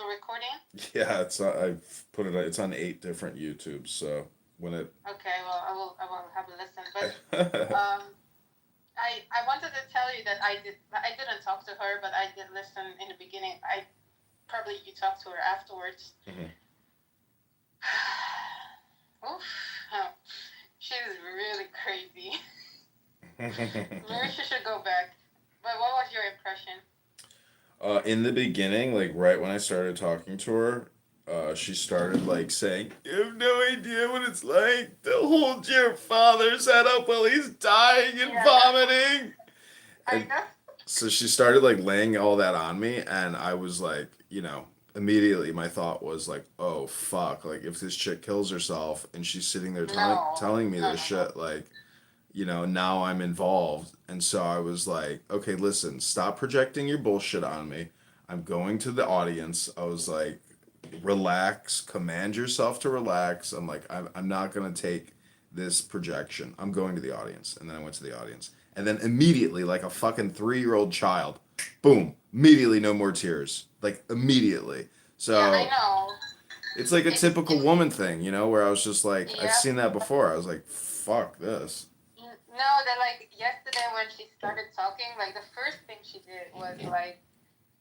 recording? Yeah, it's I've put it. It's on 8 different YouTubes. So when it, Okay, well, I will have a listen. But I, um, I wanted to tell you that I didn't talk to her, but I did listen in the beginning. I probably you talked to her afterwards. Mhm. Oof, huh. She's really crazy. Maybe she should go back. But what was your impression? In the beginning, like right when I started talking to her, she started like saying, "You have no idea what it's like to hold your father's head up while he's dying and Yeah, that vomiting." I And know. so she started like laying all that on me, and I was like, immediately my thought was like, "Oh fuck!" Like if this chick kills herself and she's sitting there No, telling me no, this no, no. shit, like, now I'm involved. And so I was like, okay, listen, stop projecting your bullshit on me. I'm going to the audience. I was like, relax, command yourself to relax. I'm like, I'm not going to take this projection. I'm going to the audience. And then I went to the audience. And then immediately, like a fucking 3-year-old child, boom, immediately no more tears. Like immediately. Yeah, I So know. it's like a typical It's woman thing, where I was just like, I've yeah. seen that before. I was like, fuck this. No, that like yesterday when she started talking, like the first thing she did was like,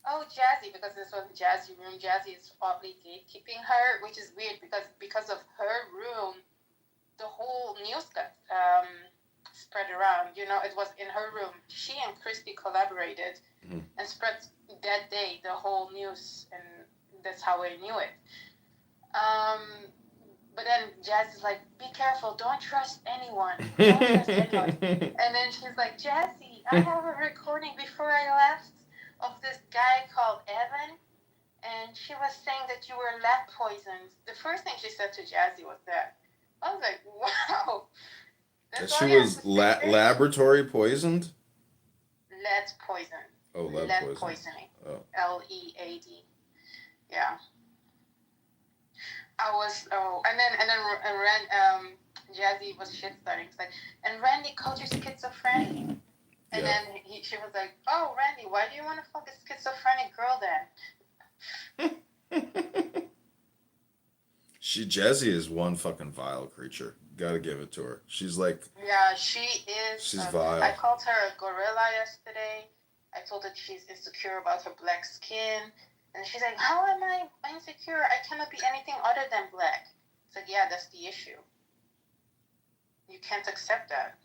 "Oh, Jazzy," because this was Jazzy room. Jazzy is probably gatekeeping her, which is weird because of her room, the whole news got spread around. It was in her room. She and Christy collaborated Mhm. and spread that day the whole news, and that's how we knew it. Um, but then Jazz is like, "Be careful! Don't trust anyone! Don't trust anyone!" And then she's like, "Jazzy, I have a recording before I left of this guy called Evan, and she was saying that you were lead poisoned." The first thing she said to Jazzy was that. I was like, "Wow, That that's she all you have was to say, bitch." laboratory poisoned? Lead poison, Oh, lead lead poison. poisoning, Oh. LEAD. Yeah, I was. Oh, and Jazzy was shit starting. It's like, and Randy called you schizophrenic. And Yeah. then she was like, "Oh, Randy, why do you want to fuck a schizophrenic girl then?" Jazzy is one fucking vile creature. Gotta give it to her. Yeah, she is. She's I vile. called her a gorilla yesterday. I told her she's insecure about her black skin. And she's like, "How am I insecure? I cannot be anything other than black." It's like, yeah, that's the issue. You can't accept that.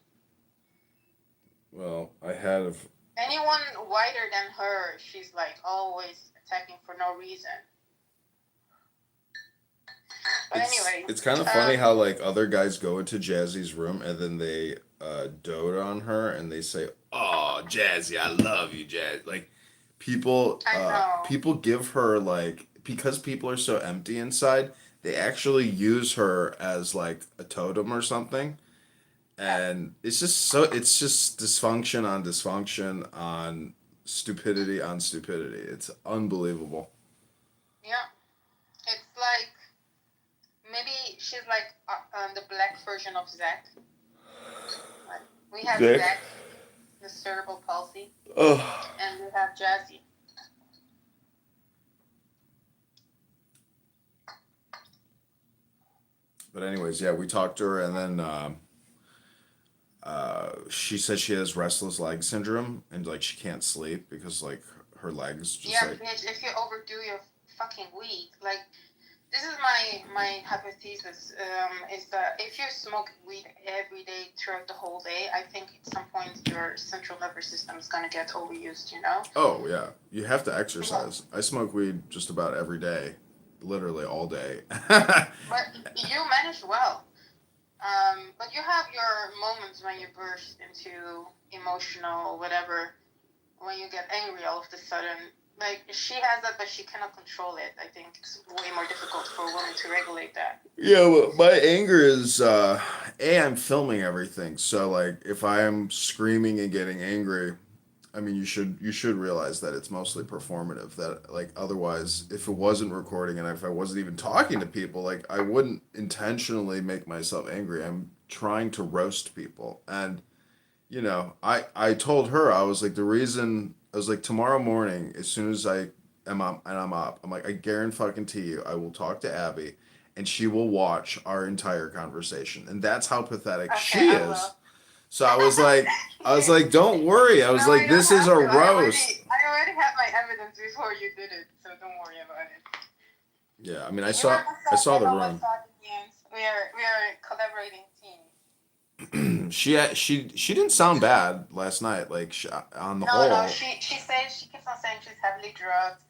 Well, I had. Anyone whiter than her, she's like always attacking for no reason. But anyway, It's kind of funny how like other guys go into Jazzy's room and then they dote on her and they say, "Oh, Jazzy, I love you, Jazz." Like I know. people give her like, because people are so empty inside, they actually use her as like a totem or something. Yeah, And it's just dysfunction on dysfunction on stupidity. It's unbelievable. yeah. It's like maybe she's like the black version of Zach. Like, we have Vic. Zach, the cerebral palsy, Ugh. and we have Jazzy. But anyways, yeah, we talked to her, and then she said she has restless leg syndrome, and like she can't sleep because like her legs just Yeah, like. bitch. If you overdo your fucking weed, like this is my hypothesis. Is that if you smoke weed every day throughout the whole day, I think at some point your central nervous system is gonna get overused. Oh yeah, you have to Yeah. exercise. I smoke weed just about every day, literally all day. But you manage well. But you have your moments when you burst into emotional whatever, when you get angry all of a sudden. Like she has that, but she cannot control it. I think it's way more difficult for a woman to regulate that. Yeah, well, my anger is I'm filming everything, so like if I am screaming and getting angry, I mean you should realize that it's mostly performative. That like otherwise, if it wasn't recording and if I wasn't even talking to people, like I wouldn't intentionally make myself angry. I'm trying to roast people, and I told her, I was like, the reason, I was like, tomorrow morning as soon as I I'm up. I'm like, I guarantee you, I will talk to Abby, and she will watch our entire conversation, and that's how pathetic Okay, she I is. will. So I was like, don't worry. I No, was I like, don't this is have a to. roast. I already had my evidence before you did it, so don't worry about it. Yeah, I mean, You are I myself, saw the Jehovah's room. Guardians. We are a collaborating team. She didn't sound bad last night. Like on the No, no, whole, she says she keeps on saying she's heavily drugged,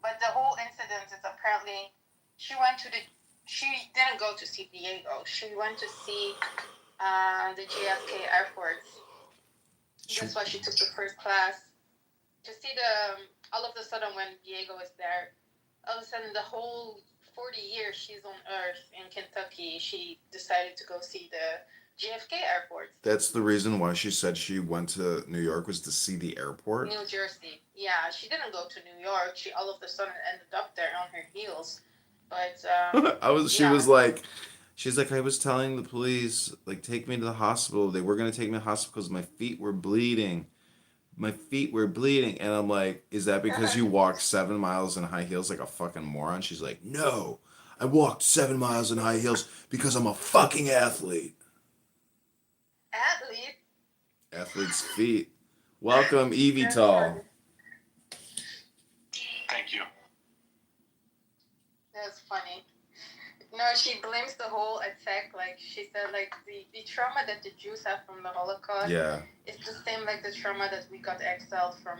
but the whole incident is apparently she went to the she didn't go to see Diego. She went to see the JFK airport. she That's why she took the first class to see the. All of a sudden, when Diego was there, all of a sudden the whole 40 years she's on Earth in Kentucky, she decided to go see the JFK airport. that's the reason why she said she went to New York was to see the airport. New Jersey. Yeah, she didn't go to New York. She all of a sudden ended up there on her heels. But She yeah, was like, she's like, I was telling the police, like, take me to the hospital. They were gonna take me to the hospital because my feet were bleeding. My feet were bleeding, and I'm like, is that because you walked 7 miles in high heels like a fucking moron? She's like, no, I walked 7 miles in high heels because I'm a fucking athlete. athlete. Athlete's feet. Welcome, That's Evital. funny. Thank you. That's funny. No, she blames the whole attack. Like she said, like the trauma that the Jews have from the Holocaust Yeah, is the same like the trauma that we got exiled from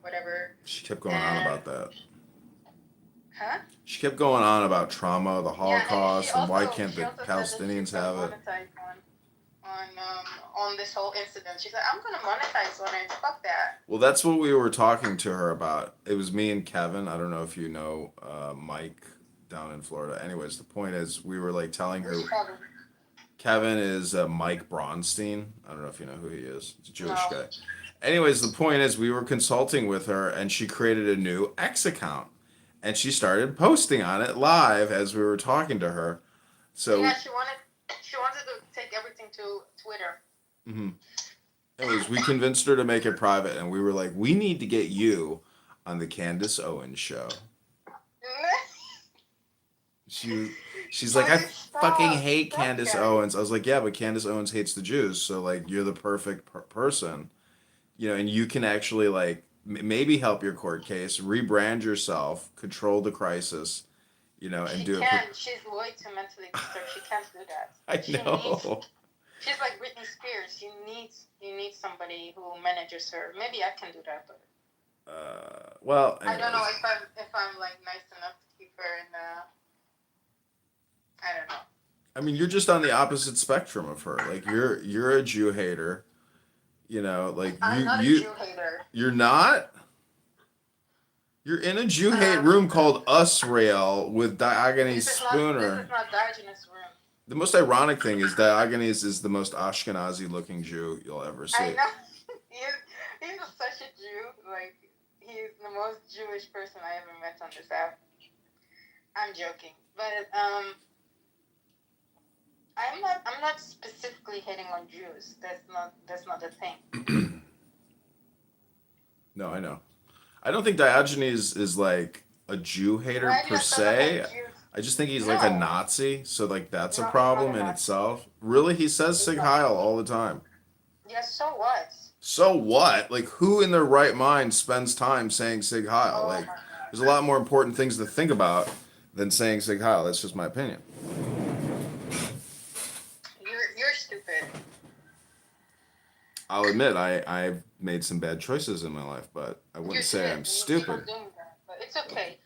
whatever. she kept going on about that. Huh? She kept going on about trauma, the Yeah, and she Holocaust, and why also can't she the also said that Palestinians she's gonna have it? monetize on this whole incident. She said, "I'm gonna monetize on it. Fuck that." Well, that's what we were talking to her about. It was me and Kevin. I don't know if you know Mike down in Florida. Anyways, the point is, we were like telling her Which problem? Kevin is Mike Bronstein. I don't know if you know who he is. He's a Jewish No. guy. Anyways, the point is, we were consulting with her, and she created a new X account, and she started posting on it live as we were talking to her. So, Yeah, she wanted to take everything to Twitter. mhm. Anyways, we convinced her to make it private, and we were like, we need to get you on the Candace Owens show. She she's like, I Please fucking stop. hate Stop, Candace guys. Owens. I was like, yeah, but Candace Owens hates the Jews, so like you're the perfect person, and you can actually like maybe help your court case, rebrand yourself, control the crisis, and She do it. can't. She's way too mentally disturbed. She can't do that. I She needs. know. She's like Britney Spears. You need somebody who manages her. Maybe I can do that, but Well, I don't know anyways. if I'm like nice enough to keep her in the. I don't know. I mean, you're just on the opposite spectrum of her. Like you're a Jew hater, like I'm not a Jew hater. you're not. You're in a Jew hate Um, room called Usrael with Diogenes This is Spooner. not Diogenes' room. The most ironic thing is Diogenes is the most Ashkenazi looking Jew you'll ever I see. know. He's such a Jew. Like he's the most Jewish person I ever met on this app. I'm joking, but I'm not specifically hitting on Jews. That's not the thing. No, I know. I don't think Diogenes is like a Jew hater Why per you sound se. like Jews? I just think he's like a No, Nazi, so like that's a no, he's not problem a in Nazi. itself. Really, he says He's Sig not. Heil all the time. Yes, so what? So what? Like, who in their right mind spends time saying Sig Heil? Oh Like, my there's a lot more important things to think about than saying Sig Heil. That's just my opinion. You're stupid. I'll admit I've made some bad choices in my life, but I You wouldn't say did. I'm You stupid. keep on doing that, but it's okay.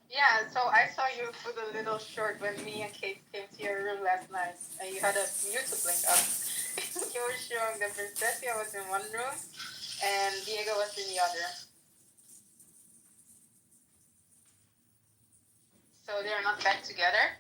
Yeah. So I saw you for the little short when me and Kate came to your room last night, and you had a YouTube link up. You were showing that Princessia was in one room, and Diego was in the other. So they're not back together.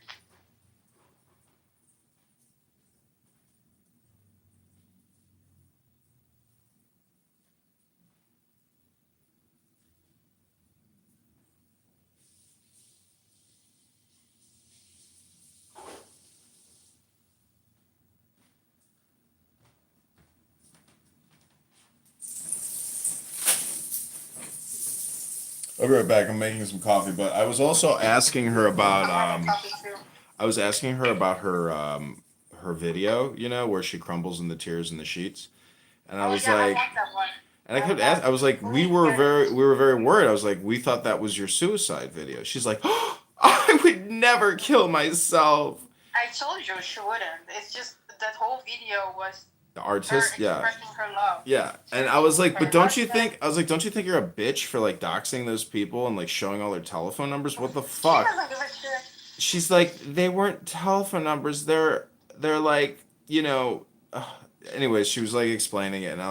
I'll be right back. I'm making some coffee, but I was also asking her about I'm having coffee too. I was asking her about her video, where she crumbles in the tears in the sheets. And I Oh was yeah, I like, want that one. and I kept asking, I was like, we were very worried. I was like, we thought that was your suicide video. She's like, oh, I would never kill myself. I told you she wouldn't. It's just that whole video was The her artist, yeah. expressing her love. Yeah, She and was I was with like, but her don't you husband. think? I was like, don't you think you're a bitch for like doxing those people and like showing all their telephone numbers? What the She fuck? doesn't give a shit. She's like, they weren't telephone numbers. They're like, anyways, she was like explaining it, and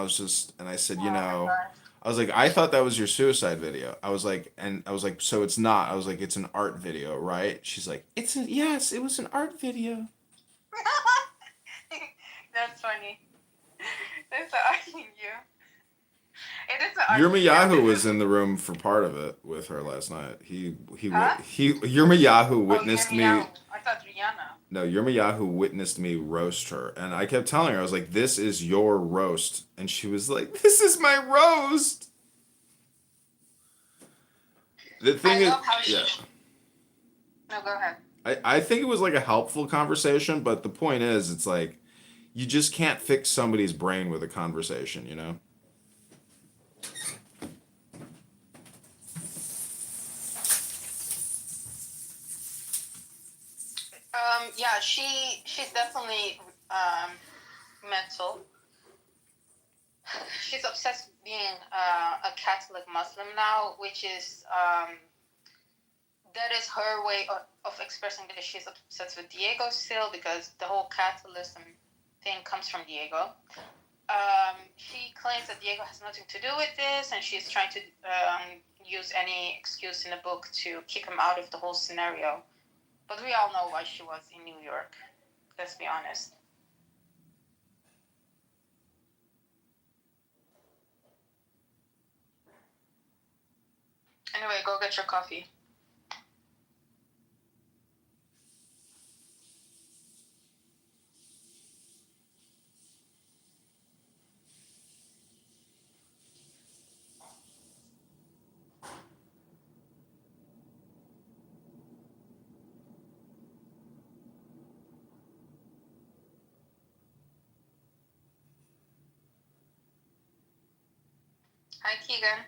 and I said, Oh my god. I was like, I thought that was your suicide video. I was like, so it's not. I was like, it's an art video, right? She's like, yes, it was an art video. That's funny. That's asking you. It is an art Yirmiyahu video. was in the room for part of it with her last night. Huh? Yirmiyahu Oh, witnessed me. Yirmiyahu. I thought Rihanna. No, Yirmiyahu witnessed me roast her, and I kept telling her, I was like, "This is your roast," and she was like, "This is my roast." The thing I is, love how she. yeah, No, go ahead. I think it was like a helpful conversation, but the point is, it's like you just can't fix somebody's brain with a conversation, you know? Yeah, she's definitely mental. She's obsessed with being a Catholic Muslim now, which is that is her way of expressing that she's obsessed with Diego still, because the whole Catholicism thing comes from Diego. She claims that Diego has nothing to do with this, and she's trying to use any excuse in the book to kick him out of the whole scenario. But we all know why she was in New York. Let's be honest. Anyway, go get your coffee. Hi, Keegan.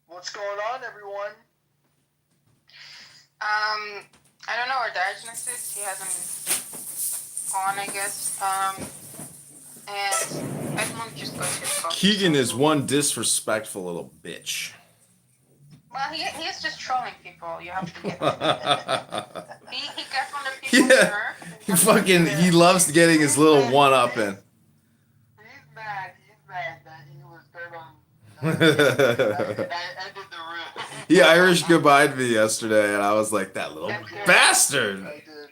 What's going on, everyone? I don't know where Diogenes is. He hasn't on, I guess. And I want to just go to his coffee. Keegan is one disrespectful little bitch. Well, he is just trolling people. You have to get it. He gets on the people's nerves. He loves getting his little one up in. He's mad that he was third on. And I ended the room. He Irish goodbye to me yesterday, and I was like, that little bastard. I did. And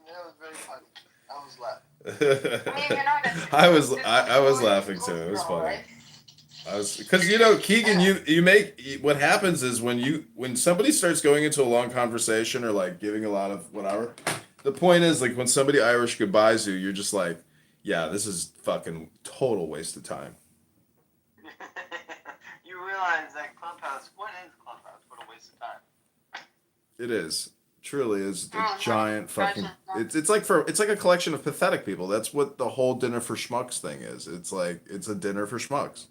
it was very funny. I was laughing. I mean, you know that. I was laughing too. It was funny. Because Keegan, you make what happens is when somebody starts going into a long conversation or like giving a lot of whatever. The point is, like, when somebody Irish goodbyes you, you're just like, yeah, this is fucking total waste of time. You realize that Clubhouse, what is Clubhouse? What a waste of time. It is. Truly is a Oh, giant fucking. gotcha. It's like a collection of pathetic people. That's what the whole dinner for schmucks thing is. It's like it's a dinner for schmucks.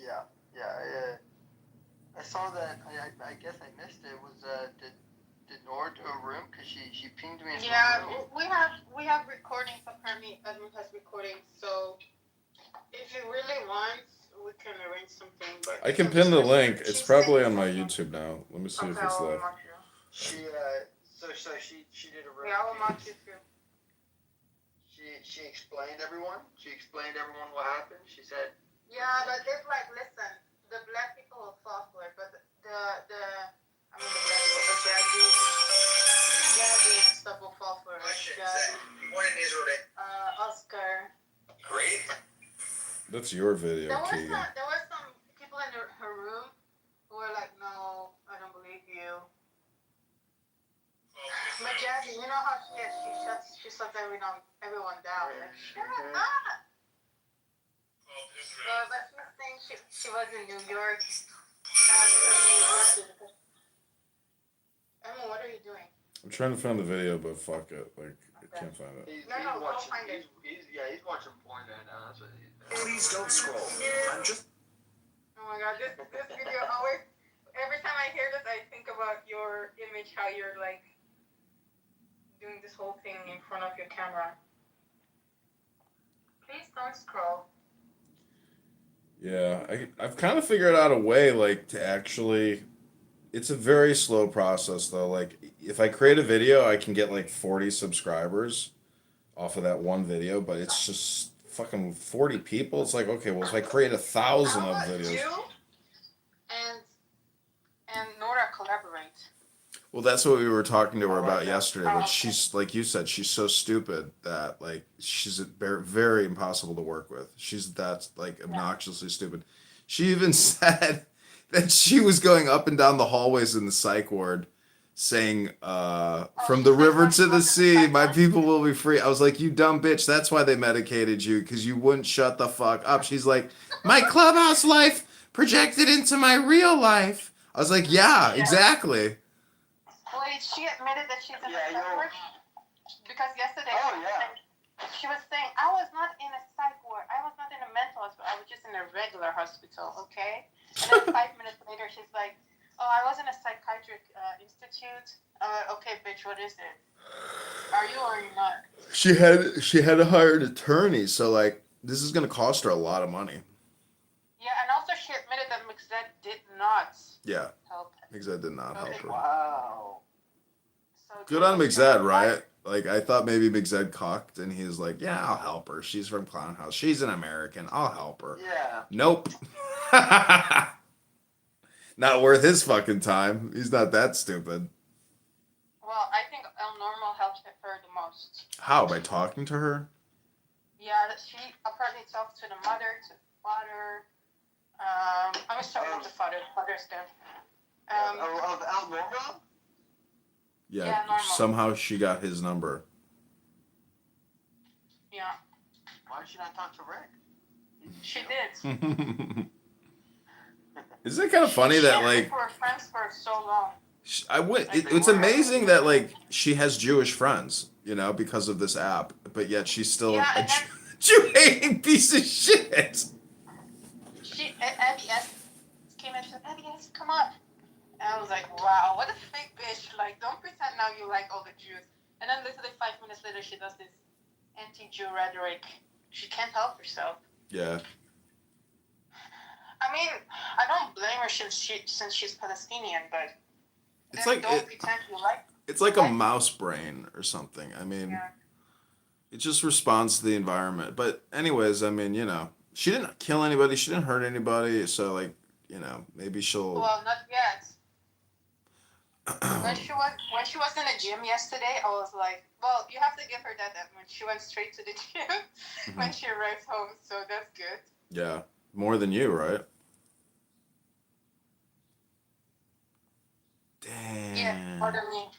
Yeah. I saw that. I guess I missed it. Was did Nora do a room? Cause she pinged me. Yeah, we have recordings. Apparently, Edmund has recordings. So if he really wants, we can arrange something. But I can pin the link. It's probably on my YouTube now. Let me see if it's there. She did a room. Yeah, I will mark you too. She explained everyone. She explained everyone what happened. She said. Yeah, but it's like, listen, the black people will fall for it, but the black people, the Jazzy and stuff will fall for it. Oscar. Great. That's your video, Keegan. There were some people in her room who were like, no, I don't believe you. But Jazzy She shuts everyone down. Like, shut Mhm. up. So, but she was saying she was in New York. Emma, what are you doing? I'm trying to find the video, but fuck it. Like, I can't find it. He's No, go watching. find it. He's watching porn right now. That's what he's doing. Please don't scroll. I'm just. Oh my god, this video always. Every time I hear this, I think about your image, how you're like doing this whole thing in front of your camera. Please don't scroll. Yeah, I've kind of figured out a way, like, to actually. It's a very slow process, though. Like, if I create a video, I can get like 40 subscribers off of that one video, but it's just fucking 40 people. It's like, okay, well, if I create 1,000 of videos. You and Nora collaborate. Well, that's what we were talking to her I like about that. yesterday. But she's, like you said, she's so stupid that, like, she's very, very impossible to work with. She's that, like, obnoxiously stupid. She even said that she was going up and down the hallways in the psych ward saying, from the river to the sea, my people will be free. I was like, you dumb bitch. That's why they medicated you, because you wouldn't shut the fuck up. She's like, my clubhouse life projected into my real life. I was like, yeah, exactly. Wait, she admitted that she's in Yeah, a psych yo. ward? Because yesterday Oh, yeah. she was saying, I was not in a psych ward. I was not in a mental hospital. I was just in a regular hospital, okay? And then 5 minutes later, she's like, oh, I was in a psychiatric institute. Okay, bitch, what is it? Are you or are you not? She had to hire an attorney, so like this is gonna cost her a lot of money. Yeah, and also she admitted that Mixed did not Yeah, help her. Mixed did not help her. Wow. So Good on Mixed, right? Like I thought maybe Mixed cocked, and he was like, "Yeah, I'll help her. She's from Clown House. She's an American. I'll help her." Yeah. Nope. Not worth his fucking time. He's not that stupid. Well, I think El Normal helped her the most. How? By talking to her? Yeah, she apparently talked to the mother, to the father. I was talking with the father. Father's dead. Of El Normo? Yeah. Yeah, normal. Somehow she got his number. Yeah, Why did she not talk to Rick? she did. Isn't it kind of funny She that and like Rick were friends for so long. I would. It's amazing that like she has Jewish friends, you know, because of this app, but yet she's still Yeah, a and then- Jew-hating piece of shit. Abby S came in and said, Abby S, come on. And I was like, wow, what a fake bitch. Like, don't pretend now you like all the Jews. And then literally 5 minutes later, she does this anti-Jew rhetoric. She can't help herself. Yeah. I mean, I don't blame her since she's Palestinian, but It's then like don't pretend you like. it's like a mouse brain or something. I mean, Yeah. it just responds to the environment. But anyways, I mean, you know, she didn't kill anybody. She didn't hurt anybody. So like, you know, maybe she'll. Well, not yet. When she was in the gym yesterday, I was like, well, you have to give her that when she went straight to the gym when she arrived home, so that's good. Yeah, more than you, right? Damn. Yeah, more than me.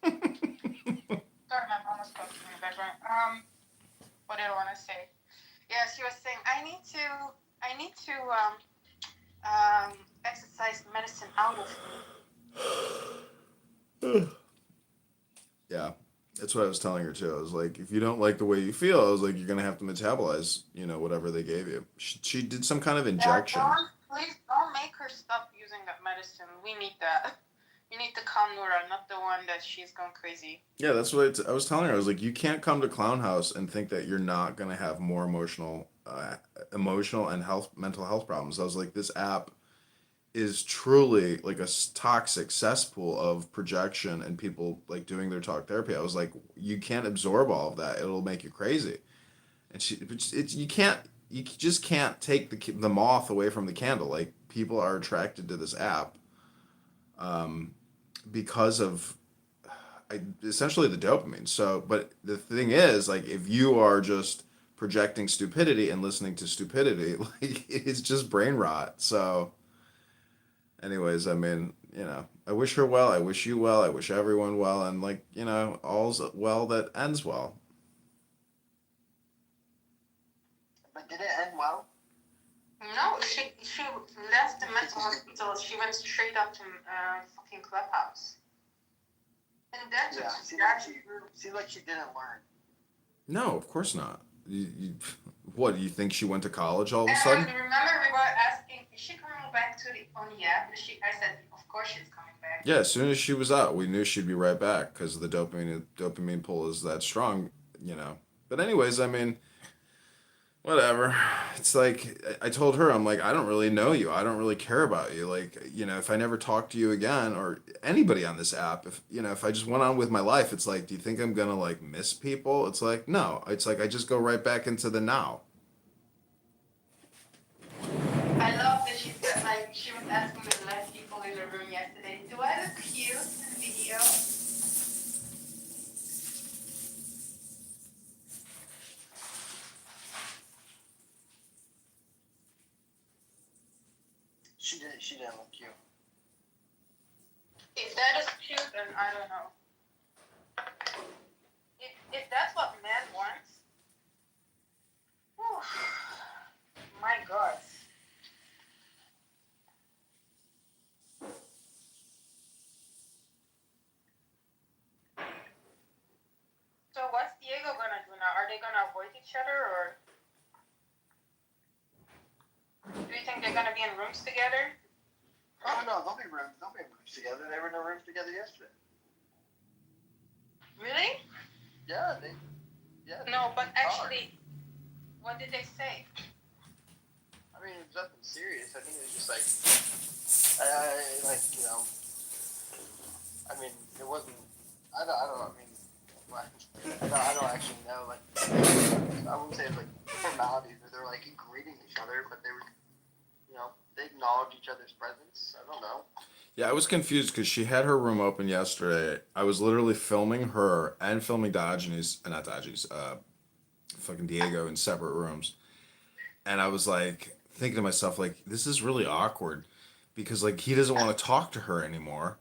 Sorry, my mom was talking in the background. What did I want to say? Yeah, she was saying I need to exercise medicine out of me. Yeah, that's what I was telling her too. I was like, if you don't like the way you feel, I was like, you're gonna have to metabolize, you know, whatever they gave you. She did some kind of injection. Yeah, please don't make her stop using that medicine. We need that. You need to calm Nora, not the one that she's going crazy. Yeah, that's what I was telling her. I was like, you can't come to Clown House and think that you're not gonna have more emotional and mental health problems. I was like, this app is truly like a toxic cesspool of projection and people like doing their talk therapy. I was like, you can't absorb all of that; it'll make you crazy. And you just can't take the moth away from the candle. Like people are attracted to this app, because of essentially the dopamine. So, but the thing is, like, if you are just projecting stupidity and listening to stupidity, like it's just brain rot. So. Anyways, I mean, I wish her well. I wish you well. I wish everyone well. And, like, all's well that ends well. But did it end well? No, she left the mental hospital. She went straight up to fucking Clubhouse. And that Yeah. just Seemed like she didn't learn. No, of course not. What, do you think she went to college all of a And sudden? remember we were asking, is she coming back to the on the app? I said, of course she's coming back. Yeah, as soon as she was out, we knew she'd be right back because the dopamine pull is that strong. But anyways, I mean, whatever. It's like I told her, I'm like, I don't really know you. I don't really care about you. Like, if I never talk to you again or anybody on this app, if I just went on with my life, it's like, do you think I'm gonna like miss people? It's like, no. It's like I just go right back into the now. I love that she said, like, she was asking the last people in the room yesterday, do I look cute in the video? She didn't look cute. If that is cute, then I don't know. If that's what man wants, whew, my God. So what's Diego gonna do now? Are they gonna avoid each other, or do you think they're gonna be in rooms together? Oh no, they'll be in rooms together. They were in a room together yesterday. Really? Yeah, No, but they talked. actually, what did they say? I mean, it was nothing serious. I think it was just like, I mean, it wasn't. I don't. I mean, I don't actually know. Like, I wouldn't say it was like formalities, but they're like greeting each other, but they were, they acknowledged each other's presence. I don't know. Yeah, I was confused because she had her room open yesterday. I was literally filming her and filming not Diogenes, fucking Diego in separate rooms. And I was like thinking to myself, like, this is really awkward because like he doesn't want to talk to her anymore.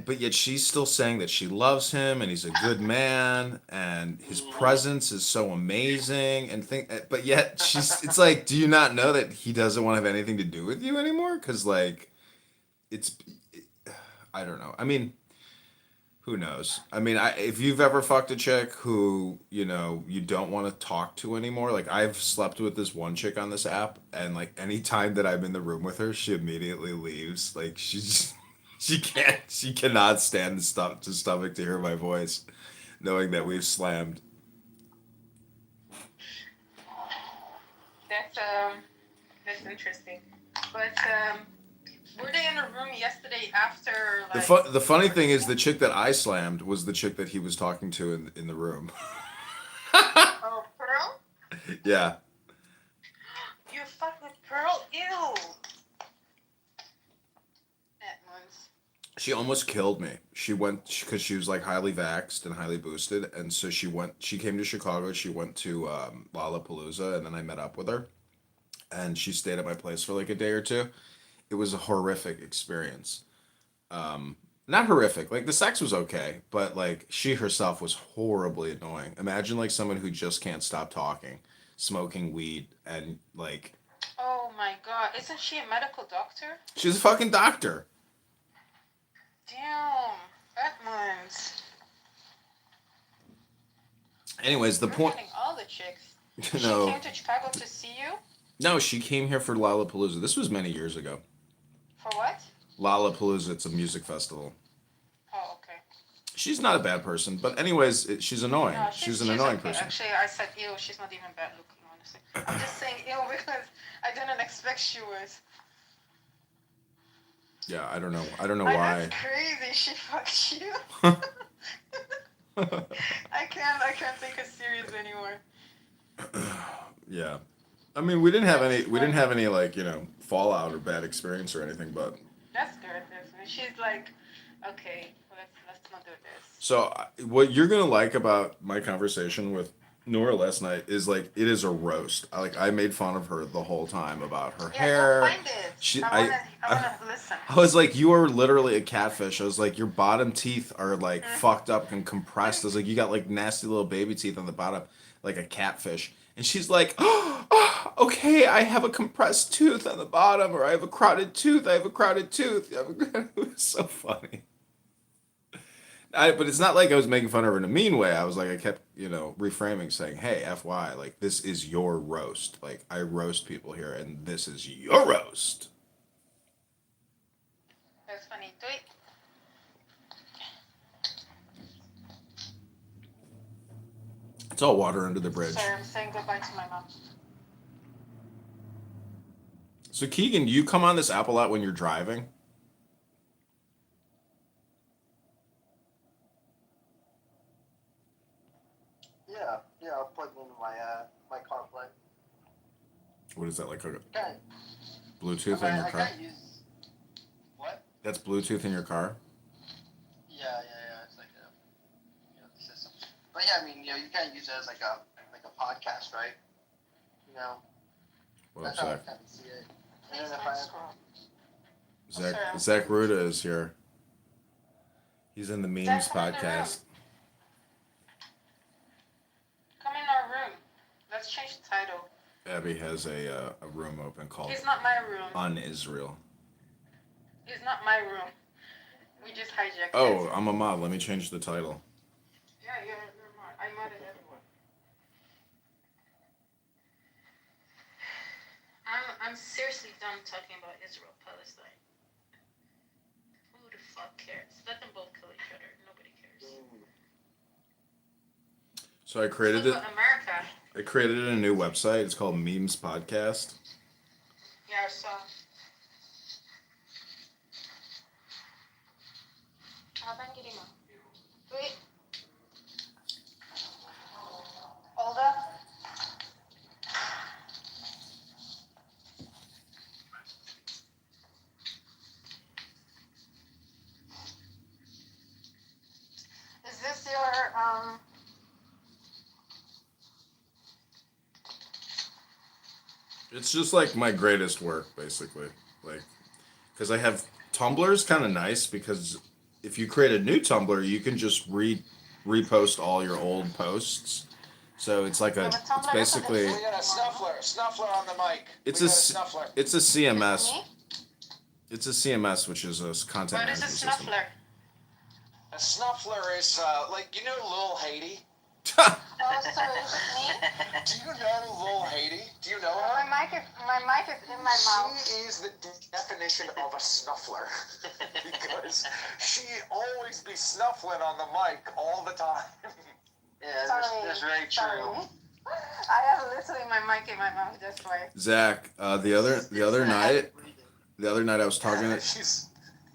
But yet she's still saying that she loves him and he's a good man and his presence is so amazing but yet it's like, do you not know that he doesn't want to have anything to do with you anymore? Because like I don't know. I mean, who knows? I mean, if you've ever fucked a chick who, you don't want to talk to anymore, like I've slept with this one chick on this app, and like any time that I'm in the room with her, she immediately leaves. Like she cannot stand to stomach to hear my voice, knowing that we've slammed. That's interesting. But were they in a room yesterday after like? The funny thing is, the chick that I slammed was the chick that he was talking to in the room. Oh, Pearl? Yeah. You fucked with Pearl? Ew. That one's. She almost killed me. She went because she was like highly vaxxed and highly boosted, and so she came to Chicago. She went to Lollapalooza, and then I met up with her, and she stayed at my place for like a day or two. It was a horrific experience. Not horrific. Like the sex was okay, but like she herself was horribly annoying. Imagine like someone who just can't stop talking, smoking weed, and like. Oh my God! Isn't she a medical doctor? She's a fucking doctor. Damn, that one's. Anyways, the You're point. getting all the chicks. No. She came to Chicago to see you. No, she came here for Lollapalooza. This was many years ago. For what? Lollapalooza, it's a music festival. Oh, okay. She's not a bad person, but anyways, she's annoying. No, she's an annoying okay. person. Actually, I said ew. She's not even bad looking, honestly. I'm just saying ew because I didn't expect she was. Yeah, I don't know. I don't know Like, why. that's crazy. She fucked you. I can't take her serious anymore. Yeah. I mean, we didn't have any like, fallout or bad experience or anything, but That's good. She's like, okay, let's not do this. so what you're going to like about my conversation with Nora last night is like it is a roast. I made fun of her the whole time about her Yeah, hair. go find it. She I wanna listen. I was like, you are literally a catfish. I was like, your bottom teeth are like fucked up and compressed. I was like, you got like nasty little baby teeth on the bottom, like a catfish. And she's like, oh, okay, I have a compressed tooth on the bottom, or I have a crowded tooth. I have a crowded tooth. It was so funny. But it's not like I was making fun of her in a mean way. I was like, I kept, reframing, saying, "Hey, FY, like this is your roast. Like I roast people here, and this is your roast." That's funny. Do it. It's all water under the bridge. Sorry, I'm saying goodbye to my mom. So Keegan, do you come on this app a lot when you're driving? Yeah, I'll plug into my CarPlay. What is that, like a Okay. Bluetooth in your I car? can't use what? That's Bluetooth in your car? Yeah. It's like the system. But yeah, I mean, you can't use it as like a podcast, right? What up, That's how I Zach? kind of see it. Please And then if don't I scroll. Zach Ruda is here. He's in the Memes Zach, come in the podcast. Come in our room. Let's change the title. Abby has a room open called It's not my room. On Israel. It's not my room. We just hijacked Oh, it. I'm a mod. Let me change the title. Yeah, you're mod. I modded everyone. I'm seriously done talking about Israel, Palestine. Who the fuck cares? Let them both kill each other. Nobody cares. So I created it. Talk about America. I created a new website. It's called Memes Podcast. Yeah, I saw. Wait. Hold up. Is this your It's just like my greatest work, basically. Like, because I have Tumblr's kind of nice because if you create a new Tumblr, you can just repost all your old posts. So it's like Yeah, but Tumblr it's is a basically bit- We got a snuffler on the mic. it's We a got s- snuffler. it's a CMS. Me? It's a CMS, which is a content What is a management system. snuffler? A snuffler is like Lil Haiti. Oh, so is it me? Do you know Lil Haiti? Do you know My her? mic is in my mouth. She is the definition of a snuffler because she always be snuffling on the mic all the time. Yeah, Sorry. that's very Sorry. true. I have literally my mic in my mouth this way. Zach, the other night I was talking to. She's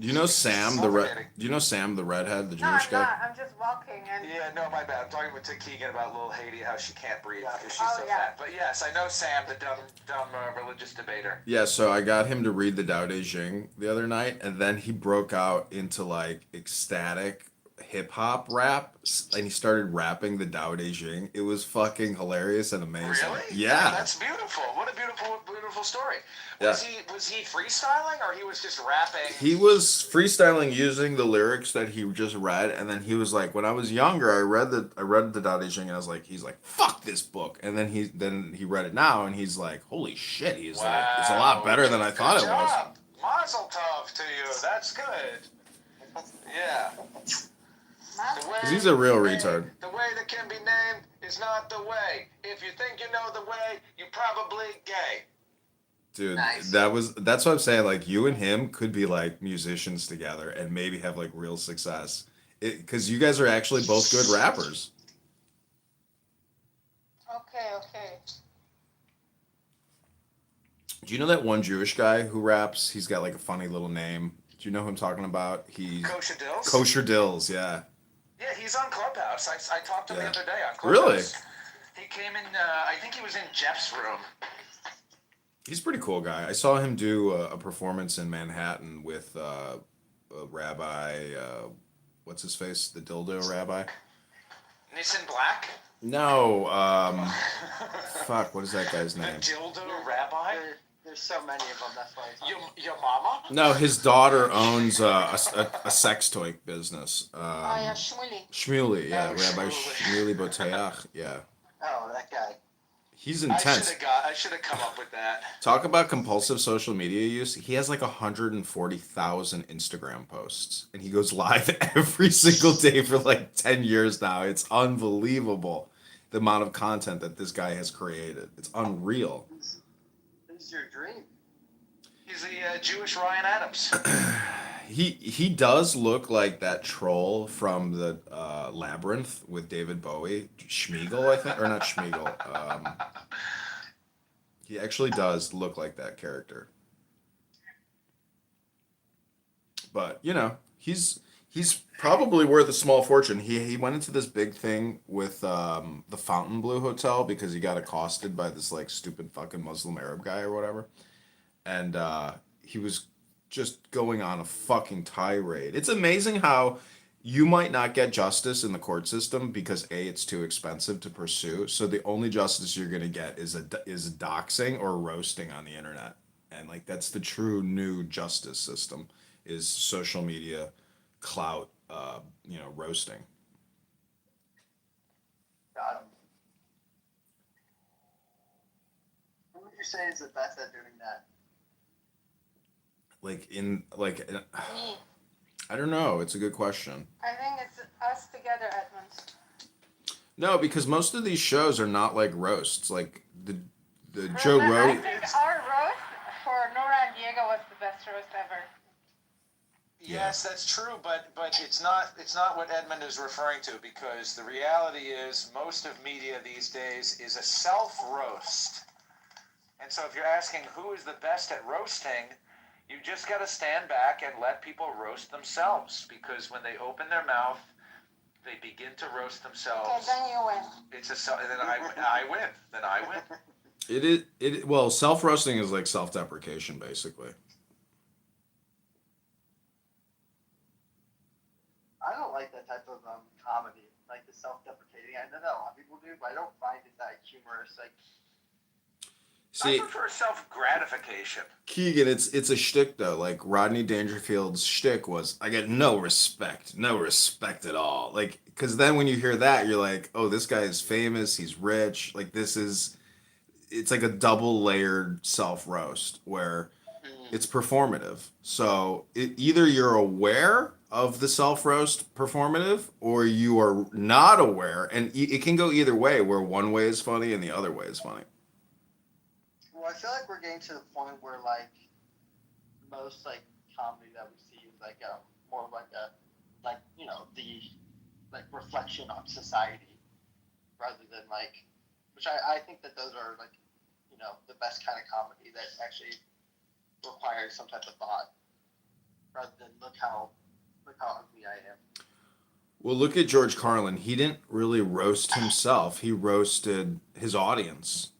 Do you know Sam the red? suffocating. Do you know Sam the redhead, the No, Jewish I'm guy? not. I'm just walking and Yeah, no, my bad. I'm talking with Keegan about Lil Haiti, how she can't breathe because she's Oh, so yeah. fat. But yes, I know Sam, the dumb religious debater. Yeah, so I got him to read the Tao Te Ching the other night, and then he broke out into like ecstatic hip hop rap, and he started rapping the Tao Te Ching. It was fucking hilarious and amazing. Really? Yeah. That's beautiful. What a beautiful story. Yeah. Was he freestyling or he was just rapping? He was freestyling using the lyrics that he just read, and then he was like, "When I was younger, I read the Tao Te Ching, and I was like, he's like, fuck this book." And then he read it now, and he's like, "Holy shit!" He's like, "It's a lot better than I thought it was." job. Mazel tov to you. That's good. Yeah. The way- 'Cause he's a real retard. The way that can be named is not the way. If you think you know the way, you probably gay. Dude, Nice. that's what I'm saying. Like you and him could be like musicians together and maybe have like real success. Because you guys are actually both good rappers. okay. Do you know that one Jewish guy who raps? He's got like a funny little name. Do you know who I'm talking about? He's Kosher Dills? Kosher Dills, yeah. Yeah, he's on Clubhouse. I talked to him Yeah. the other day on Really? Clubhouse. He came in, I think he was in Jeff's room. He's a pretty cool guy. I saw him do a performance in Manhattan with a rabbi, what's his face? The dildo rabbi. Nissan Black? No, fuck, what is that guy's The name? dildo rabbi? There's so many of them. That's why it's Your mama? No, his daughter owns a sex toy business. Oh yeah, Shmuley. Shmuley, yeah, Oh, Rabbi Shmuley. Shmuley Boteach, yeah. Oh, that guy. He's I intense. should have come up with that. Talk about compulsive social media use. He has like 140,000 Instagram posts, and he goes live every single day for like 10 years now. It's unbelievable the amount of content that this guy has created. It's unreal. This is your dream. He's the Jewish Ryan Adams. He does look like that troll from the Labyrinth with David Bowie, Schmeagol, I think, or not Schmeagol. He actually does look like that character. But you know, he's probably worth a small fortune. He went into this big thing with the Fontainebleau Hotel because he got accosted by this like stupid fucking Muslim Arab guy or whatever, and he was just going on a fucking tirade. It's amazing how you might not get justice in the court system because A, it's too expensive to pursue. So the only justice you're gonna get is doxing or roasting on the internet, and like that's the true new justice system is social media clout, roasting. Got him. Who would you say is the best at doing that? Me. I don't know. It's a good question. I think it's us together, Edmund. No, because most of these shows are not like roasts. Like the Joe I Rogan. think our roast for Nora and Diego was the best roast ever. Yes, that's true, but it's not what Edmund is referring to, because the reality is most of media these days is a self-roast. And so if you're asking who is the best at roasting, you just got to stand back and let people roast themselves, because when they open their mouth, they begin to roast Okay, themselves. then you win. It's and then I win. Then I win. Well, self roasting is like self deprecation, basically. I don't like that type of comedy, like the self-deprecating. I know that a lot of people do, but I don't find it that humorous. Like, See, I prefer self-gratification. Keegan, it's a shtick though. Like Rodney Dangerfield's shtick was, I get no respect at all. Like, because then when you hear that, you're like, oh, this guy is famous, he's rich. Like it's like a double layered self roast where it's performative. So either you're aware of the self roast performative, or you are not aware, and it can go either way, where one way is funny and the other way is funny. well, I feel like we're getting to the point where like most like comedy that we see is like more of like the like reflection on society rather than like, which I think that those are like the best kind of comedy that actually requires some type of thought rather than look how ugly I am. Well, look at George Carlin. He didn't really roast himself. He roasted his audience,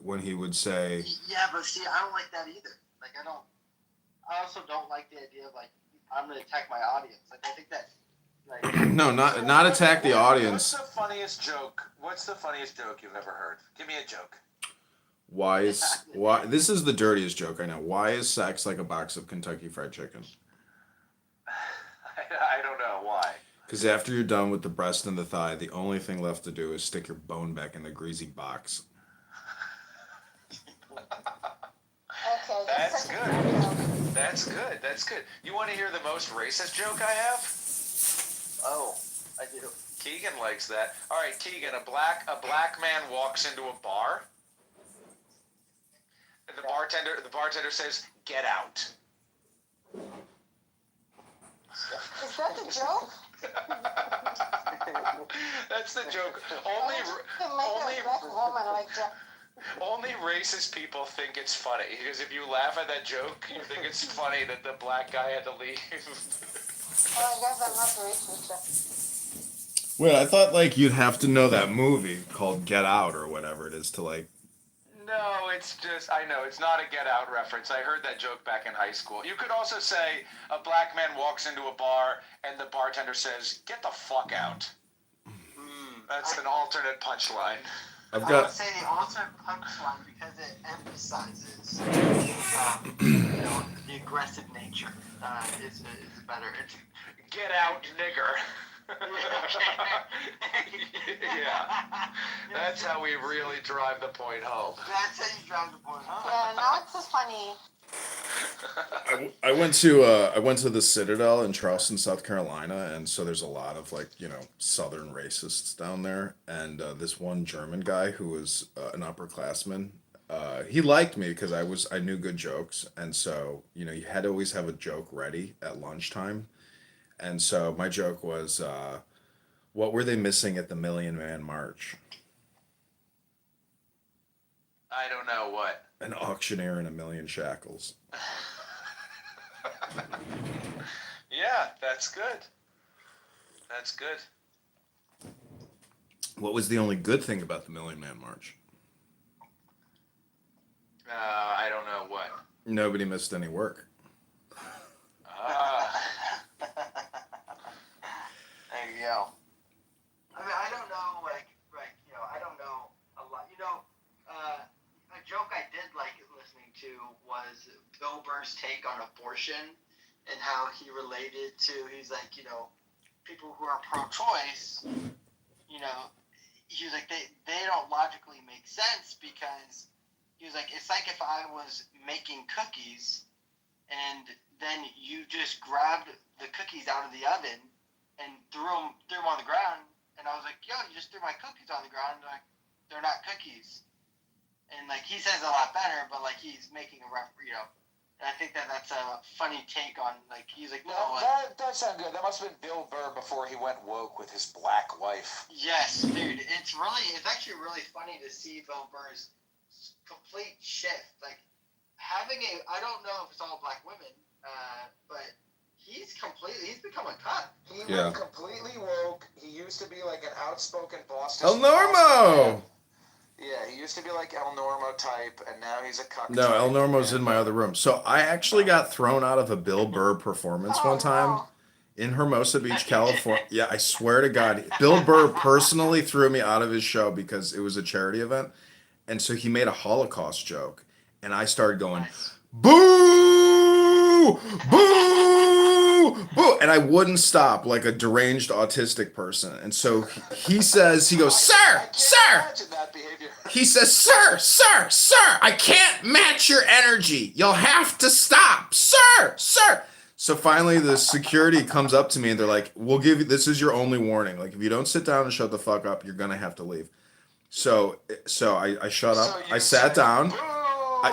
when he would say, Yeah, but see, I don't like that either. Like, I also don't like the idea of like I'm gonna attack my audience. Like, I think that like no, not attack the audience. What's the funniest joke you've ever heard? Give me a joke. Why this is the dirtiest joke I know. Why is sex like a box of Kentucky Fried Chicken? I don't know why. Because after you're done with the breast and the thigh, the only thing left to do is stick your bone back in the greasy box. Okay, That's such a good. good joke. That's good. You want to hear the most racist joke I have? oh, I do. Keegan likes that. All right, Keegan, a black man walks into a bar. And the bartender says, "Get out." Is that the joke? That's the joke. I want to make a black woman like that. Only racist people think it's funny, because if you laugh at that joke, you think it's funny that the black guy had to leave. Well, I guess I'm not racist. Wait, I thought like you'd have to know that movie called Get Out or whatever it is to like. No, it's just, I know, it's not a Get Out reference. I heard that joke back in high school. You could also say a black man walks into a bar and the bartender says, "Get the fuck out." That's an alternate punchline. I've I would got say the ultimate punchline because it emphasizes, the aggressive nature is better. It's, Get out, nigger. Yeah. That's how we really drive the point home. That's how you drive the point home. Yeah, now it's just funny. I went to the Citadel in Charleston, South Carolina, and so there's a lot of like Southern racists down there. And this one German guy who was an upperclassman, he liked me because I knew good jokes, and so you had to always have a joke ready at lunchtime. And so my joke was, what were they missing at the Million Man March? I don't know what. An auctioneer and a million shackles. Yeah, that's good. That's good. What was the only good thing about the Million Man March? I don't know what. Nobody missed any work. There you go. I mean, I don't know, I don't know a lot. A joke I did like listening to was Bill Burr's take on abortion and how he related to, he's like, people who are pro-choice, he was like, they don't logically make sense because he was like, it's like if I was making cookies and then you just grabbed the cookies out of the oven and threw them on the ground, and I was like, yo, you just threw my cookies on the ground. Like, they're not cookies. And like, he says it a lot better, but like, he's making a and I think that's a funny take on, like, he's like, no. That sounds good. That must have been Bill Burr before he went woke with his black wife. Yes, dude. It's actually really funny to see Bill Burr's complete shift. Like, I don't know if it's all black women, but he's become a cunt. He went completely woke. He used to be like an outspoken Boston. El Normo! Yeah, he used to be like El Normo type, and now he's a cuck. No, type. El Normo's in my other room. So I actually got thrown out of a Bill Burr performance one time in Hermosa Beach, California. Yeah, I swear to God. Bill Burr personally threw me out of his show because it was a charity event. And so he made a Holocaust joke. And I started going, boo! Boo! Boo! And I wouldn't stop like a deranged autistic person. And so he goes, sir! Imagine that behavior. He says, sir, I can't match your energy. You'll have to stop. Sir. So finally the security comes up to me and they're like, this is your only warning. Like, if you don't sit down and shut the fuck up, you're going to have to leave. So I shut up. I sat down.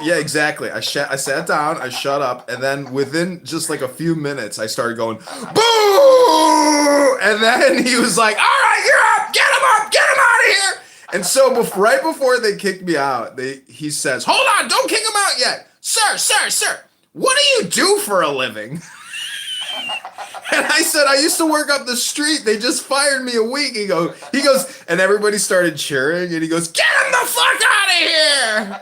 Yeah, exactly. I sat down, I shut up, and then within just like a few minutes, I started going, boo! And then he was like, all right, you're up, get him out of here! And so right before they kicked me out, he says, hold on, don't kick him out yet. Sir, what do you do for a living? And I said, I used to work up the street. They just fired me a week ago. He goes, and everybody started cheering, and he goes, get him the fuck out of here!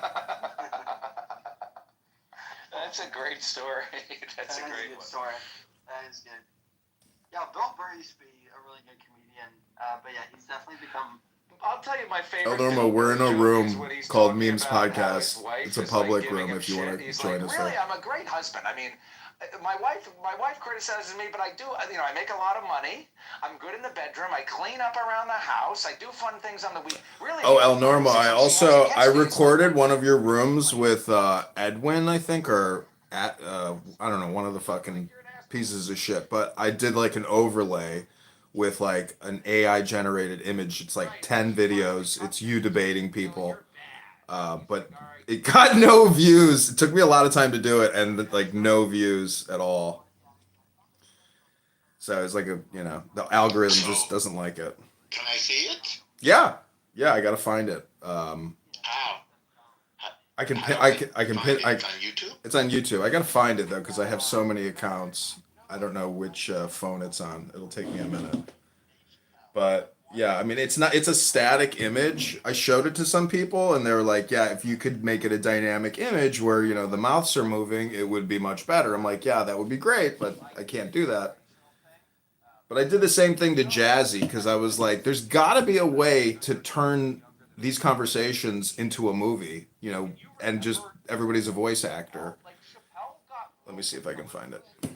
That's a great story. That's a great good one. story. That is good. Yeah, Bill Burr used to be a really good comedian, but yeah, he's definitely become. I'll tell you my favorite. El Normo, we're in a joke room is when he's called talking Memes about how Podcast. his wife It's a is, public giving room him if you shit. wanna He's join like, us really, there. I'm a great husband. I mean, my wife criticizes me, but I do. I make a lot of money. I'm good in the bedroom. I clean up around the house. I do fun things on the week. Really. Oh, El Normo, I recorded one of your rooms with Edwin, I think, or I don't know, one of the fucking pieces of shit. But I did like an overlay with like an AI generated image. It's like 10 videos. It's you debating people. But it got no views. It took me a lot of time to do it, and like no views at all. So it's like the algorithm just doesn't like it. Can I see it? Yeah, I gotta find it. How? I can How pin. do I can pin. find it? It's on YouTube? It's on YouTube. I gotta find it though because I have so many accounts. I don't know which phone it's on. It'll take me a minute. But yeah, I mean, it's a static image. I showed it to some people and they were like, yeah, if you could make it a dynamic image where, the mouths are moving, it would be much better. I'm like, yeah, that would be great, but I can't do that. But But I did the same thing to Jazzy because I was like, there's got to be a way to turn these conversations into a movie, you know, and just everybody's a voice actor. Let me see if I can find it. No,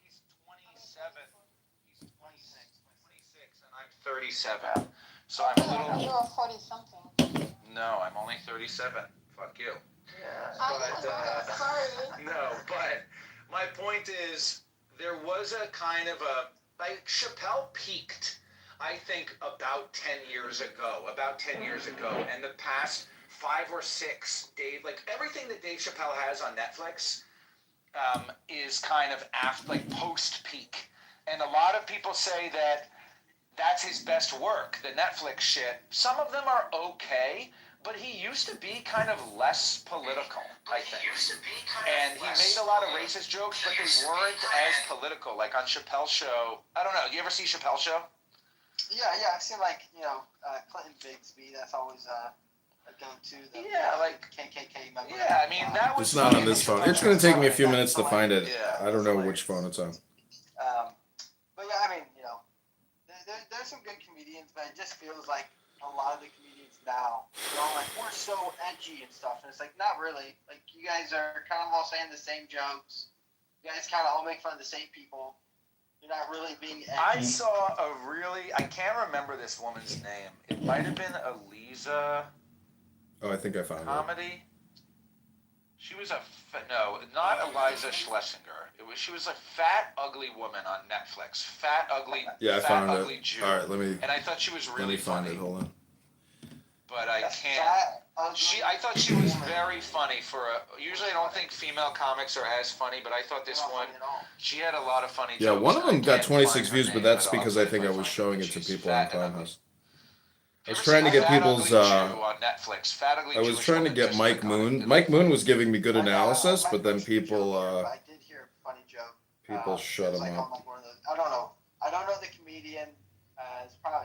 he's 27. He's 26, and I'm 37. So I'm a little. You're 40 something. No, I'm only 37. Fuck you. Yeah, Sorry. No, but my point is, there was a kind of a, like, Chappelle peaked, I think, about 10 years ago, and the past 5 or 6, Dave, like, everything that Dave Chappelle has on Netflix is kind of after, like, post-peak, and a lot of people say that that's his best work, the Netflix shit. Some of them are okay, but he used to be kind of less political, I think. And he made a lot of racist jokes, but they weren't as political. Like on Chappelle's show, I don't know. You ever see Chappelle's show? yeah. I've seen Clinton Bigsby. That's always a go-to. Yeah, like KKK member. Yeah, I mean that was. It's not on this phone. It's going to take me a few minutes to find it. Yeah. I don't know which phone it's on. But yeah, I mean, you know, there's some good comedians, but it just feels like a lot of the comedians now, they're all like, we're so edgy and stuff, and it's like, not really. Like, you guys are kind of all saying the same jokes. You guys kind of all make fun of the same people. You're not really being I edgy. saw I can't remember this woman's name. It might have been Eliza Oh, I think I found it. Comedy. She was no, not Eliza Schlesinger. She was a fat, ugly woman on Netflix. Fat, ugly, Yeah, I fat, found ugly it. Jew. All right, let me And I thought she was let really me find funny. it. Hold on. But I That's can't. fat, ugly I thought she was very funny for a. Usually, I don't think female comics are as funny, but I thought this not one, funny at all. she had a lot of funny Yeah, jokes. one of and I them got can't 26 find her views, but name, that's I'll because see I if think I find was it. showing it to She's people on fat and ugly. Clubhouse. I was Ever trying to seen get Fat people's. Ugly Jew on Netflix. Fat, ugly I was Jewish trying to woman get just Mike click on it. Moon. It Mike looks Moon was giving me good I know, analysis, Mike but then Moore's the joke people here, but I did hear a funny joke. shut It was him like up. on like one of those, I don't know. I don't know the comedian.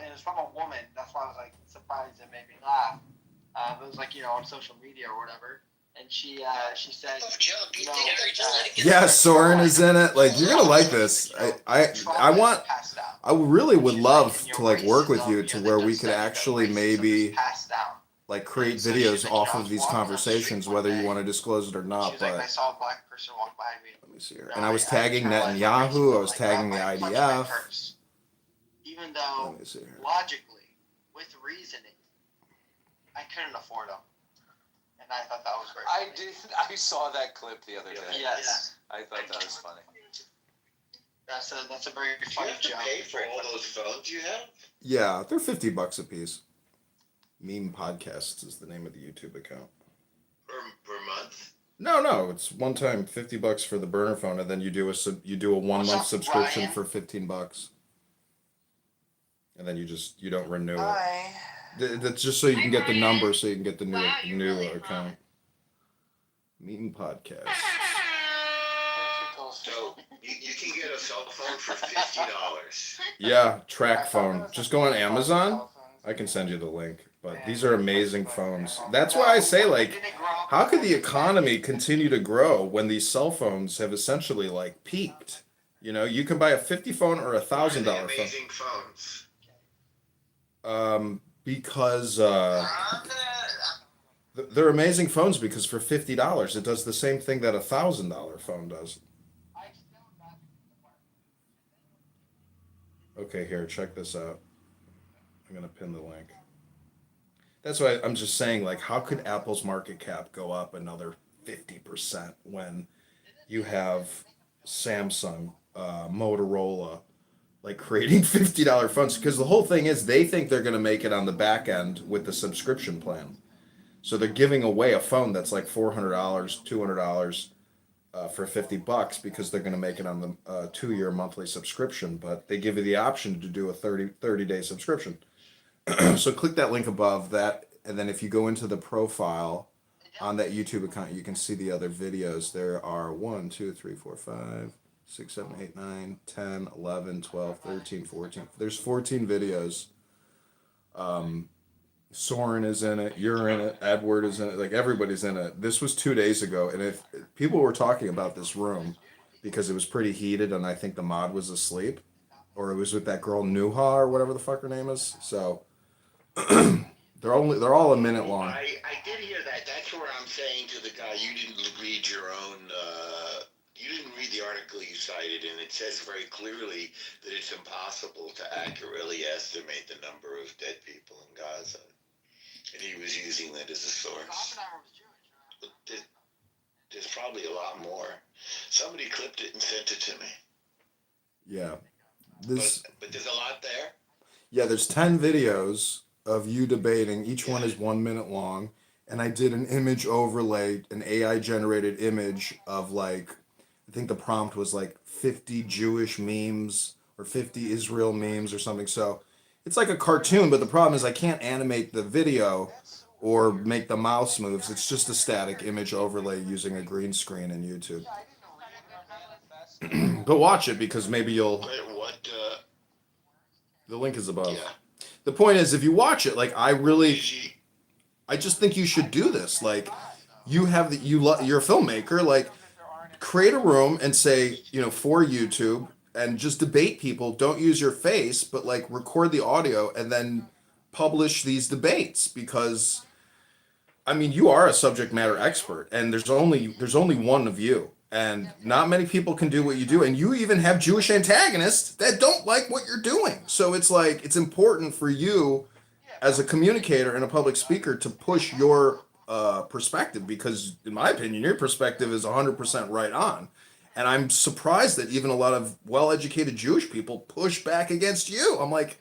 It was from a woman. That's why I was like surprised it made me laugh. But it was like, you know, on social media or whatever. And she said, you know, Yeah, Soren is in it. Like, you're gonna like this. I want. passed out. I really would She's love like, and to your like work with racism, you to they where just we could said that actually racism maybe is passed down. like create So she's videos like, off I of was these walking on the conversations, street one whether you day, want to disclose it or She not. was like, I But saw a black person walk by me. let me see here. No, And I was I tagging internalized my Netanyahu. I racism, was like, tagging the I punched my IDF. purse. Even though, Let me see here. logically, with reasoning, I couldn't afford them. And I thought that was very I funny. did. I saw that clip the other day. Yes. I thought that was funny. That's a very Do you funny have to joke. pay for all those phones you have? Yeah, they're $50 a piece. Meme Podcasts is the name of the YouTube account. Per month? No, it's one time $50 for the burner phone, and then you do a 1 month What's up, subscription Ryan? for $15, and then you don't renew it. Hi. That's just so you can get the number, so you can get the Wow, you're new really account. Meme Podcast. So you can get a cell phone for $50. Yeah, track phone. Just go on Amazon. I can send you the link. But these are amazing phones. That's why I say, like, how could the economy continue to grow when these cell phones have essentially like peaked? You know, you can buy a 50 phone or a $1,000 phone. Amazing phones. Because they're amazing phones because for $50 it does the same thing that a $1,000 phone does. Okay, here, check this out. I'm gonna pin the link. That's why I'm just saying, like, how could Apple's market cap go up another 50% when you have Samsung, Motorola, like creating $50 phones? Because the whole thing is they think they're gonna make it on the back end with the subscription plan. So they're giving away a phone that's like $400, $200 for $50 because they're going to make it on the 2-year monthly subscription, but they give you the option to do a 30-day subscription. So click that link above that, and then if you go into the profile on that YouTube account, you can see the other videos. There are 1, 2, 3, 4, 5, 6, 7, 8, 9, 10, 11, 12, 13, 14. There's 14 videos. Soren is in it, you're in it, Edward is in it, like everybody's in it. This was 2 days ago, and if people were talking about this room, because it was pretty heated, and I think the mod was asleep, or it was with that girl Nuha or whatever the fuck her name is. So they're all a minute long. I did hear that. That's where I'm saying to the guy, you didn't read your own. You didn't read the article you cited, and it says very clearly that it's impossible to accurately estimate the number of dead people in Gaza. And he was using that as a source. Oppenheimer was Jewish, But there's probably a lot more. Somebody clipped it and sent it to me. Yeah, this. But there's a lot there. Yeah, there's 10 videos of you debating. Each one is 1 minute long. And I did an image overlay, an AI generated image of like, I think the prompt was like 50 Jewish memes or 50 Israel memes or something. So it's like a cartoon, but the problem is I can't animate the video or make the mouse moves. It's just a static image overlay using a green screen in YouTube. But watch it because maybe you'll. Wait, what? The link is above. Yeah. The point is, if you watch it, like I really. She, I just think you should do this. Like, you have the you're a filmmaker. Like, create a room and say, for YouTube, and just debate people. Don't use your face, but like record the audio and then publish these debates because, I mean, you are a subject matter expert, and there's only one of you, and not many people can do what you do, and you even have Jewish antagonists that don't like what you're doing. So it's like it's important for you as a communicator and a public speaker to push your perspective because, in my opinion, your perspective is 100% right on. And I'm surprised that even a lot of well-educated Jewish people push back against you. I'm like,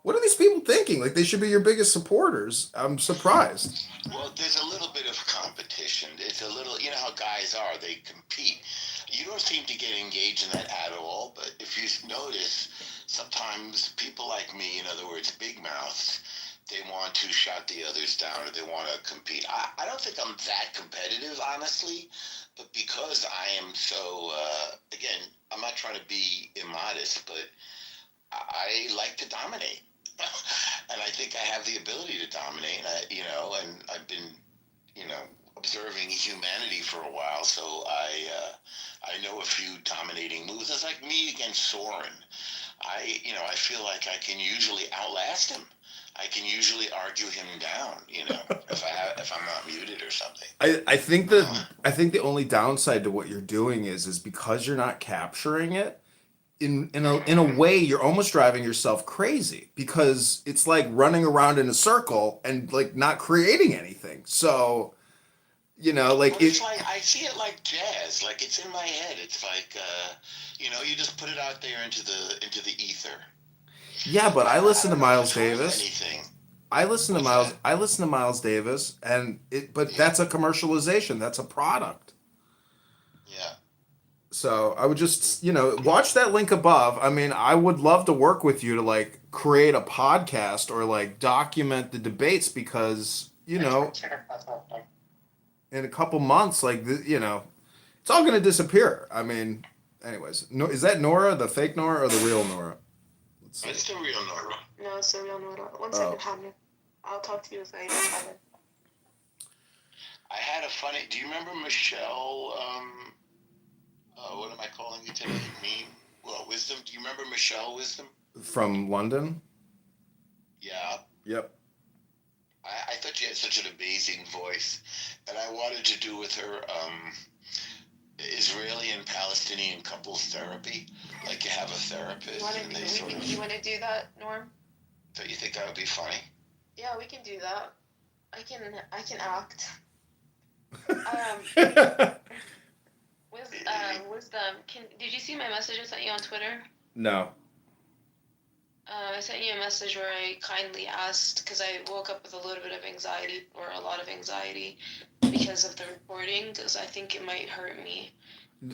what are these people thinking? Like, they should be your biggest supporters. I'm surprised. well, there's a little bit of competition. It's a little, you know how guys are, they compete. You don't seem to get engaged in that at all, but if you notice, sometimes people like me, in other words, big mouths, they want to shut the others down or they want to compete. I don't think I'm that competitive, honestly, but because I am so, again, I'm not trying to be immodest, but I like to dominate. And I think I have the ability to dominate, and I've been, observing humanity for a while, so I know a few dominating moves. It's like me against Soren. I feel like I can usually outlast him. I can usually argue him down, if I'm not muted or something. I think the only downside to what you're doing is because you're not capturing it. In a way, you're almost driving yourself crazy because it's like running around in a circle and like not creating anything. So, like But it's like I see it like jazz, like it's in my head. It's like you just put it out there into the ether. Yeah, but I listen to don't know if Miles it's worth Davis. anything. I listen to What's Miles. that? I listen to Miles Davis, but that's a commercialization. That's a product. Yeah. So I would just, watch that link above. I mean, I would love to work with you to like create a podcast or like document the debates because, in a couple months, like, it's all going to disappear. I mean, anyways, is that Nora, the fake Nora, or the real Nora? Let's see. It's the real Nora. No, it's the real Nora. One Oh. second, Hamid. I'll talk to you if I don't have it. I had a funny. Do you remember Michelle? What am I calling you today? Wisdom. Do you remember Michelle Wisdom? From London? Yeah. Yep. I thought she had such an amazing voice, and I wanted to do with her Israeli and Palestinian couples therapy. Like you have a therapist, and they sort of. You want to do that, Norm? Don't you think that would be funny? Yeah, we can do that. I can act. Wisdom. Did you see my message I sent you on Twitter? No. I sent you a message where I kindly asked because I woke up with a little bit of anxiety or a lot of anxiety because of the recording because I think it might hurt me.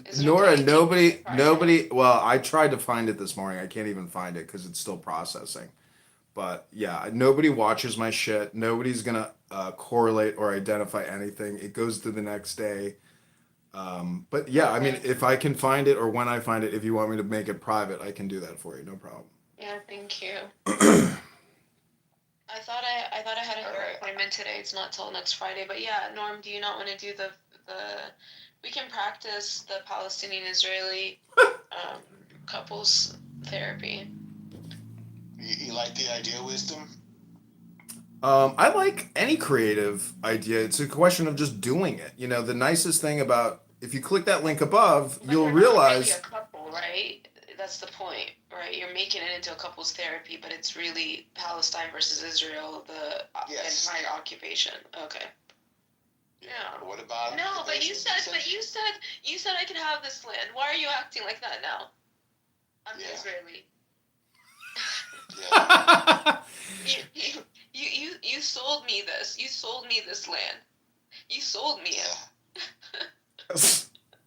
Is there Nora, anything nobody. Well, I tried to find it this morning. I can't even find it because it's still processing. But yeah, nobody watches my shit. Nobody's gonna correlate or identify anything. It goes to the next day. But yeah, I mean, if I can find it or when I find it, if you want me to make it private, I can do that for you. No problem. Yeah, thank you. I thought I had a hair appointment today. It's not till next Friday. But yeah, Norm, do you not want to do the we can practice the Palestinian-Israeli couples therapy. You like the idea, Wisdom? I like any creative idea. It's a question of just doing it. You know, the nicest thing about if you click that link above, But you'll they're not really realize. a couple, right? That's the point, right? You're making it into a couples therapy, but it's really Palestine versus Israel, the Yes. entire occupation. Okay. Yeah. What about? No, but you said I could have this land. Why are you acting like that now? I'm Yeah. Israeli. Yeah. You sold me this. You sold me this land. You sold me it.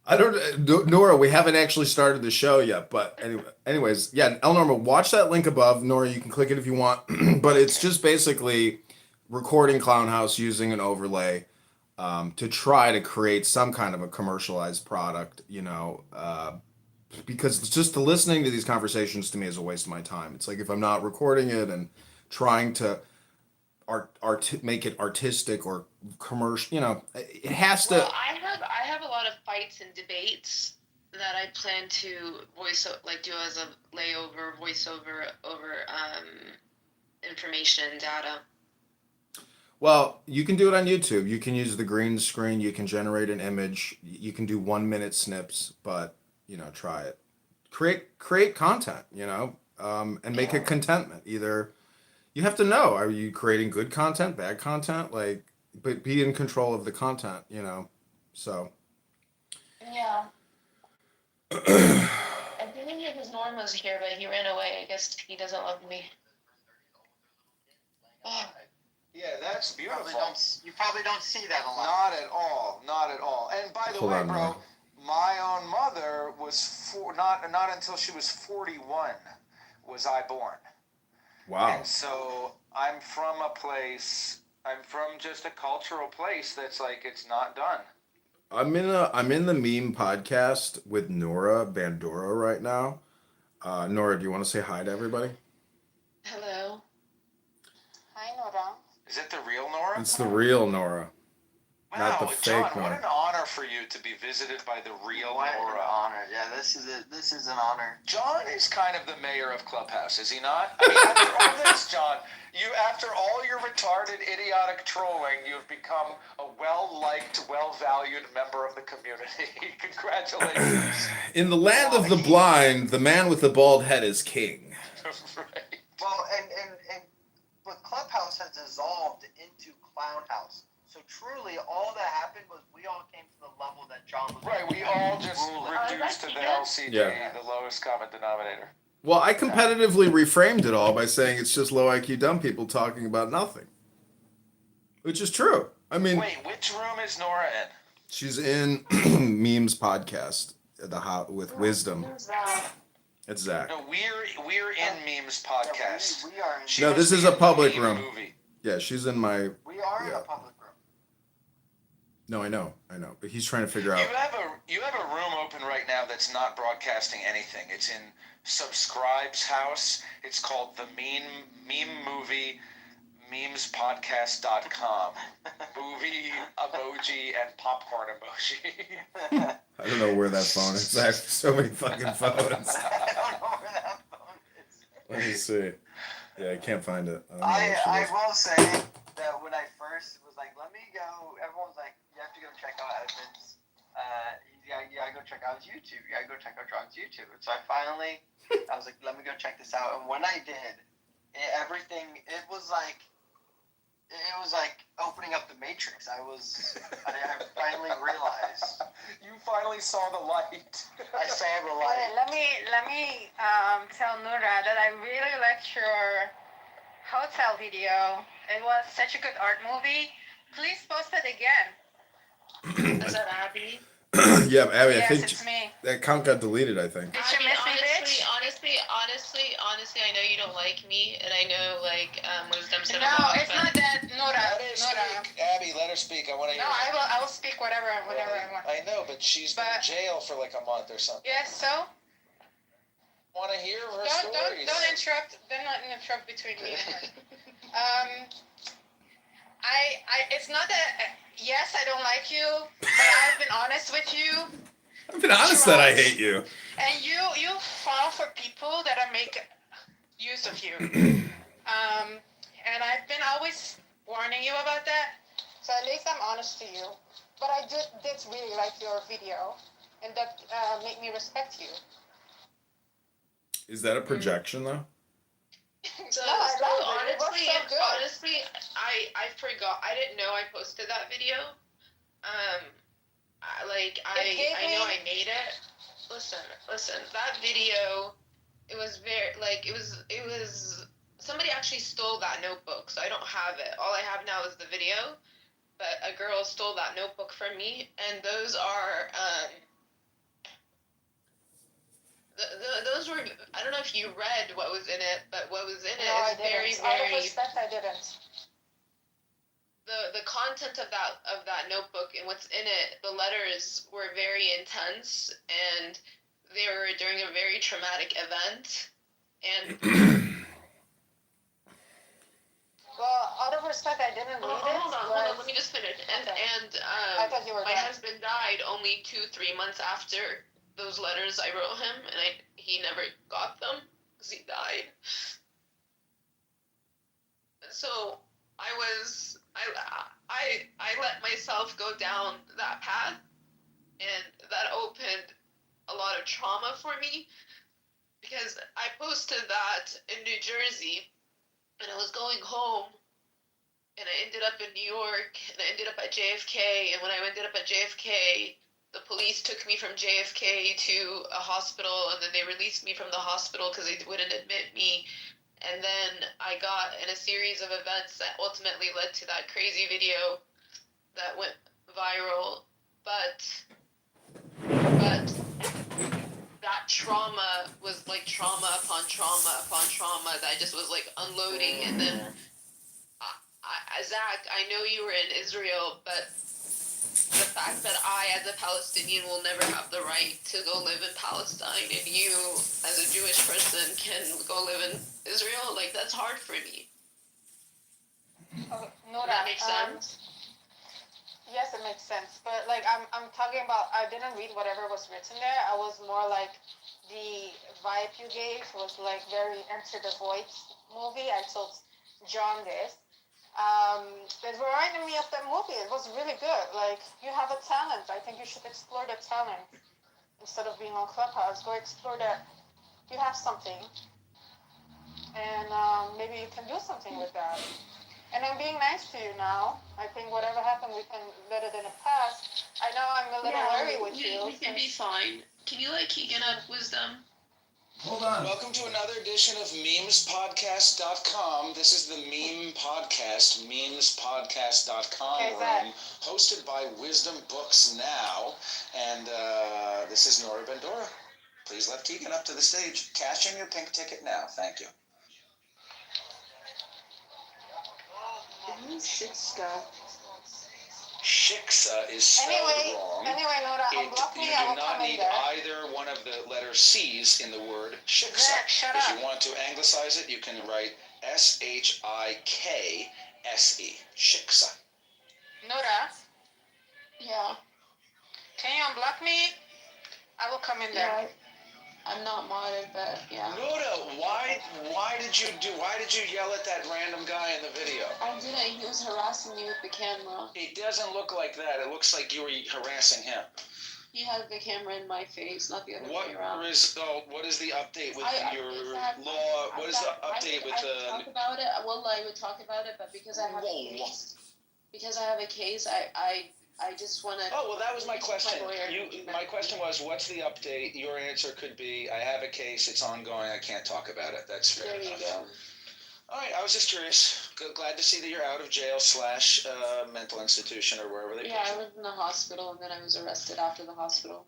I don't, Nora. We haven't actually started the show yet, but anyways, yeah. El Norma, watch that link above. Nora, you can click it if you want, but it's just basically recording Clown House using an overlay to try to create some kind of a commercialized product. You know, because it's just listening to these conversations to me is a waste of my time. It's like if I'm not recording it and trying to make it artistic or commercial, you know, it has to. Well, I have a lot of fights and debates that I plan to do as a layover voiceover over information and data. Well, you can do it on YouTube. You can use the green screen. You can generate an image. You can do 1 minute snips, but you know, try it. Create content, you know, and make a contentment. Either you have to know, are you creating good content, bad content? Like, but be in control of the content, you know. So. Yeah. I think his Norm was here, but he ran away. I guess he doesn't love me. Oh. Yeah, that's beautiful. You probably don't see that a lot. Not at all. Not at all. And by the Hold way, on, bro, man. my own mother was not until she was 41 was I born. Wow. And so I'm from a place. I'm from just a cultural place that's like it's not done. I'm in the meme podcast with Nora Bandura right now. Nora, do you want to say hi to everybody? Hello. Hi, Nora. Is it the real Nora? It's the real Nora. Not the Wow, fake John, what one. an honor for you to be visited by the real What an Nora. honor. Yeah, this is an honor. John is kind of the mayor of Clubhouse, is he not? I mean, after all this, John, after all your retarded, idiotic trolling, you've become a well-liked, well-valued member of the community. Congratulations. In the land of the blind, the man with the bald head is king. Right. Well, but Clubhouse has dissolved into Clown House. So truly, all that happened was we all came to the level that John was. Right, we all just ruling. reduced to the that's LCD, Yeah. the lowest common denominator. Well, I competitively reframed it all by saying it's just low IQ dumb people talking about nothing. Which is true. I mean, Wait, which room is Nora in? she's in Memes podcast with Wisdom. Who's that? It's Zach. No, we're in Memes podcast. We are. She No, must this be is in a the public meme room. Movie. Yeah, she's in my. We are in Yeah. a public room. No, I know. But he's trying to figure out. You have a room open right now that's not broadcasting anything. It's in Subscribe's house. It's called the Meme Movie memespodcast.com. Movie emoji and popcorn emoji. I don't know where that phone is. There's so many fucking phones. I don't know where that phone is. Let me see. Yeah, I can't find it. I don't know I where she is. will say that when I first was like, let me go, everyone's like, you have to go check out Edmund's, you gotta go check out his YouTube. You gotta go check out John's YouTube. And so I was like, let me go check this out. And when I did, it was like opening up the Matrix. I finally realized. You finally saw the light. I saw the Wait, light. let me tell Nura that I really liked your hotel video. It was such a good art movie. Please post it again. Is that Abby? Yeah, Abby, I Yes, think it's me. that account got deleted, I think. Did you miss me, bitch? honestly, I know you don't like me, and I know Wisdom said No, it's not that, Nura. Let her Nura. speak. Abby, let her speak. I want to No, hear I will speak whatever I want. I know, but she's been in But- jail for like a month or something. Yes, so I want to hear her don't stories. interrupt. Do not interrupt between me and her. it's not that. Yes, I don't like you, but I've been honest with you, I've been honest that I hate you. and you fall for people that are make use of you. And I've been always warning you about that. So at least I'm honest to you. But I did really like your video, and that made me respect you. Is that a projection though? So, No, I so love it. It was honestly, so good. honestly, I forgot. I didn't know I posted that video. I know I made it. Listen. That video, it was very it was somebody actually stole that notebook, so I don't have it. All I have now is the video. But a girl stole that notebook from me, and those are those were, I don't know if you read what was in it, but what was in it No, is I very, didn't. Out of very, respect, I didn't. the content of that notebook and what's in it, the letters were very intense, and they were during a very traumatic event, and Well, out of respect, I didn't read it. hold on, let me just finish. Okay. And I thought you were my done. husband died only 2-3 months after those letters I wrote him, and he never got them because he died. So I let myself go down that path, and that opened a lot of trauma for me, because I posted that in New Jersey, and I was going home, and I ended up in New York, and I ended up at JFK, and when I ended up at JFK, the police took me from JFK to a hospital, and then they released me from the hospital because they wouldn't admit me. And then I got in a series of events that ultimately led to that crazy video that went viral. But that trauma was like trauma upon trauma upon trauma that just was like unloading. And then, Zach, I know you were in Israel, but the fact that I, as a Palestinian, will never have the right to go live in Palestine, and you, as a Jewish person, can go live in Israel, like, that's hard for me. Nora, That makes sense? Yes, it makes sense. But like I'm talking about, I didn't read whatever was written there. I was more like, the vibe you gave was like very Enter the Void movie. I told John this. It reminded me of that movie. It was really good. Like, you have a talent. I think you should explore that talent instead of being on Clubhouse. Go explore that. You have something, and maybe you can do something with that. And I'm being nice to you now. I think whatever happened, we can let it in the past. I know I'm a little wary with you. We can be fine. Can you, like, Keegan up wisdom? Hold on. Welcome to another edition of memespodcast.com. This is the Meme Podcast, memespodcast.com Okay, Zach. room, hosted by Wisdom Books Now. And this is Nora Bendora. Please let Keegan up to the stage. Cash in your pink ticket now. Thank you. Shiksa is spelled wrong. Anyway, Nora, You unblock me. do I will not come in need there. either one of the letter C's in the word Shiksa. Zach, shut If up. you want to anglicize it, you can write Shikse. Shiksa. Nora, Yeah. can you unblock me? I will come in there. I'm not modded, but yeah. Noda, why did you yell at that random guy in the video? I didn't. He was harassing me with the camera. It doesn't look like that. It looks like you were harassing him. He had the camera in my face, not the other What way around. is the update with your Exactly. law? What is the update with I would talk about it. Well, I would talk about it, but because I have a case, I just want to. Oh, well, that was my question. lawyer. My question was, what's the update? Your answer could be, I have a case, it's ongoing, I can't talk about it. That's fair There you enough. go. All right, I was just curious. Glad to see that you're out of jail / mental institution or wherever they Yeah, put I you. was in the hospital, and then I was arrested after the hospital.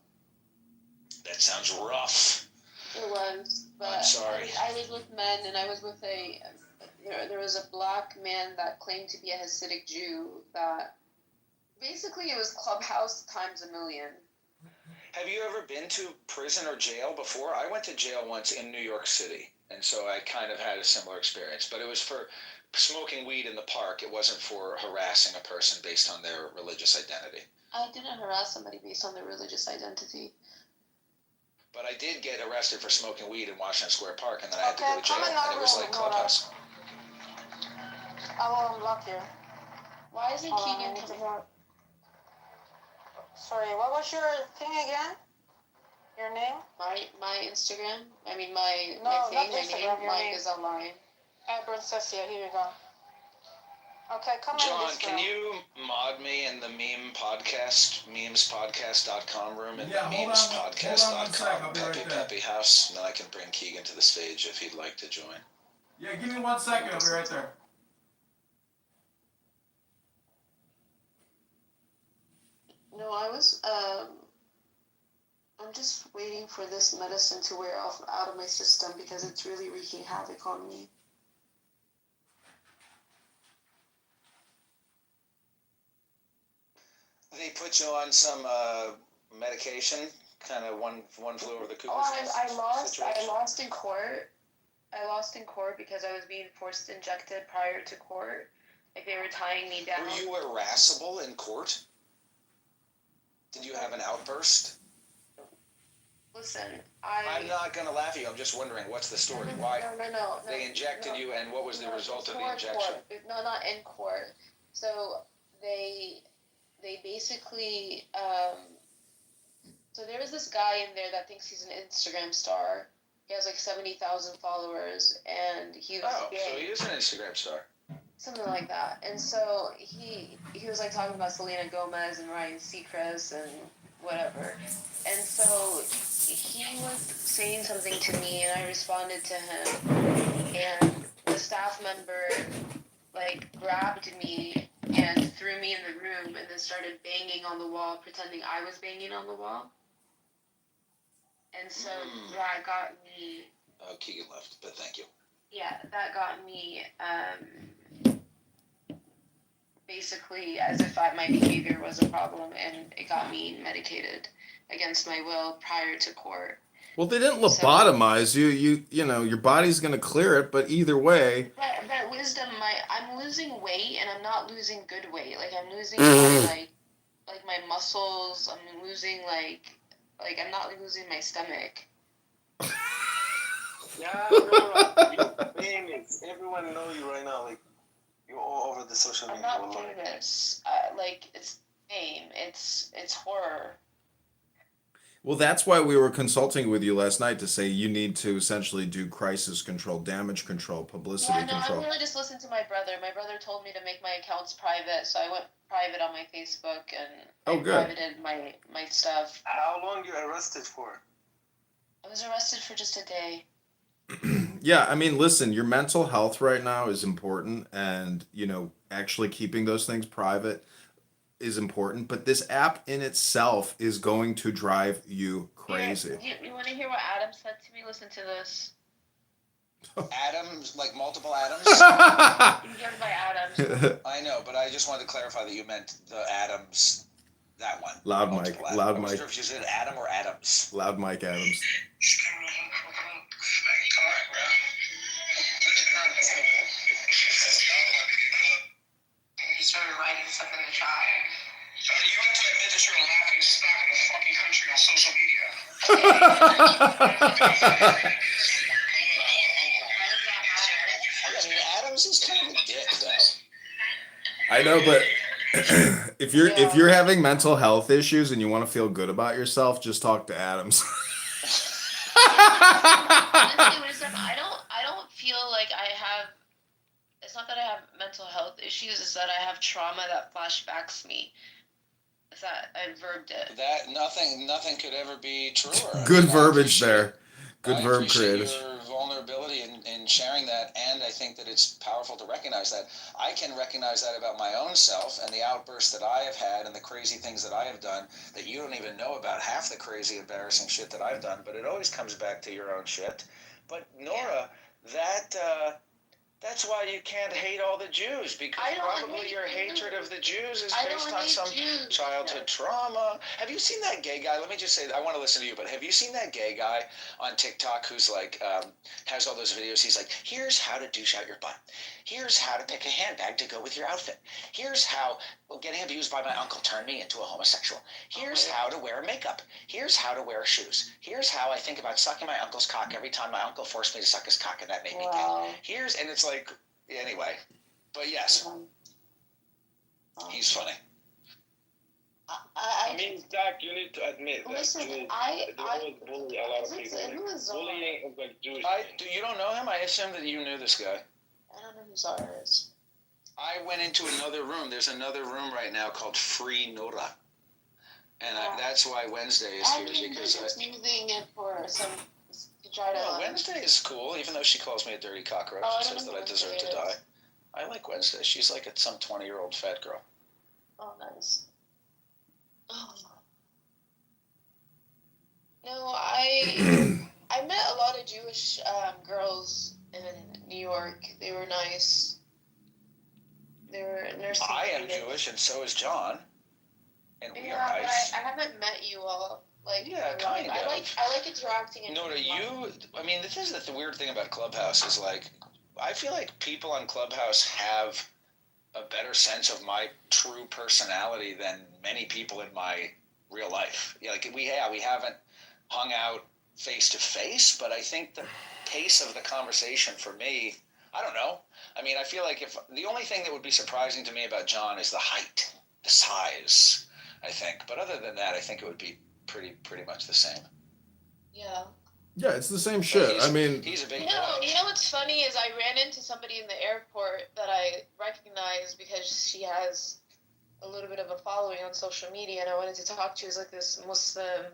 That sounds rough. It was, but I'm sorry. I was with men, and I was with there was a black man that claimed to be a Hasidic Jew that, basically, it was Clubhouse times a million. Have you ever been to prison or jail before? I went to jail once in New York City, And so I kind of had a similar experience, but it was for smoking weed in the park. It wasn't for harassing a person based on their religious identity. I didn't harass somebody based on their religious identity. But I did get arrested for smoking weed in Washington Square Park, and then I had to Okay, go to jail, come in and our it was room, like Nora. Clubhouse. I will unblock you. Why isn't Hold on, I Keegan need to coming? go. Sorry, what was your thing again? Your name? My Instagram? I mean, my No, thing, not my Instagram, name, your mine name. is online. Princessia, here you go. Okay, come in John, this can room. you mod me in the meme podcast, memespodcast.com room, and Yeah, the hold on one sec, I'll memespodcast.com be right Peppy there. Peppy House, and then I can bring Keegan to the stage if he'd like to join. Yeah, give me 1 second. I'll be right there. No, I'm just waiting for this medicine to wear off out of my system because it's really wreaking havoc on me. They put you on some medication, kind of one flew over the cuckoo's I lost situation. in court. I lost in court because I was being forced injected prior to court. Like they were tying me down. Were you irascible in court? Did you have an outburst? Listen, I'm not going to laugh at you. I'm just wondering, what's the story? Why No. they injected you, and what was the result of the Before injection? court. No, not in court. So they basically so there was this guy in there that thinks he's an Instagram star. He has like 70,000 followers, and he was Oh, gay. so he is an Instagram star. Something like that. And so he was like talking about Selena Gomez and Ryan Seacrest and whatever. And so he was saying something to me, and I responded to him. And the staff member like grabbed me and threw me in the room, and then started banging on the wall, pretending I was banging on the wall. And so that got me. Oh, Keegan left, but thank you. Yeah, that got me. Basically, as if my behavior was a problem, and it got me medicated against my will prior to court. Well, they didn't lobotomize you. You know, your body's gonna clear it, but either way. That wisdom, I'm losing weight, and I'm not losing good weight. Like I'm losing my like my muscles. I'm losing like I'm not losing my stomach. Yeah, no, you're famous. Everyone knows you right now. Like you're all over the social media. I'm not famous. Like it's fame. It's horror. Well, that's why we were consulting with you last night to say you need to essentially do crisis control, damage control, publicity control. I really just listened to my brother. My brother told me to make my accounts private, so I went private on my Facebook and I privated my stuff. How long you arrested for? I was arrested for just a day. Yeah, I mean, listen, your mental health right now is important, and you know, actually keeping those things private is important, but this app in itself is going to drive you crazy. You want to hear what Adam said to me? Listen to this. Adams, like multiple Adams? You goes by Adams. I know, but I just wanted to clarify that you meant the Adams, that one. Loud Multiple mic, Adams. loud I wasn't mic. sure if you said Adam or Adams. Loud mic Adams. He started writing stuff in the chat. You have to admit that you're a laughing stock in the fucking country on social media. I mean, Adams is kind of a dick, though. I know, but if you're having mental health issues and you want to feel good about yourself, just talk to Adams. Honestly, wisdom, I don't feel like I have. It's not that I have mental health issues. It's that I have trauma that flashbacks me. It's that I verbed it. That nothing could ever be truer. Good verbiage there. Good verb creative. creators. Your vulnerability in sharing that, and I think that it's powerful to recognize that. I can recognize that about my own self and the outbursts that I have had and the crazy things that I have done that you don't even know about, half the crazy, embarrassing shit that I've done, but it always comes back to your own shit. But Nora, that That's why you can't hate all the Jews, because I don't probably hate your Jews. hatred of the Jews is I don't based on hate some Jews. childhood trauma. Have you seen that gay guy? Let me just say, I want to listen to you, but have you seen that gay guy on TikTok who's like, has all those videos? He's like, here's how to douche out your butt. Here's how to pick a handbag to go with your outfit. Here's how getting abused by my uncle turned me into a homosexual. Here's how to wear makeup. Here's how to wear shoes. Here's how I think about sucking my uncle's cock every time my uncle forced me to suck his cock, and that made me gay. Here's, and it's like, anyway, but yes, he's funny. I mean, Zach, you need to admit that Listen, Jews, I they always bully a lot of people. who is Zara? Bullying is like Jewish. You don't know him? I assume that you knew this guy. I don't know who Zara is. I went into another room. There's another room right now called Free Nora. And that's why Wednesday is here, because just using it for some to try to. No, Wednesday is cool, even though she calls me a dirty cockroach and says that I deserve to die. I like Wednesday. She's like some 20-year-old fat girl. Oh, nice. Oh. No, I met a lot of Jewish girls in New York. They were nice. They were nursing. I am Jewish, and so is John. And we are but nice. I haven't met you all. Like, Yeah, kind of. I like interacting. And Nora, I mean, the weird thing about Clubhouse is, like, I feel like people on Clubhouse have a better sense of my true personality than many people in my real life. Yeah, like we haven't hung out face to face, but I think the pace of the conversation for me, I don't know. I mean, I feel like if the only thing that would be surprising to me about John is the height, the size, I think. But other than that, I think it would be pretty much the same. Yeah. Yeah, it's the same shit. I mean, he's a big boy. You know what's funny is I ran into somebody in the airport that I recognized because she has a little bit of a following on social media, and I wanted to talk to. She was like this Muslim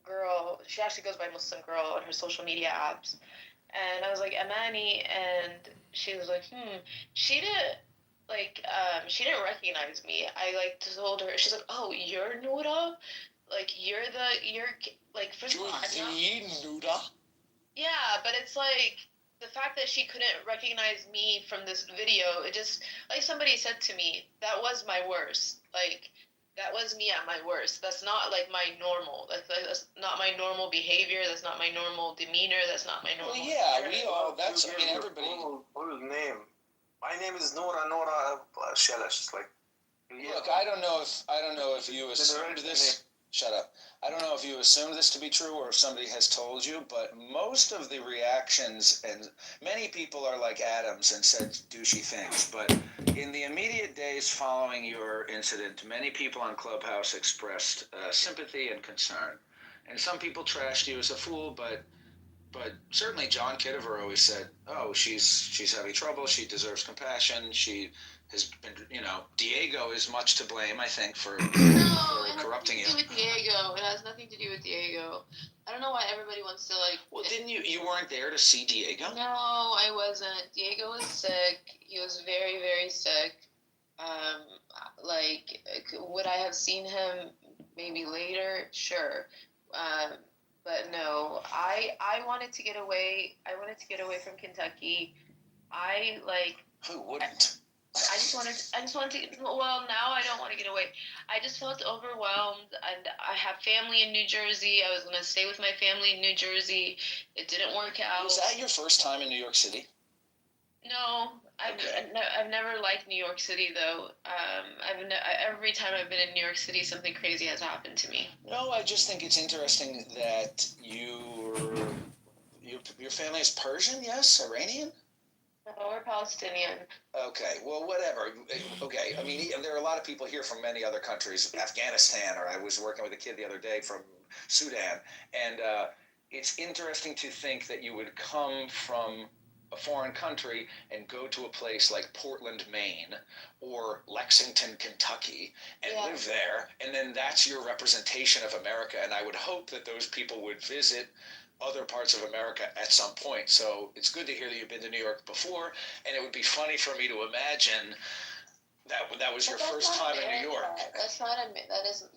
girl. She actually goes by Muslim girl on her social media apps, and I was like, Amani, and she was like, she didn't recognize me. I like told her, she's like, oh, you're Noura? Like, you're first of all, Nuda? yeah, but it's like, the fact that she couldn't recognize me from this video, it just, like somebody said to me, that was my worst. Like, that was me at my worst. That's not, like, my normal. That's not my normal behavior. That's not my normal demeanor. That's not my normal... Well, yeah, we all, that's, I mean, everybody... What is name? My name is Nora Shelash. It's like... Look, I don't know if you assumed this... Shut up. I don't know if you assumed this to be true or if somebody has told you, but most of the reactions, and many people are like Adams and said douchey things, but in the immediate days following your incident, many people on Clubhouse expressed sympathy and concern. And some people trashed you as a fool, but certainly John Kittiver always said, oh, she's having trouble, she deserves compassion, she has been, Diego is much to blame, I think, for corrupting you. It has nothing to do with Diego. It has nothing to do with Diego. I don't know why everybody wants to, like... Well, didn't you weren't there to see Diego? No, I wasn't. Diego was sick. He was very, very sick. Would I have seen him maybe later? Sure. But no, I wanted to get away. I wanted to get away from Kentucky. Who wouldn't? I just wanted to, well, now I don't want to get away. I just felt overwhelmed, and I have family in New Jersey. I was going to stay with my family in New Jersey. It didn't work out. Was that your first time in New York City? No, I've never liked New York City, though. Every time I've been in New York City, something crazy has happened to me. No, I just think it's interesting that your family is Persian, yes? Iranian? No, we're Palestinian. Okay, well, whatever. Okay, I mean, there are a lot of people here from many other countries, Afghanistan, or I was working with a kid the other day from Sudan, and it's interesting to think that you would come from a foreign country and go to a place like Portland, Maine, or Lexington, Kentucky, and live there, and then that's your representation of America, and I would hope that those people would visit other parts of America at some point. So it's good to hear that you've been to New York before, and it would be funny for me to imagine that was your first time in New York. That's not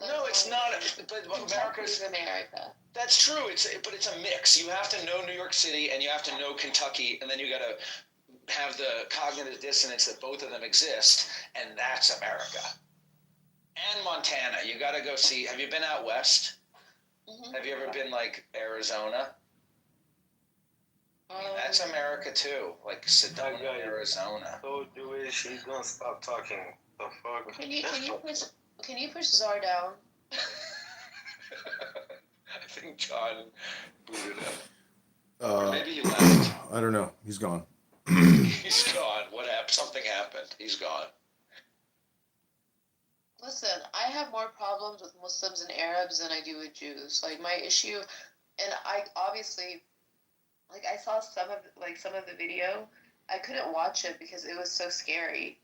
No, it's not. But America's America. That's true. But it's a mix. You have to know New York City, and you have to know Kentucky, and then you got to have the cognitive dissonance that both of them exist, and that's America. And Montana, you got to go see. Have you been out west? Mm-hmm. Have you ever been like Arizona? That's America too, like Sedona, That guy- Arizona. So Jewish, he's gonna stop talking. The fuck? Can you push Czar down? I think John booted him. Uh, Maybe he left. I don't know. He's gone. He's gone. What happened? Something happened. He's gone. Listen, I have more problems with Muslims and Arabs than I do with Jews. Like my issue, and I obviously, like I saw some of the video. I couldn't watch it because it was so scary.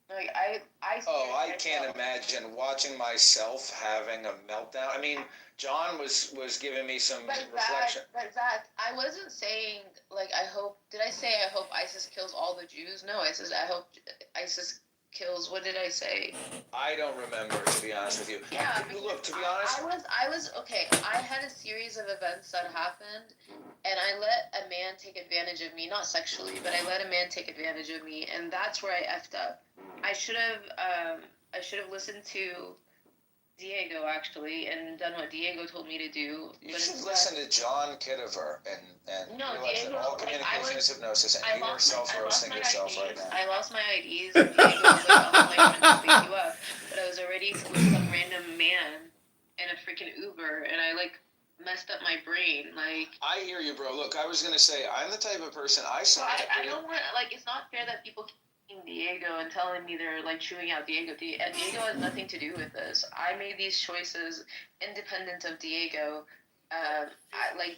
Like I I can't imagine watching myself having a meltdown. I mean, John was giving me some reflection. But Zach, I wasn't saying like I hope. Did I say I hope ISIS kills all the Jews? No, I said I hope ISIS kills. What did I say? I don't remember, to be honest with you. Yeah. Look, to be honest, I was okay. I had a series of events that happened, and I let a man take advantage of me, not sexually, but I let a man take advantage of me, and that's where I effed up. I should have listened to Diego actually and done what Diego told me to do. you should listen to John Kittiver and No, realize Diego, that all like, communication is hypnosis, and I you lost yourself roasting my yourself IDs. right now. I lost my IDs. And Diego was like, "Oh, my friend to pick you up," but I was already with some random man in a freaking Uber, and I like messed up my brain. Like I hear you, bro. Look, I was gonna say I'm the type of person I saw. I don't want like it's not fair that people keep Diego and telling me they're like chewing out Diego. And Diego has nothing to do with this. I made these choices independent of Diego.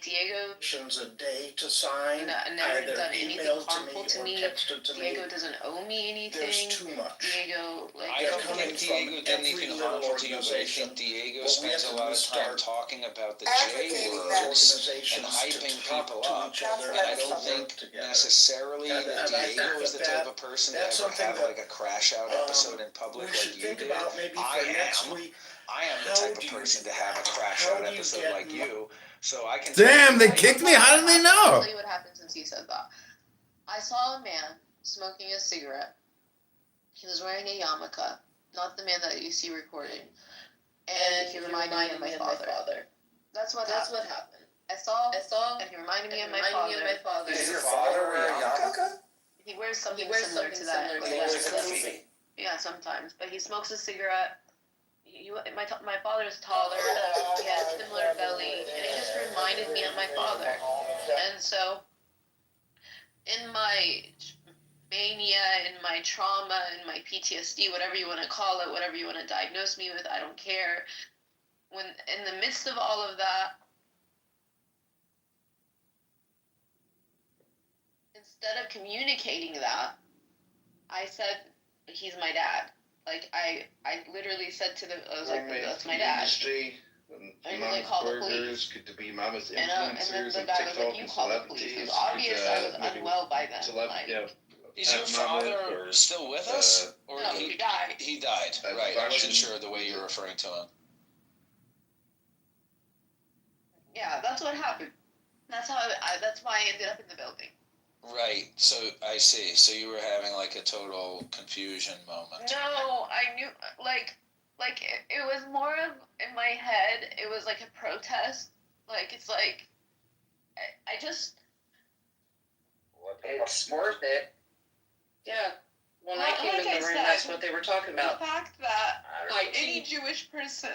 Diego A day to sign. never either done anything emailed harmful to or me. texted to Diego me. doesn't owe me anything. There's too much. Diego, like I don't coming think Diego from did every anything little harmful to you, but I organization. think Diego What we spends have a to lot do of is time start talking about the J advocating that words organizations and to hyping talk people to up. each other And I and don't work think together. necessarily And that I Diego think is the that type of person to that's ever something have that, like a crash out episode in public we should like you think did. about maybe for I next am. week. I am the How type of do you person do to have a that? crash How out do you episode get like you. So I can Damn, they tell you- kicked me. How did they know? I'll tell you what happened since you said that. I saw a man smoking a cigarette. He was wearing a yarmulke, not the man that you see recording. And he reminded me of my father. That's what happened. I saw, and he reminded me of my father. Does your father wear a yarmulke? He wears something similar to that. He Like wears that. a goofy. Yeah, sometimes. But he smokes a cigarette. My father is taller. He has a similar belly, and it just reminded me of my father. And so, in my mania, in my trauma, in my PTSD, whatever you want to call it, whatever you want to diagnose me with, I don't care. When in the midst of all of that, instead of communicating that, I said, he's my dad. Like, I literally said to I was like, that's my dad. And then they call the police. Could be mama's And then the guy was like, you call the police. It was obvious I was unwell by then. Like, Is your father still with us? Or no, he died. He died, right. I wasn't sure the way you're referring to him. Yeah, that's what happened. That's that's why I ended up in the building. Right, so I see. So you were having like a total confusion moment. No, I knew, like it was more of, in my head, it was like a protest. Like, it's like, I just... It's worth it. Yeah. When I came like in the room, said, that's what they were talking about. The fact that Like, any Jewish person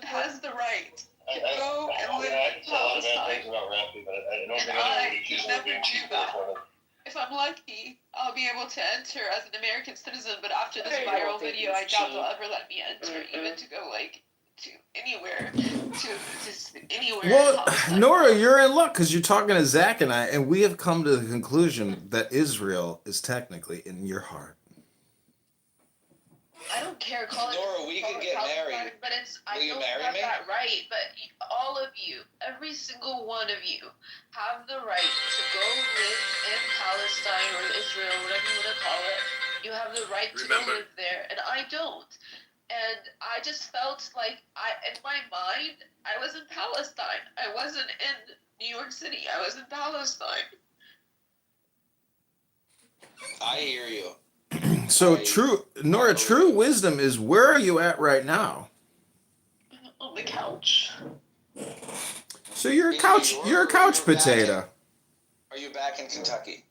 has the right to I go and live I in can say a lot of bad Palestine. things about Rafi, but I don't And think I anyone would choose never to do that. If I'm lucky, I'll be able to enter as an American citizen, but after this I don't viral think video, I it's doubt cheap. they'll ever let me enter, even to go, like, to anywhere, just anywhere. in Well, Palestine. Nora, you're in luck because you're talking to Zach and I, and we have come to the conclusion that Israel is technically in your heart. I don't care. Call it. Nora, we could get married. But it's. I Will you don't marry have me? that right. But all of you, every single one of you, have the right to go live in Palestine or Israel, whatever you want to call it. You have the right to go live there, and I don't. And I just felt like in my mind, I was in Palestine. I wasn't in New York City. I was in Palestine. I hear you. So I- Nora, true wisdom is, where are you at right now? On the couch. So you're a In couch, New York, you're a or couch you're back potato. Are you back in Kentucky?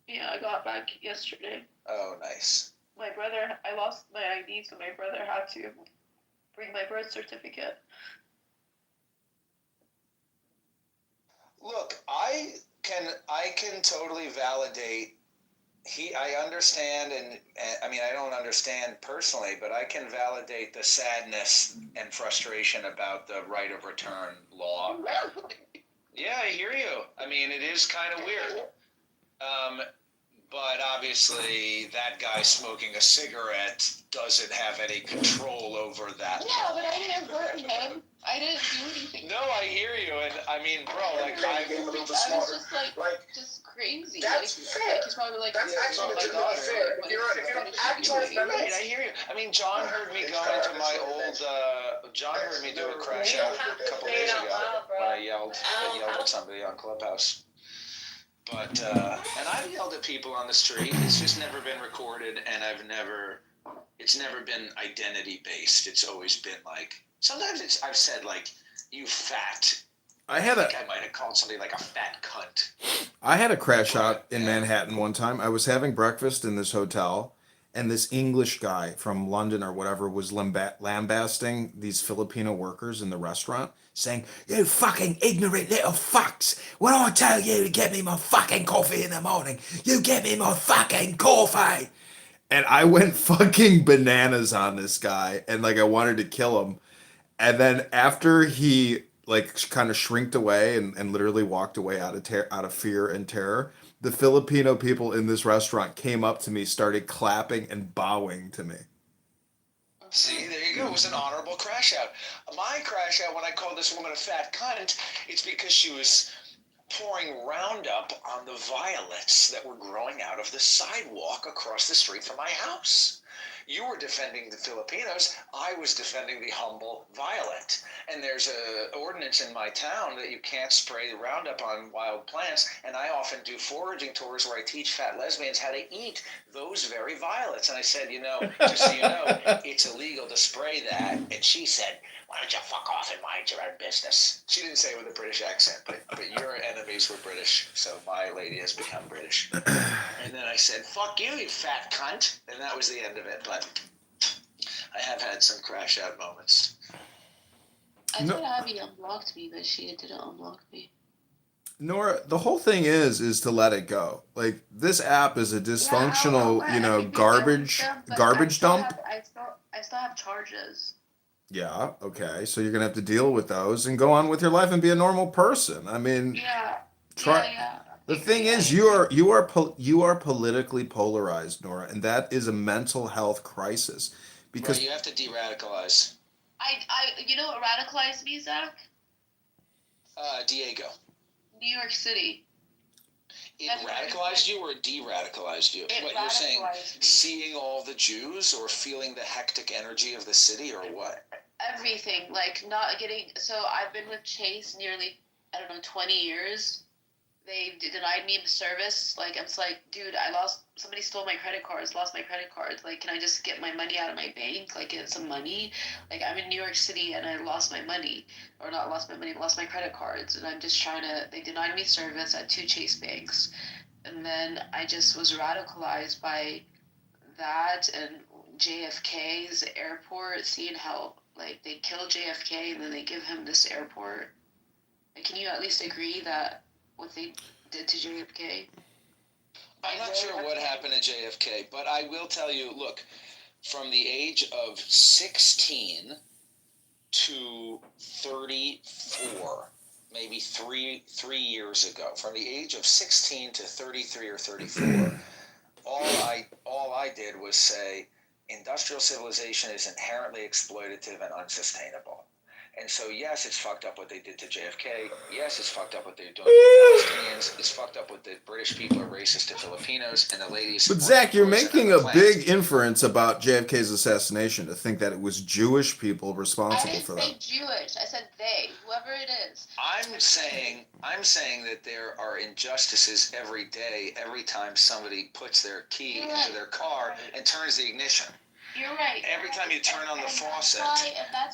Yeah, I got back yesterday. Oh, nice. My brother, I lost my ID, so my brother had to bring my birth certificate. Look, I can totally validate. I understand, and I mean, I don't understand personally, but I can validate the sadness and frustration about the right of return law. Yeah, I hear you. I mean, it is kind of weird. But obviously, that guy smoking a cigarette doesn't have any control over that. Yeah, but I didn't hurt him. I didn't do anything. No, I hear you, and I mean, bro, like I was just just crazy. That's fair. Like he's probably like, That's actually oh my legitimately God, fair. what If you're is an this actor, doing? Right, I hear you. I mean, John heard me go into my old. John heard me do a crash out a couple days ago when I yelled at somebody on Clubhouse. But and I've yelled at people on the street. It's just never been recorded, and it's never been identity based. It's always been like, sometimes I've said like, you fat. I I think I might have called somebody like a fat cunt. had a crash out in Manhattan one time. I was having breakfast in this hotel, and this English guy from London or whatever was lambasting these Filipino workers in the restaurant, saying, "You fucking ignorant little fucks! When I tell you to get me my fucking coffee in the morning, you get me my fucking coffee!" And I went fucking bananas on this guy, and like I wanted to kill him. And then after he like kind of shrinked away and literally walked away out of fear and terror, the Filipino people in this restaurant came up to me, started clapping and bowing to me. See, there you go. It was an honorable crash out. My crash out when I called this woman a fat cunt, it's because she was pouring Roundup on the violets that were growing out of the sidewalk across the street from my house. You were defending the Filipinos. I was defending the humble violet. And there's a ordinance in my town that you can't spray Roundup on wild plants. And I often do foraging tours where I teach fat lesbians how to eat those very violets. And I said, just so you know, it's illegal to spray that. And she said, "Why don't you fuck off and mind your own business?" She didn't say it with a British accent, but your enemies were British, so my lady has become British. And then I said, "Fuck you, you fat cunt," and that was the end of it. But I have had some crash out moments. I thought Abby unblocked me, but she didn't unblock me. Nora, the whole thing is to let it go. Like, this app is a dysfunctional, garbage dump. I still have charges. Yeah, okay. So you're gonna have to deal with those and go on with your life and be a normal person. I mean, Yeah. try. Yeah. The thing is, you are politically polarized, Nora, and that is a mental health crisis. Because Right, you have to de-radicalize. You know what radicalized me, Zach? Diego. New York City. It radicalized you or de-radicalized you? It What you're saying, radicalized me. seeing all the Jews or feeling the hectic energy of the city or what? Everything, like not getting. So I've been with Chase nearly, 20 years. They denied me the service. Like, I'm just like, dude, somebody stole my credit cards, lost my credit cards. Like, can I just get my money out of my bank? Like, get some money? Like, I'm in New York City and I lost my money. Or not lost my money, lost my credit cards. And I'm just they denied me service at 2 Chase banks. And then I just was radicalized by that and JFK's airport, seeing how, like, they kill JFK and then they give him this airport. Like, can you at least agree that what they did to JFK? I'm not sure what happened to JFK, but I will tell you, look, from the age of 16 to 34, maybe three years ago, from the age of 16 to 33 or 34, all I did was say, industrial civilization is inherently exploitative and unsustainable. And so, yes, it's fucked up what they did to JFK. Yes, it's fucked up what they're doing to the Palestinians. It's fucked up what the British people are racist to Filipinos, and the ladies. But Zach, you're poison making on a the big planet. inference about JFK's assassination to think that it was Jewish people I responsible didn't for say that. Jewish. I said they, whoever it is. I'm saying that there are injustices every day, every time somebody puts their key You're into right. their car and turns the ignition. You're right. Every time you turn on the faucet That's why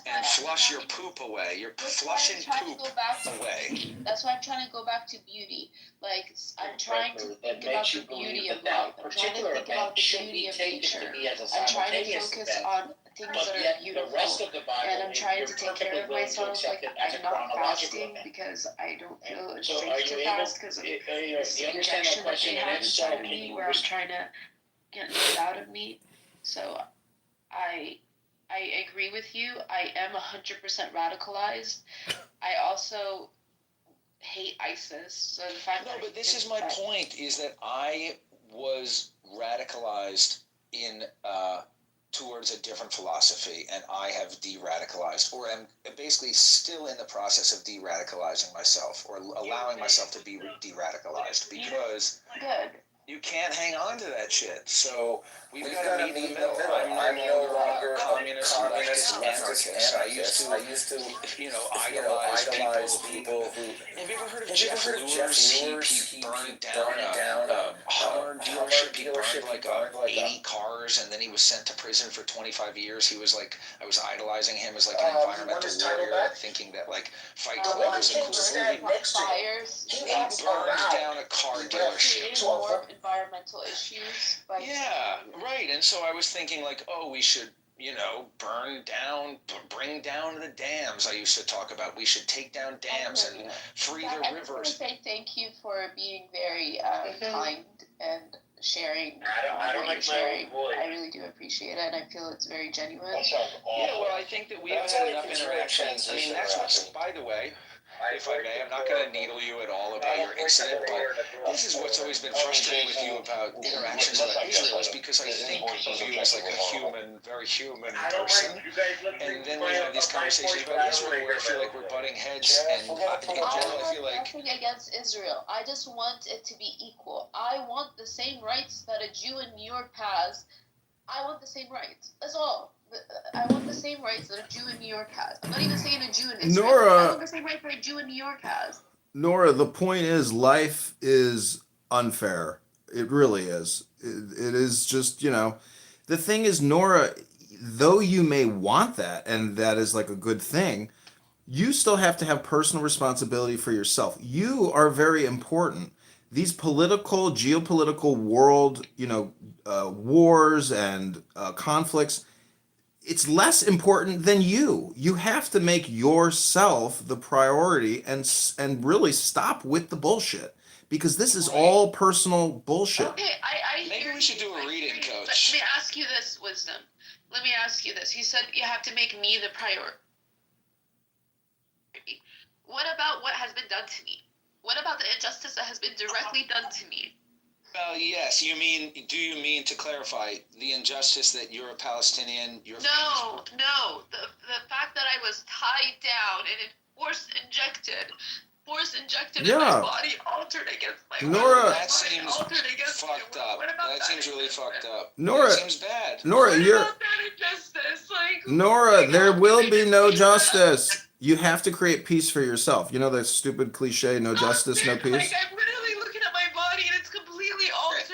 and I'm flush your trying- poop away, you're that's why I'm flushing trying to poop go back to away. That's why I'm trying to go back to beauty. Like I'm trying to that think about makes the you believe beauty that of that life. I'm trying to particular think about event the should beauty be of taken nature. to be as a I'm trying to simultaneous focus event, on things but that are yet beautiful. the rest of the Bible, And I'm trying you're to take care perfectly of willing to myself. accept Like it as a I'm not chronological fasting event. because I don't feel a So are strength you to able? fast because of Do you this understand injection that that they question? And have if so, inside of can me you where I'm trying to get it out of me. So I agree with you. I am 100% radicalized. I also hate ISIS. So the fact No, that but this is my point: is that I was radicalized in towards a different philosophy, and I have de-radicalized, or am basically still in the process of de-radicalizing myself, or allowing myself to be de-radicalized, because good. you can't hang on to that shit. So we've got to meet in the middle. I'm no longer a communist, leftist, anarchist. I used to, idolize people who. Have you ever heard of Jeff Lewis? He burned down a Hummer dealership. He burned like 80 cars, and then he was sent to prison for 25 years. He was like, I was idolizing him as like an environmental warrior, thinking that like Fight Club was a cool movie. Fires. He burned down a car dealership. Creating more environmental issues. Yeah, right. And so I was thinking like, oh, we should, bring down the dams. I used to talk about we should take down dams and free the I just want to rivers. say thank you for being very kind and sharing. I don't what like you're sharing. my own voice. I really do appreciate it, and I feel it's very genuine. Yeah, well, I think that we have had enough interactions. I mean, that's what's, by the way, if I may, I'm not going to needle you at all about your incident, but this is what's always been frustrating with you about interactions about Israel, is because I think of you as like a human, very human person, and then we have these conversations about Israel where I feel like we're butting heads, and in general I feel like... nothing against Israel. I just want it to be equal. I want the same rights that a Jew in New York has. I want the same rights. That's all. I want the same rights that a Jew in New York has. I'm not even saying a Jew in Israel. Nora, I want the same rights that a Jew in New York has. Nora, the point is life is unfair. It really is. It is just, the thing is, Nora, though you may want that, and that is like a good thing, you still have to have personal responsibility for yourself. You are very important. These political, geopolitical world, wars and conflicts, it's less important than you. You have to make yourself the priority and really stop with the bullshit, because this is all personal bullshit. Okay, I Maybe we should do a reading, But Coach. let me ask you this, Wisdom. Let me ask you this. You said you have to make me the priority. What about what has been done to me? What about the injustice that has been directly done to me? Well, yes. Do you mean, to clarify, the injustice that you're a Palestinian? No. The fact that I was tied down and force injected in my body, altered against my Nora, that seems fucked up. That seems really fucked up. Nora, that seems bad. Nora, What about that injustice? Nora, there will be no justice. You have to create peace for yourself. You know that stupid cliche, no justice, no peace? Like, I'm literally looking at my body and it's completely altered.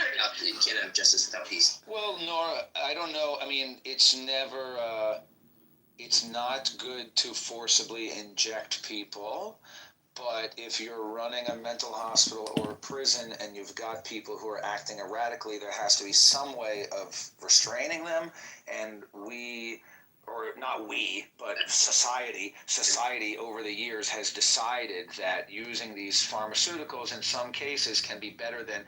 You can't have justice without peace. Well, Nora, I don't know. I mean, it's not good to forcibly inject people. But if you're running a mental hospital or a prison and you've got people who are acting erratically, there has to be some way of restraining them. And society over the years has decided that using these pharmaceuticals in some cases can be better than,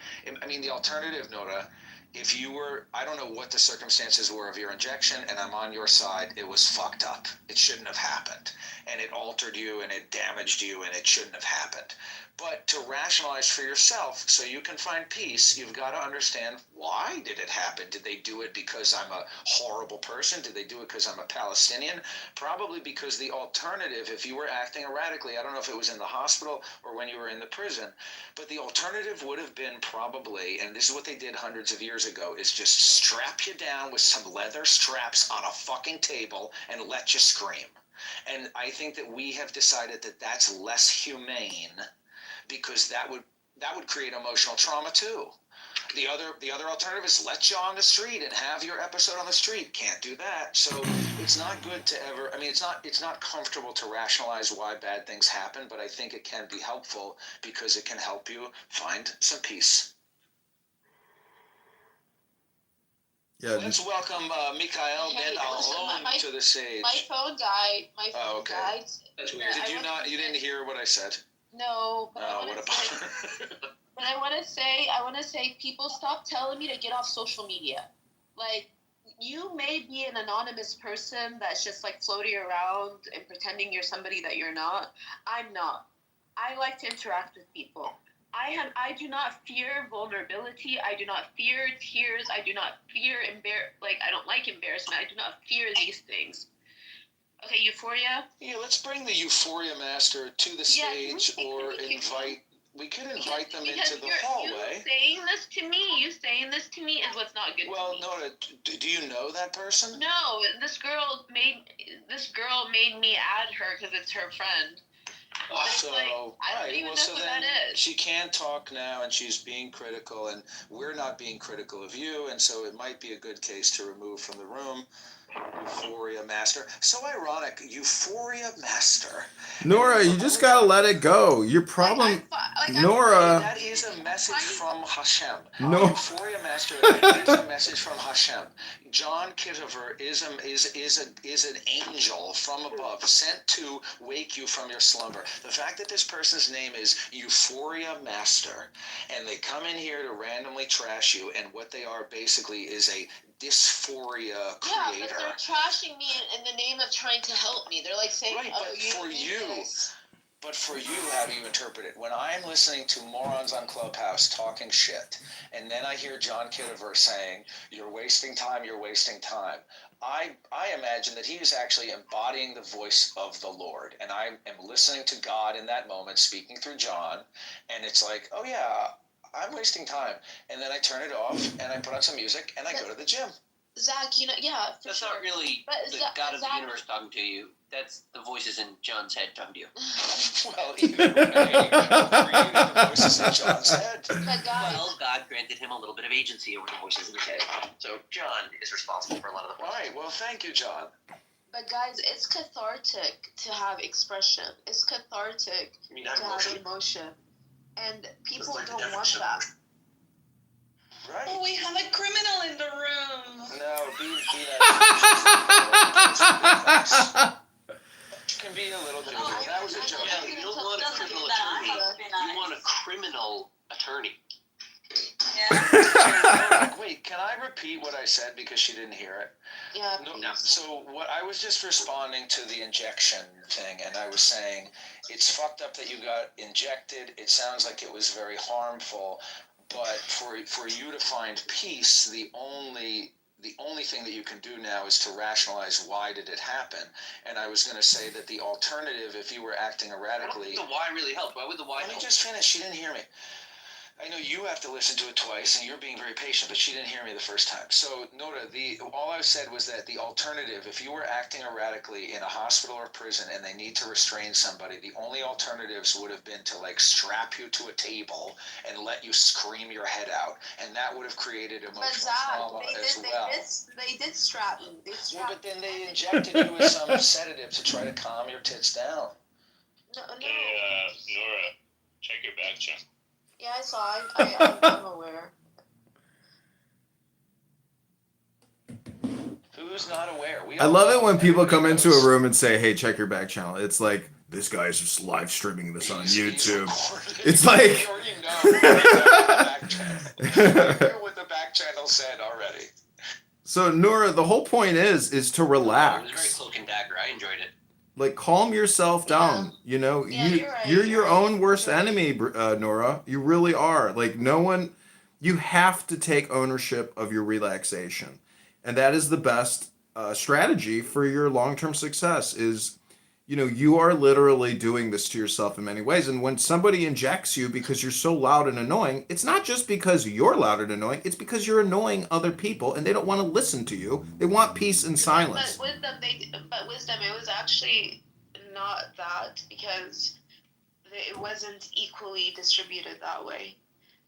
the alternative, Nora, if you were, I don't know what the circumstances were of your injection, and I'm on your side, it was fucked up. It shouldn't have happened. And it altered you, and it damaged you, and it shouldn't have happened. But to rationalize for yourself so you can find peace, you've got to understand why did it happen? Did they do it because I'm a horrible person? Did they do it because I'm a Palestinian? Probably because the alternative, if you were acting erratically, I don't know if it was in the hospital or when you were in the prison, but the alternative would have been probably, and this is what they did hundreds of years ago, is just strap you down with some leather straps on a fucking table and let you scream. And I think that we have decided that that's less humane because that would create emotional trauma too. The other alternative is let you on the street and have your episode on the street. Can't do that. So it's not good to ever, I mean, it's not comfortable to rationalize why bad things happen, but I think it can be helpful because it can help you find some peace. Yeah. Let's welcome Mikhail Hey, Ben listen, Alon my- to the stage. My phone died. Oh, okay. died. That's weird. Did you not? You didn't hear what I said? No, but I Oh, want what to say. about? But I want to say, people stop telling me to get off social media. Like, you may be an anonymous person that's just like floating around and pretending you're somebody that you're not. I'm not. I like to interact with people. I do not fear vulnerability. I do not fear tears. I do not fear I don't like embarrassment. I do not fear these things. Okay, Euphoria. Yeah, let's bring the Euphoria Master to the Yeah, can we stage, take- or can we take- we could invite them Because into the you hallway. saying this to me is what's not good Well, to me. Nora, do you know that person? No, this girl made me add her because it's her friend. But it's So, like, I don't right, even well, know so who then that is. she can't talk now, and she's being critical, and we're not being critical of you, and so it might be a good case to remove from the room. Euphoria Master. So ironic, Euphoria Master. Nora, you just gotta let it go. Your problem, Nora. That is a message from Hashem. No. Euphoria Master is a message from Hashem. John Kitover is an angel from above, sent to wake you from your slumber. The fact that this person's name is Euphoria Master, and they come in here to randomly trash you, and what they are basically is a dysphoria Yeah, creator. but they're trashing me in the name of trying to help me. They're like saying, Right, "Oh, but you for need you, this." But for you, how do you interpret it? When I'm listening to morons on Clubhouse talking shit, and then I hear John Kitover saying, "You're wasting time, you're wasting time," I imagine that he is actually embodying the voice of the Lord, and I am listening to God in that moment, speaking through John, and it's like, oh yeah, I'm wasting time, and then I turn it off, and I put on some music, and I go to the gym. Zach, yeah, for That's sure. not really But the Zach- God of the Zach- universe talking to you. That's the voices in John's head talking to you. Well, either way, created the voices in John's head. But guys, Well, God granted him a little bit of agency over the voices in his head. So John is responsible for a lot of the All voices. right, well, thank you, John. But guys, it's cathartic to have expression. It's cathartic You mean to have have emotion? emotion. And people like the don't want definition of that. Right. Oh, we have a criminal in the room. No, be that. Can be a little bit. Oh, That was a joke. Yeah, you don't want a criminal attorney. You want a criminal attorney. Wait, can I repeat what I said because she didn't hear it? Yeah, No, please. so what I was just responding to the injection thing, and I was saying it's fucked up that you got injected. It sounds like it was very harmful, but for you to find peace, the only thing that you can do now is to rationalize why did it happen. And I was going to say that the alternative, if you were acting I don't erratically. think the why really helped. Why would the why Let me help? just finish. She didn't hear me. I know you have to listen to it twice, and you're being very patient, but she didn't hear me the first time. So, Nora, all I said was that the alternative, if you were acting erratically in a hospital or prison and they need to restrain somebody, the only alternatives would have been to strap you to a table and let you scream your head out, and that would have created But emotional Zach, trauma as well. they did strap me. They Well, strapped but then they injected you with some sedative to try to calm your tits down. No. Hey, Nora, check your back channel. Yeah, I saw. I'm aware. Who's not aware? I love it when people come into a room and say, "Hey, check your back channel." It's like this guy's just live streaming this on YouTube. It's like. You already know what the back channel said already. So Nora, the whole point is to It was very relax. cloak and dagger. I enjoyed it. Like calm yourself down. You know, Yeah, you're right, you're you're your right, own worst you're right. enemy, Nora. You really are. Like no one. You have to take ownership of your relaxation, and that is the best strategy for your long-term success. Is you are literally doing this to yourself in many ways. And when somebody injects you because you're so loud and annoying, it's not just because you're loud and annoying, it's because you're annoying other people and they don't want to listen to you. They want peace and silence. But wisdom, it was actually not that, because it wasn't equally distributed that way.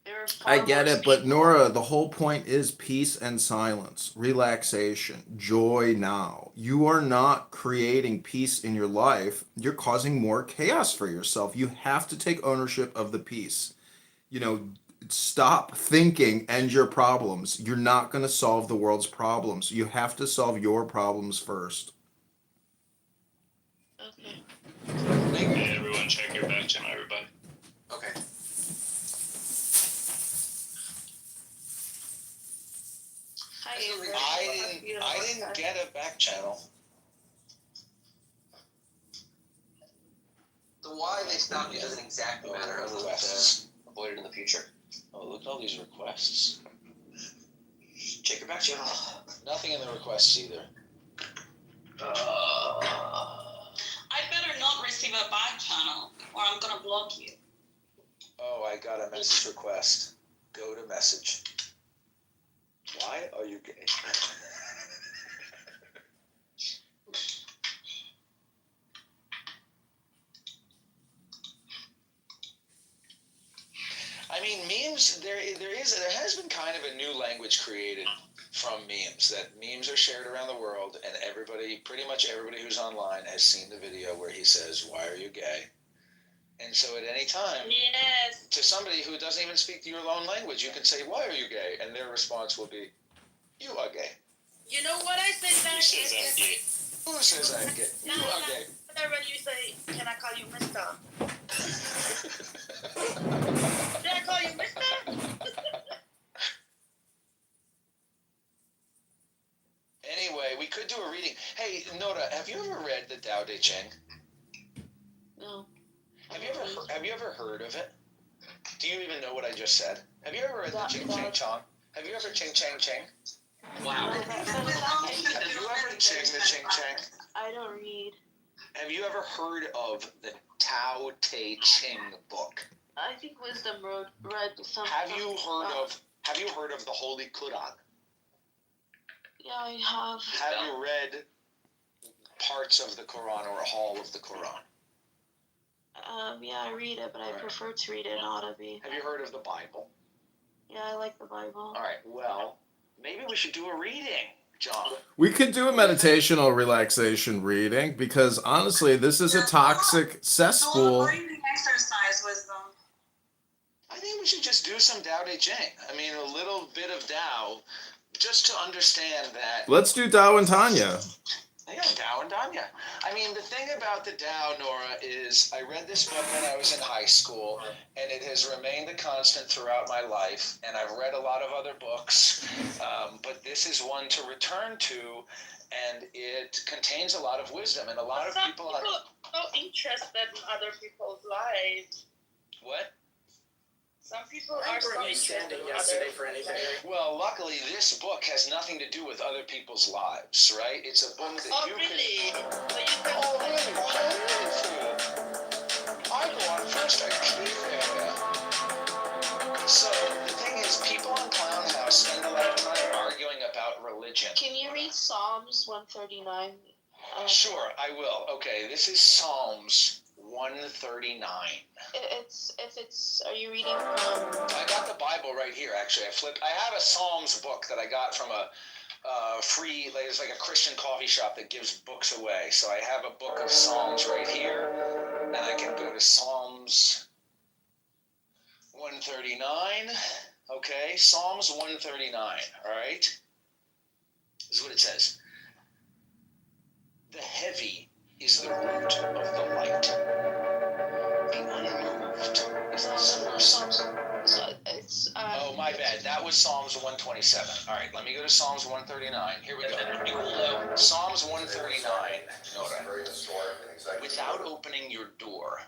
There were I far get worse it, but people. Nora, the whole point is peace and silence, relaxation, joy now. You are not creating peace in your life. You're causing more chaos for yourself. You have to take ownership of the peace. Stop thinking end your problems. You're not going to solve the world's problems. You have to solve your problems first. Okay. Hey, everyone, check your back channel, everybody. Okay. I didn't get a back channel. The why they stopped you doesn't exactly matter. Requests. Avoid it in the future. Oh, look at all these requests. Check your back channel. Nothing in the requests either. I better not receive a back channel or I'm gonna block you. Oh, I got a message request. Go to message. Why are you gay? I mean, memes, there has been kind of a new language created from memes, that memes are shared around the world, and pretty much everybody who's online has seen the video where he says, "Why are you gay?" And so at any time, Yes. to somebody who doesn't even speak your own language, you can say, "Why are you gay?" And their response will be, "You are gay." You know what I say back? Who says I'm gay? Who says I'm gay? You are gay. When you say, can I call you mister? Did I call you mister? Anyway, we could do a reading. Hey, Nora, have you ever read the Tao Te Ching? No. Have you ever heard of it? Do you even know what I just said? Have you ever read the Ching Ching Chong? Have you ever Ching Chang Ching? Wow. Have you ever Ching the Ching Chang? I don't read. Have you ever heard of the Tao Te Ching book? I think Wisdom read some. Have you heard of the Holy Quran? Yeah, I have. Have you read parts of the Quran or all of the Quran? Yeah, I read it, but I prefer to read it in Audible. Have you heard of the Bible? Yeah, I like the Bible. All right, well, maybe we should do a reading, John. We could do a meditational relaxation reading because honestly, this is a toxic cesspool. Breathing exercise wisdom. I think we should just do some Tao Te Ching. I mean, a little bit of Tao, just to understand that. Let's do Dao and Tanya. Yeah, Tao and Tanya. I mean, the thing about the Tao, Nora, is I read this book when I was in high school, and it has remained a constant throughout my life. And I've read a lot of other books, but this is one to return to, and it contains a lot of wisdom. And a lot of people are so interested in other people's lives. What? Some people are so interested in other people's lives. Well, luckily, this book has nothing to do with other people's lives, right? It's a book that you really? can... So you can I go on first. So, the thing is, people on Clown House spend a lot of time arguing about religion. Can you read Psalms 139? Sure, I will. Okay, this is Psalms 139. Are you reading from? I got the Bible right here, actually. I have a Psalms book that I got from a free, there's like a Christian coffee shop that gives books away. So I have a book of Psalms right here, and I can go to Psalms 139. Okay, Psalms 139, all right? This is what it says. The heavy is the root of the light. The unmoved is the source. Oh, my bad. That was Psalms 127. All right, let me go to Psalms 139. Here we go. Psalms 139. Without opening your door,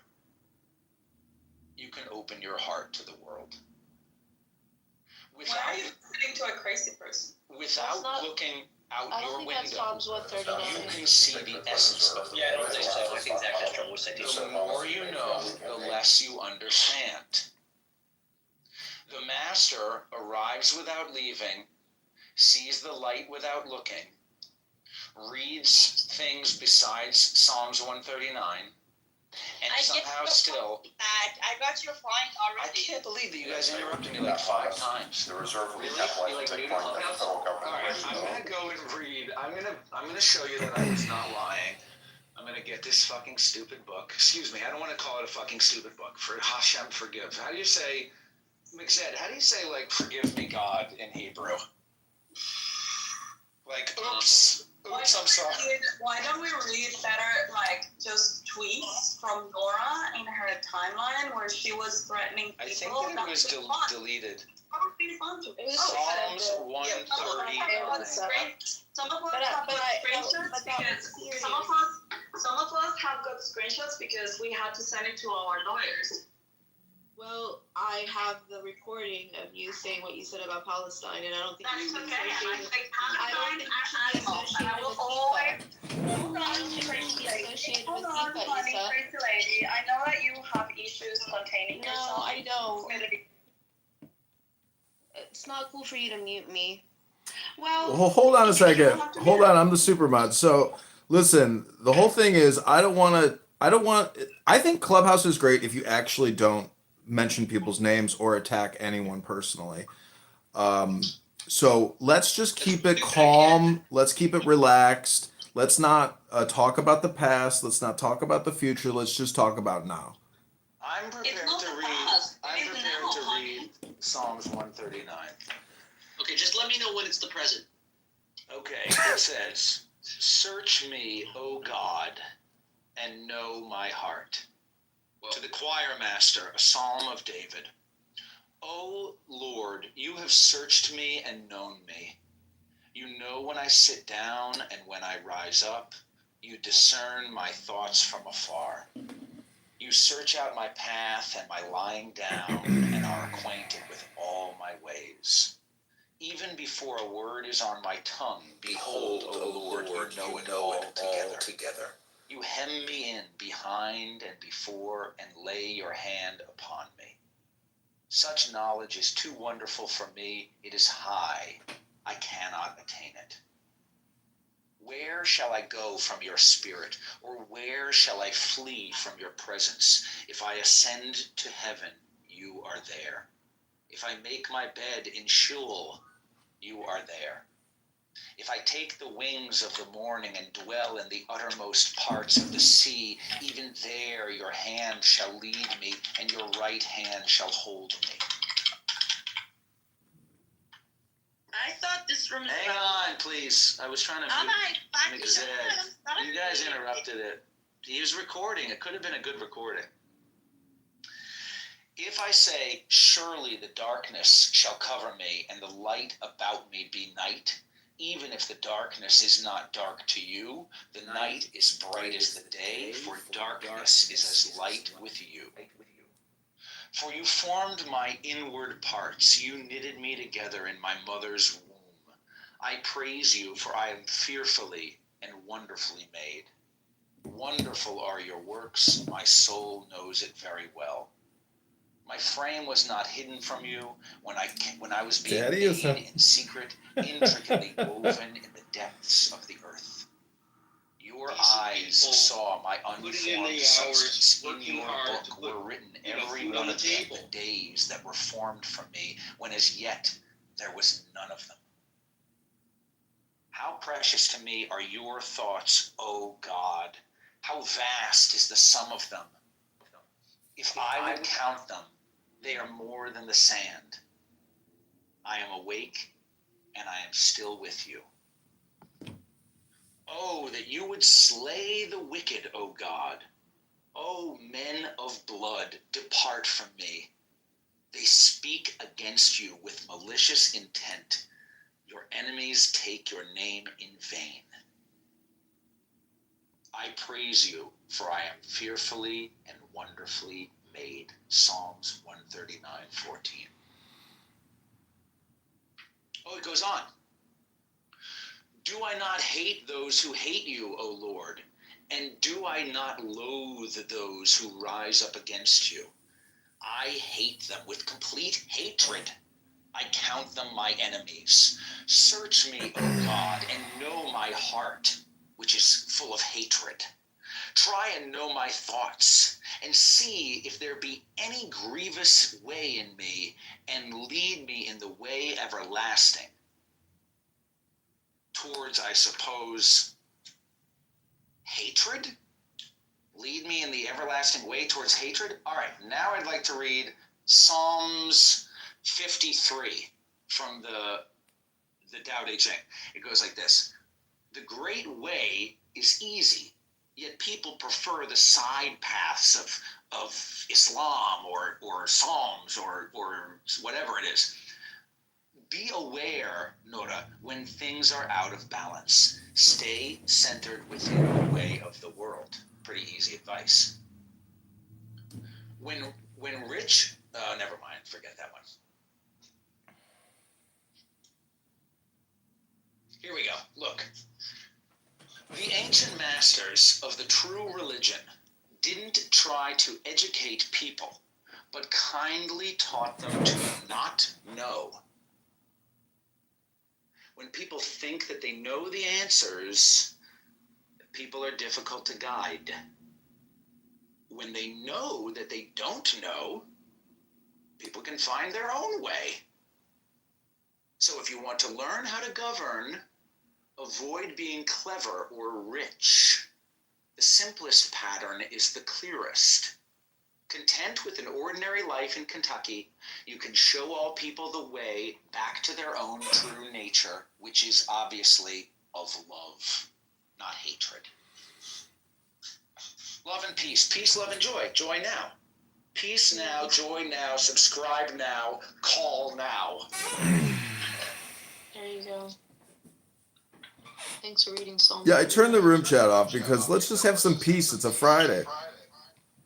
you can open your heart to the world. Why are you listening to a crazy person? Without looking out I don't your think that's window, Psalms 139. you can see the essence of the Yeah, I don't think so. I think Zach has trouble with citation. The more you know, the less you understand. The master arrives without leaving, sees the light without looking, reads things besides Psalms 139, and somehow still... I got your point I already. can't believe that you guys interrupted me like 5 times. The reserve will be Really? capitalized You like to take new to point that the Clubhouse? federal government. All right, I'm gonna go and read. I'm gonna show you that I was not lying. I'm gonna get this fucking stupid book. Excuse me, I don't want to call it a fucking stupid book. For Hashem forgive. How do you say, McZed? How do you say like forgive me, God in Hebrew? Like oops, I'm sorry. Why don't we read better, like, just tweets from Nora in her timeline where she was threatening people? I think that it was deleted. That would be fun to read. Psalms 139. Some of us have good screenshots because some of us have good screenshots because we had to send it to our lawyers. Well, I have the recording of you saying what you said about Palestine, and I don't think That's you okay. I think I don't think you should be associated with Hold on, associated hold with on, FIFA, honey, Issa. crazy lady. I know that you have issues containing No, yourself. I don't. It's gonna be- It's not cool for you to mute me. Well, hold on a second. Hold on, I'm the super mod. So, listen, the whole thing is I think Clubhouse is great if you actually don't mention people's names or attack anyone personally. So let's just keep it calm. Let's keep it relaxed. Let's not talk about the past. Let's not talk about the future. Let's just talk about now. I'm prepared to read Psalms 139. Okay, just let me know when it's the present. Okay, it says, "Search me, O God, and know my heart." To the choir master, a psalm of David. O Lord, you have searched me and known me. You know when I sit down and when I rise up. You discern my thoughts from afar. You search out my path and my lying down and are acquainted with all my ways. Even before a word is on my tongue, behold, O Lord, you know it all together. You hem me in behind and before and lay your hand upon me. Such knowledge is too wonderful for me. It is high. I cannot attain it. Where shall I go from your spirit, or where shall I flee from your presence? If I ascend to heaven, you are there. If I make my bed in Sheol, you are there. If I take the wings of the morning and dwell in the uttermost parts of the sea, even there your hand shall lead me, and your right hand shall hold me. I thought this room was Hang on, please. I was trying to mute Zed. You guys interrupted it. He was recording. It could have been a good recording. If I say, surely the darkness shall cover me, and the light about me be night, even if the darkness is not dark to you, the night is bright as the day, for darkness is as light with you. For you formed my inward parts, you knitted me together in my mother's womb. I praise you, for I am fearfully and wonderfully made. Wonderful are your works, my soul knows it very well. My frame was not hidden from you when I was being made in secret, intricately woven in the depths of the earth. Your eyes saw my unformed substance. In your book were written every one of the days that were formed for me, when as yet there was none of them. How precious to me are your thoughts, O God! How vast is the sum of them! If I would count them, they are more than the sand. I am awake, and I am still with you. Oh, that you would slay the wicked, O God. O men of blood, depart from me. They speak against you with malicious intent. Your enemies take your name in vain. I praise you, for I am fearfully and wonderfully made. Psalms 139:14. Oh, it goes on. Do I not hate those who hate you, O Lord? And do I not loathe those who rise up against you? I hate them with complete hatred. I count them my enemies. Search me, O God, and know my heart, which is full of hatred. Try and know my thoughts, and see if there be any grievous way in me, and lead me in the way everlasting. Towards, I suppose, hatred? Lead me in the everlasting way towards hatred? All right, now I'd like to read Psalms 53 from the Tao Te Ching. It goes like this. The great way is easy, yet people prefer the side paths of Islam or Psalms or whatever it is. Be aware, Nora, when things are out of balance. Stay centered within the way of the world. Pretty easy advice. When rich, never mind, forget that one. Here we go. Look. The ancient masters of the true religion didn't try to educate people, but kindly taught them to not know. When people think that they know the answers, people are difficult to guide. When they know that they don't know, people can find their own way. So if you want to learn how to govern, avoid being clever or rich. The simplest pattern is the clearest. Content with an ordinary life in Kentucky, you can show all people the way back to their own true nature, which is obviously of love, not hatred. Love and peace. Peace, love, and joy. Joy now. Peace now, joy now, subscribe now, call now. There you go. Thanks for reading Psalm. Yeah, I turned the room chat off because let's just have some peace. It's a Friday.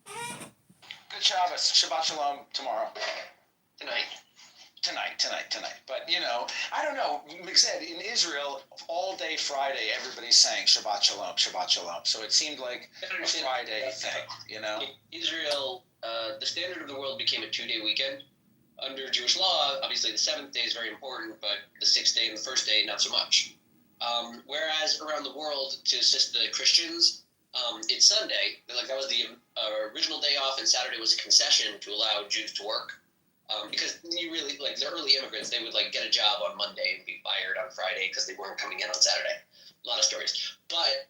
Good Shabbos. Shabbat Shalom tomorrow. Tonight. But, I don't know. Said in Israel, all day Friday, everybody's saying Shabbat Shalom, Shabbat Shalom. So it seemed like a Friday thing, In Israel, the standard of the world became a 2-day weekend. Under Jewish law, obviously the 7th day is very important, but the 6th day and the 1st day, not so much. Whereas around the world, to assist the Christians, it's Sunday. Like that was the original day off, and Saturday was a concession to allow Jews to work. Because you really, like the early immigrants, they would like get a job on Monday and be fired on Friday because they weren't coming in on Saturday. A lot of stories. But,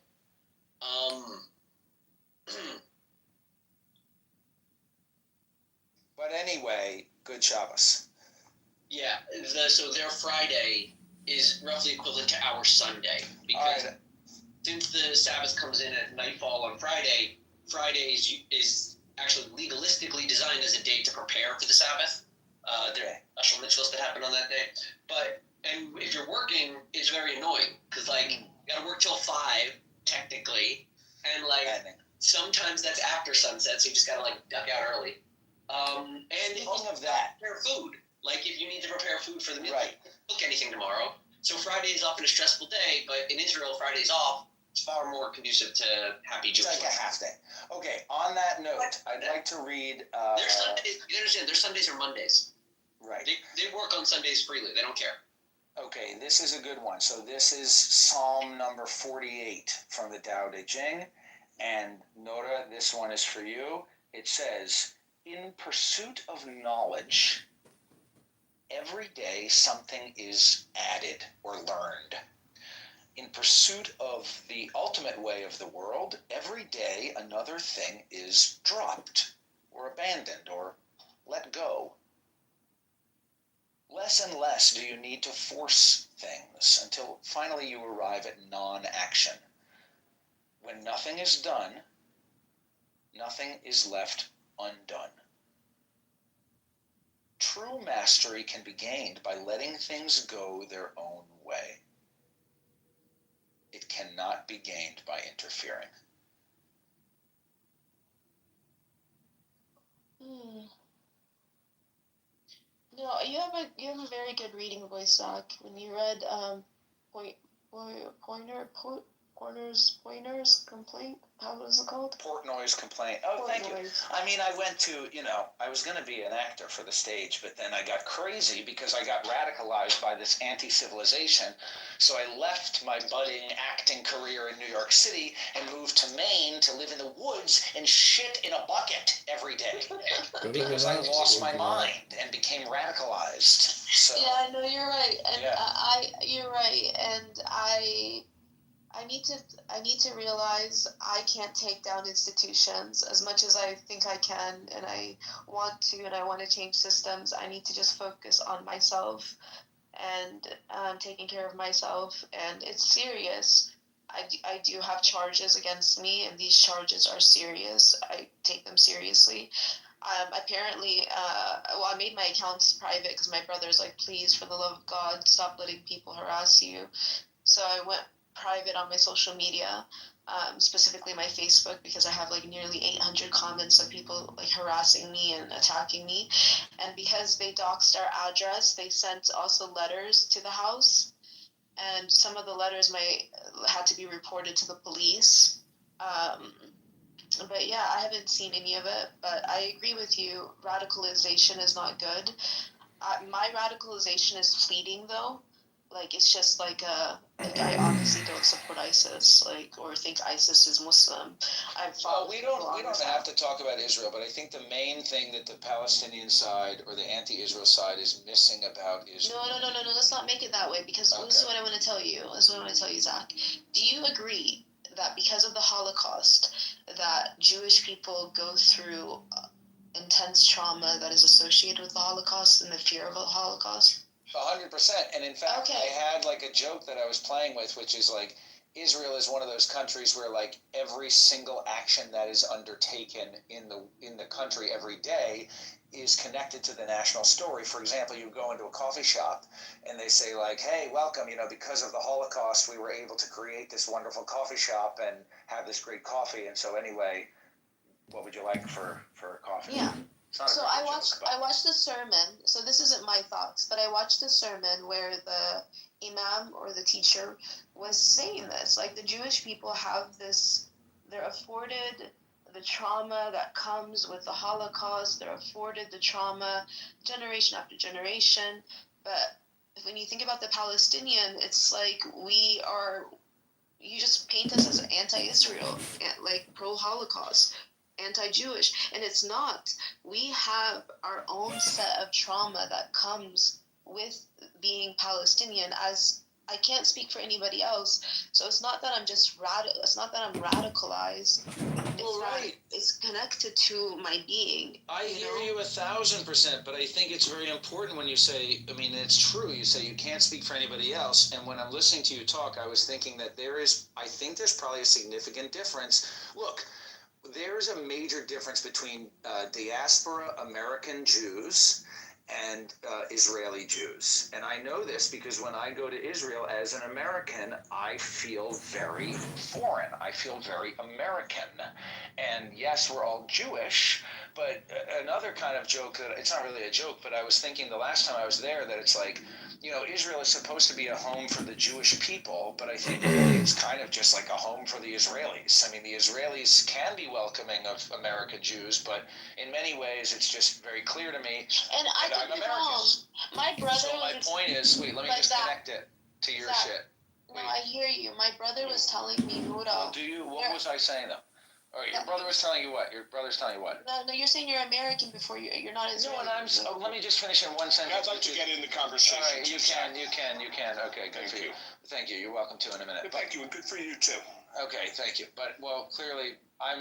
But anyway, good Shabbos. Yeah, so their Friday is roughly equivalent to our Sunday. Because since the Sabbath comes in at nightfall on Friday, Friday is actually legalistically designed as a day to prepare for the Sabbath. There are special mitzvahs that happen on that day. And if you're working, it's very annoying because, like, you got to work till 5, technically. And, like, sometimes that's after sunset, so you just got to, like, duck out early. And speaking of that, prepare food. Like, if you need to prepare food for the meal, you can't cook anything tomorrow. So Friday is often a stressful day, but in Israel, Friday's off. It's far more conducive to happy Jewish life. It's like a half day. Okay, on that note, I'd like to read... their Sundays, you understand, their Sundays are Mondays. Right. They work on Sundays freely. They don't care. Okay, this is a good one. So this is Psalm number 48 from the Tao Te Ching. And Nora, this one is for you. It says, in pursuit of knowledge, every day something is added or learned. In pursuit of the ultimate way of the world, every day another thing is dropped or abandoned or let go. Less and less do you need to force things until finally you arrive at non-action. When nothing is done, nothing is left undone. True mastery can be gained by letting things go their own way. It cannot be gained by interfering. No, you have a very good reading voice, Zach. When you read Pointer's complaint. How was it called? Portnoy's complaint. Oh, thank you. I mean, I went to, I was going to be an actor for the stage, but then I got crazy because I got radicalized by this anti-civilization. So I left my budding acting career in New York City and moved to Maine to live in the woods and shit in a bucket every day because I lost my mind and became radicalized. So, yeah, no, you're right, and yeah. you're right, and I need to realize I can't take down institutions as much as I think I can, and I want to change systems. I need to just focus on myself and taking care of myself, and it's serious. I do have charges against me, and these charges are serious. I take them seriously. Apparently, I made my accounts private because my brother's like, please, for the love of God, stop letting people harass you. So I went private on my social media, specifically my Facebook, because I have like nearly 800 comments of people like harassing me and attacking me. And because they doxed our address, they sent also letters to the house, and some of the letters had to be reported to the police. But yeah, I haven't seen any of it, but I agree with you. Radicalization is not good. My radicalization is fleeting, though. Like, it's just like I honestly don't support ISIS, or think ISIS is Muslim. We don't have to talk about Israel, but I think the main thing that the Palestinian side or the anti-Israel side is missing about Israel. No. Let's not make it that way, because this is what I want to tell you. Zach. Do you agree that because of the Holocaust, that Jewish people go through intense trauma that is associated with the Holocaust and the fear of the Holocaust? 100%. And in fact, I had like a joke that I was playing with, which is like, Israel is one of those countries where like every single action that is undertaken in the country every day is connected to the national story. For example, you go into a coffee shop and they say like, hey, welcome, because of the Holocaust, we were able to create this wonderful coffee shop and have this great coffee. And so anyway, what would you like for coffee? Yeah. So I watched the sermon. So this isn't my thoughts, but I watched the sermon where the imam or the teacher was saying this. Like, the Jewish people have this, they're afforded the trauma that comes with the Holocaust. They're afforded the trauma generation after generation. But when you think about the Palestinian, it's like you just paint us as anti-Israel, like pro-Holocaust, anti-Jewish, and it's not. We have our own set of trauma that comes with being Palestinian. As I can't speak for anybody else, so it's not that I'm it's not that I'm radicalized. It's connected to my being. I hear you 1,000%, but I think it's very important when you say, I mean, it's true. You say you can't speak for anybody else, and when I'm listening to you talk, I was thinking that I think there's probably a significant difference. Look, there's a major difference between diaspora American Jews and Israeli Jews. And I know this because when I go to Israel as an American, I feel very foreign. I feel very American. And yes, we're all Jewish, but another kind of joke that, it's not really a joke, but I was thinking the last time I was there that it's like, Israel is supposed to be a home for the Jewish people, but I think really it's kind of just like a home for the Israelis. I mean, the Israelis can be welcoming of American Jews, but in many ways it's just very clear to me that I'm American. My brother. So my point is, wait, let me just connect it to your shit. No, I hear you. My brother was telling me, Nura. Well, what was I saying though? All right, your brother was telling you what? Your brother's telling you what? No, you're saying you're American before you're not Israeli. No, let me just finish in one sentence. I'd like to get in the conversation. All right, you can. Okay, good for you. Thank you. You're welcome to in a minute. Thank you, and good for you too. Okay, thank you. But, well, clearly, I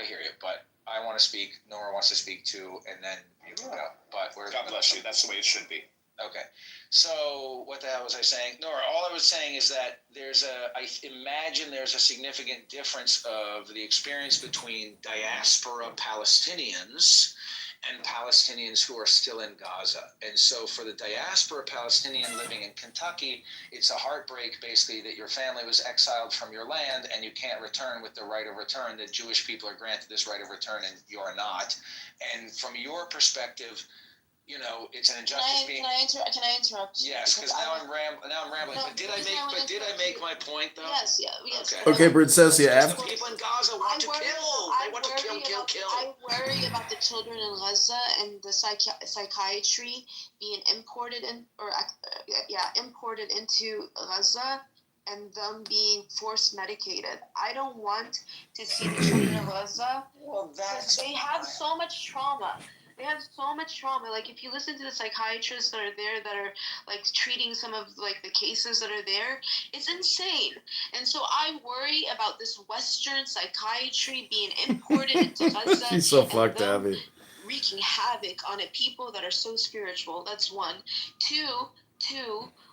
hear you, but I want to speak, Nora wants to speak too, and then you can go. But God bless you. That's the way it should be. Okay. So what the hell was I saying? Nora, all I was saying is that I imagine there's a significant difference of the experience between diaspora Palestinians and Palestinians who are still in Gaza. And so for the diaspora Palestinian living in Kentucky, it's a heartbreak basically that your family was exiled from your land and you can't return with the right of return, that Jewish people are granted this right of return and you're not. And from your perspective, it's an injustice being. Can I interrupt you? Yes, because now I'm rambling. No, but did I make my point though? Yes. Okay, Princessia. Because the people in Gaza want to kill. They want to kill. I worry about the children in Gaza and the psychiatry being imported imported into Gaza and them being forced medicated. I don't want to see the children of Gaza. Well, they have so much trauma. They have so much trauma. Like, if you listen to the psychiatrists that are there, that are like treating some of like the cases that are there, it's insane. And so I worry about this Western psychiatry being imported into Gaza. She's so fucked, Abby. Wreaking havoc on a people that are so spiritual. That's one. Two.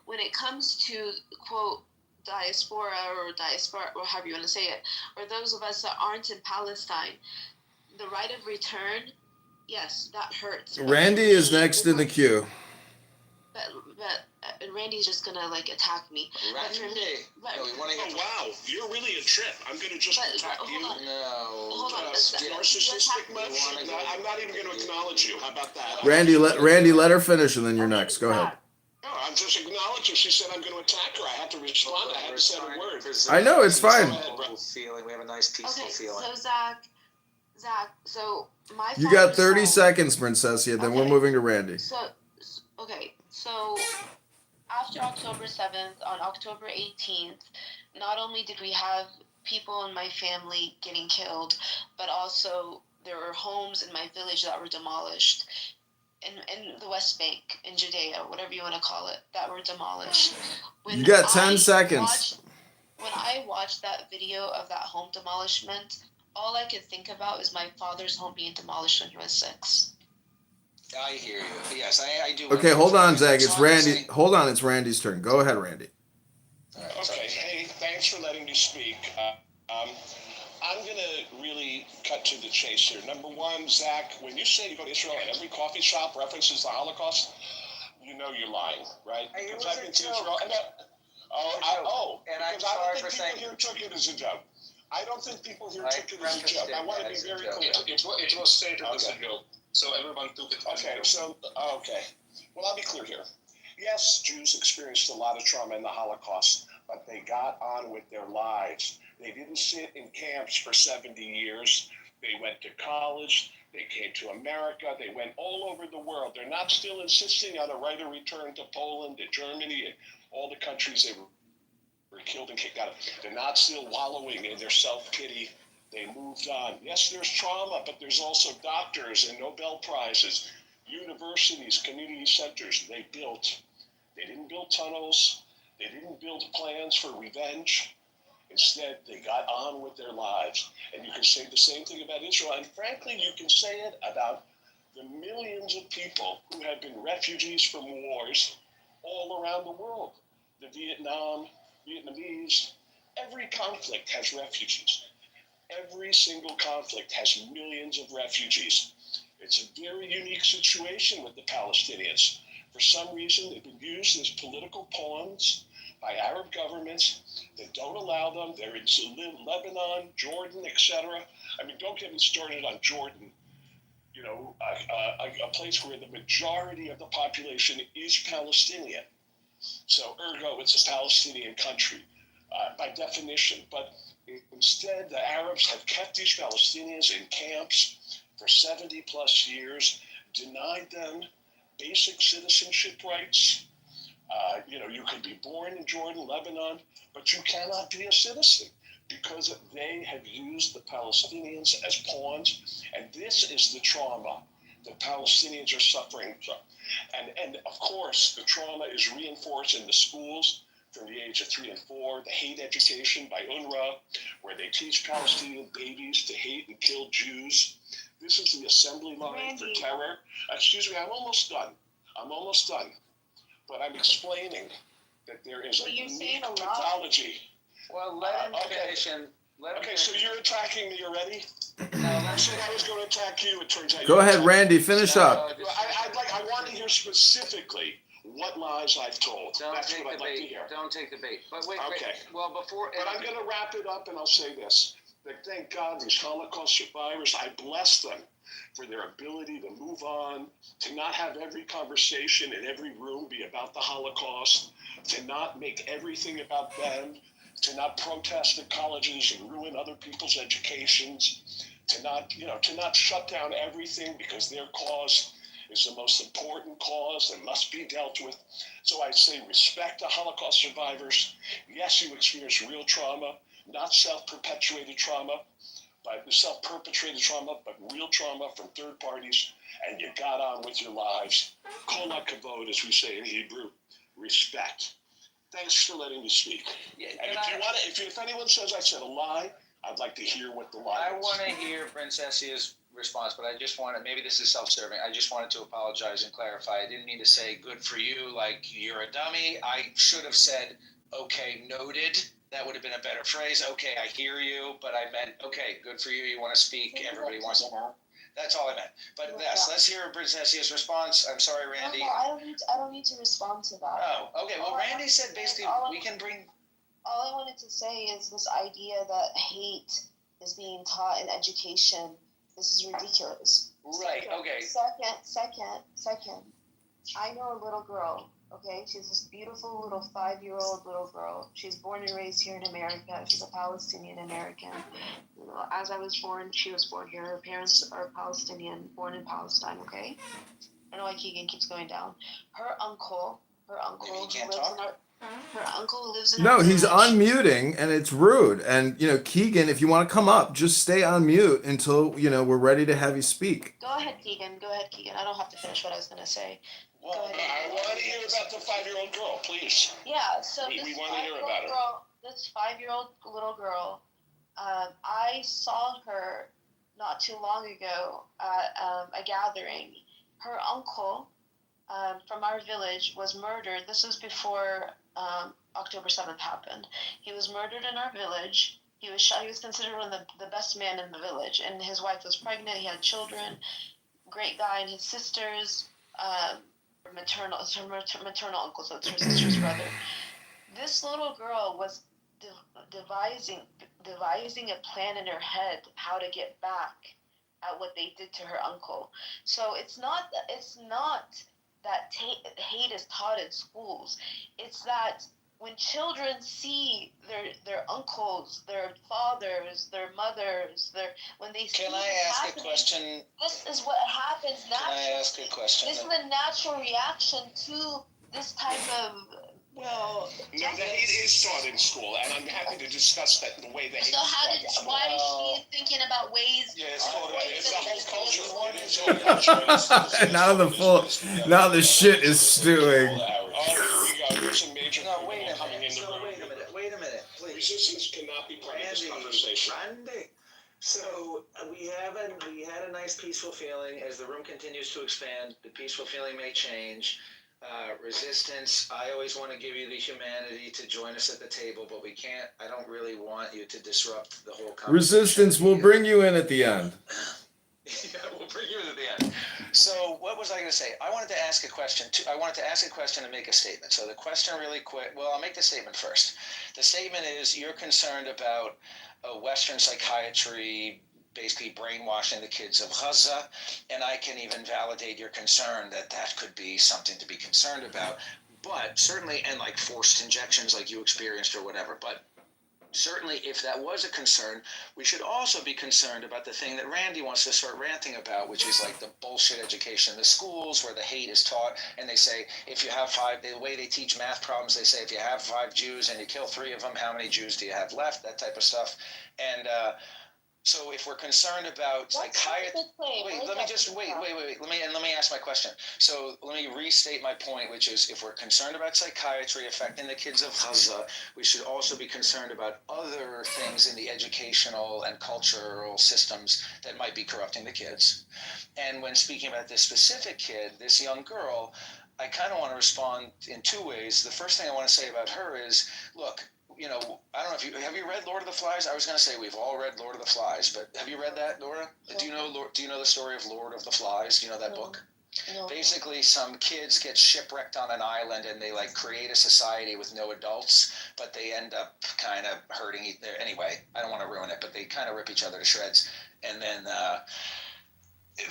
When it comes to quote diaspora, or however you want to say it, or those of us that aren't in Palestine, the right of return. Yes, that hurts. Randy is next in the queue. But Randy's just gonna like attack me. Randy. Wow, you're really a trip. I'm gonna just attack you. Hold on. Narcissistic much? I'm not even gonna acknowledge you. How about that? Randy, let her finish, and then you're next. Go ahead. No, I'm just acknowledging. She said I'm going to attack her. I had to respond. I had to say a word. I know, it's fine. We have a nice peaceful feeling. So Zach, my You got father's 30 home- seconds, Princessia. Then we're moving to Randy. So after October 7th, on October 18th, not only did we have people in my family getting killed, but also there were homes in my village that were demolished. In the West Bank, in Judea, whatever you want to call it, that were demolished. You got 10 seconds. When I watched that video of that home demolishment, all I could think about is my father's home being demolished when he was 6. I hear you. Yes, I do. Okay, hold on, Zach. It's Randy. Hold on, it's Randy's turn. Go ahead, Randy. Okay, hey, thanks for letting me speak. I'm going to really cut to the chase here. Number one, Zach, when you say you go to Israel and every coffee shop references the Holocaust, you know you're lying, right? Because I've been to Israel. And I'm sorry for saying people here took it as a joke. I don't think people here took it as a joke. I want to be very clear. It was stated as a joke, so everyone took it as a joke. Okay. Well, I'll be clear here. Yes, Jews experienced a lot of trauma in the Holocaust, but they got on with their lives. They didn't sit in camps for 70 years. They went to college. They came to America. They went all over the world. They're not still insisting on a right of return to Poland, to Germany, and all the countries they were killed and kicked out of. They're not still wallowing in their self-pity. They moved on. Yes, there's trauma, but there's also doctors and Nobel Prizes, universities, community centers they built. They didn't build tunnels. They didn't build plans for revenge. Instead, they got on with their lives. And you can say the same thing about Israel. And frankly, you can say it about the millions of people who have been refugees from wars all around the world. The Vietnamese, every conflict has refugees. Every single conflict has millions of refugees. It's a very unique situation with the Palestinians. For some reason, they've been used as political pawns by Arab governments that don't allow them. They're in Lebanon, Jordan, etc. I mean, don't get me started on Jordan, you know, a place where the majority of the population is Palestinian. So, ergo, it's a Palestinian country by definition. But instead, the Arabs have kept these Palestinians in camps for 70 plus years, denied them basic citizenship rights. You know, you could be born in Jordan, Lebanon, but you cannot be a citizen because they have used the Palestinians as pawns. And this is the trauma that Palestinians are suffering from. And of course, the trauma is reinforced in the schools from the age of 3 and 4, the hate education by UNRWA, where they teach Palestinian babies to hate and kill Jews. This is the assembly line for terror. Excuse me, I'm almost done. But I'm explaining that there is a unique pathology. Well, let him finish and let him finish. So you're attacking me already? I said I was going to attack you. It turns out Go ahead, Randy. Finish up. I want to hear specifically what lies I've told. That's what I'd like to hear. Don't take the bait. But wait. Okay. Well, before. But I'm going to wrap it up, and I'll say this. that thank God these Holocaust survivors, I bless them for their ability to move on, to not have every conversation in every room be about the Holocaust, to not make everything about them, to not protest at colleges and ruin other people's educations, to not shut down everything because their cause is the most important cause and must be dealt with. So I say respect the Holocaust survivors. Yes, you experienced real trauma, not self-perpetuated trauma, but self-perpetrated trauma, but real trauma from third parties, and you got on with your lives. Kol hakavod, as we say in Hebrew, respect. Thanks for letting me speak. Yeah, And if anyone says I said a lie, I'd like to hear what the lie I is. want to hear Princessia's response, but I just wanted, maybe this is self-serving, I just wanted to apologize and clarify. I didn't mean to say good for you, like you're a dummy. I should have said, okay, noted. That would have been a better phrase. Okay, I hear you, but I meant, okay, good for you. You want to speak. Everybody wants to. That's all I meant. But yes, let's hear Princessia's response. I'm sorry, Randy. No, I don't need to respond to that. Oh, okay. Well, Randy said basically we can bring. All I wanted to say is this idea that hate is being taught in education. This is ridiculous. Right. Okay. Second. I know a little girl. Okay, she's this beautiful little 5-year-old little girl. She's born and raised here in America. She's a Palestinian American. You know, as I was born, she was born here. Her parents are Palestinian, born in Palestine. Okay. I don't know why Keegan keeps going down. Her uncle Maybe he who can't lives talk? in our. Her uncle lives in. No, our he's village. unmuting and it's rude. And Keegan, if you want to come up, just stay on mute until we're ready to have you speak. Go ahead, Keegan. I don't have to finish what I was gonna say. Well, I want to hear about the 5-year-old girl, please. Yeah, so We this want to hear 5-year-old about her. girl, this 5-year-old little girl, I saw her not too long ago at a gathering. Her uncle from our village was murdered. This was before October 7th happened. He was murdered in our village. He was shot. He was considered one of the best men in the village, and his wife was pregnant. He had children. Great guy, and his sisters. Maternal uncle, so it's her sister's brother. This little girl was devising a plan in her head how to get back at what they did to her uncle. So it's not that hate is taught in schools. It's that when children see their uncles, their fathers, their mothers, when they see Can I ask a question? This is what happens naturally. Can I ask a question? This is a natural reaction to this type of. No, the hate is taught in school, and I'm happy to discuss that the way the hate is taught in school. Why is she thinking about ways? Yeah, it's the whole culture. It is all culture. Now the shit is stewing. Oh, here we go. There's a major No, wait a coming in minute. the room. Wait a minute, please. Resistance cannot be part of this conversation. Randy. So we had a nice peaceful feeling. As the room continues to expand, the peaceful feeling may change. Resistance, I always want to give you the humanity to join us at the table, but we can't. I don't really want you to disrupt the whole conversation. Resistance will bring you in at the end. Yeah, we'll bring you in at the end. So what was I going to say? I wanted to ask a question. I wanted to ask a question and make a statement. So the question really quick. Well, I'll make the statement first. The statement is you're concerned about Western psychiatry basically brainwashing the kids of Gaza, and I can even validate your concern that could be something to be concerned about. But certainly, and like forced injections like you experienced or whatever, but certainly if that was a concern, we should also be concerned about the thing that Randy wants to start ranting about, which is like the bullshit education in the schools where the hate is taught, and they say if you have the way they teach math problems, they say if you have 5 Jews and you kill 3 of them, how many Jews do you have left? That type of stuff. And so if we're concerned about psychiatry, let me ask my question. So let me restate my point, which is if we're concerned about psychiatry affecting the kids of Gaza, we should also be concerned about other things in the educational and cultural systems that might be corrupting the kids. And when speaking about this specific kid, this young girl, I kind of want to respond in 2 ways. The first thing I want to say about her is, look, I don't know if have you read Lord of the Flies? I was going to say we've all read Lord of the Flies, but have you read that, Laura? Do you know the story of Lord of the Flies? Do you know that book? No. basically some kids get shipwrecked on an island and they like create a society with no adults, but they end up kind of hurting anyway, I don't want to ruin it, but they kind of rip each other to shreds. And then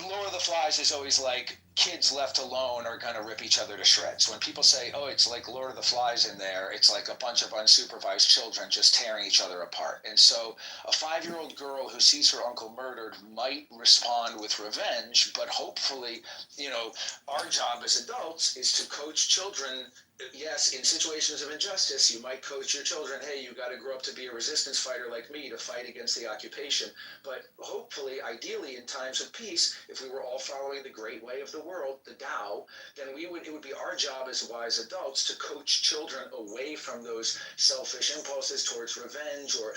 Lord of the Flies is always like kids left alone are going to rip each other to shreds. When people say, oh, it's like Lord of the Flies in there, it's like a bunch of unsupervised children just tearing each other apart. And so a 5-year-old girl who sees her uncle murdered might respond with revenge, but hopefully, our job as adults is to coach children. Yes, in situations of injustice, you might coach your children, hey, you got to grow up to be a resistance fighter like me to fight against the occupation. But hopefully, ideally, in times of peace, if we were all following the great way of the world, the Tao, then it would be our job as wise adults to coach children away from those selfish impulses towards revenge or,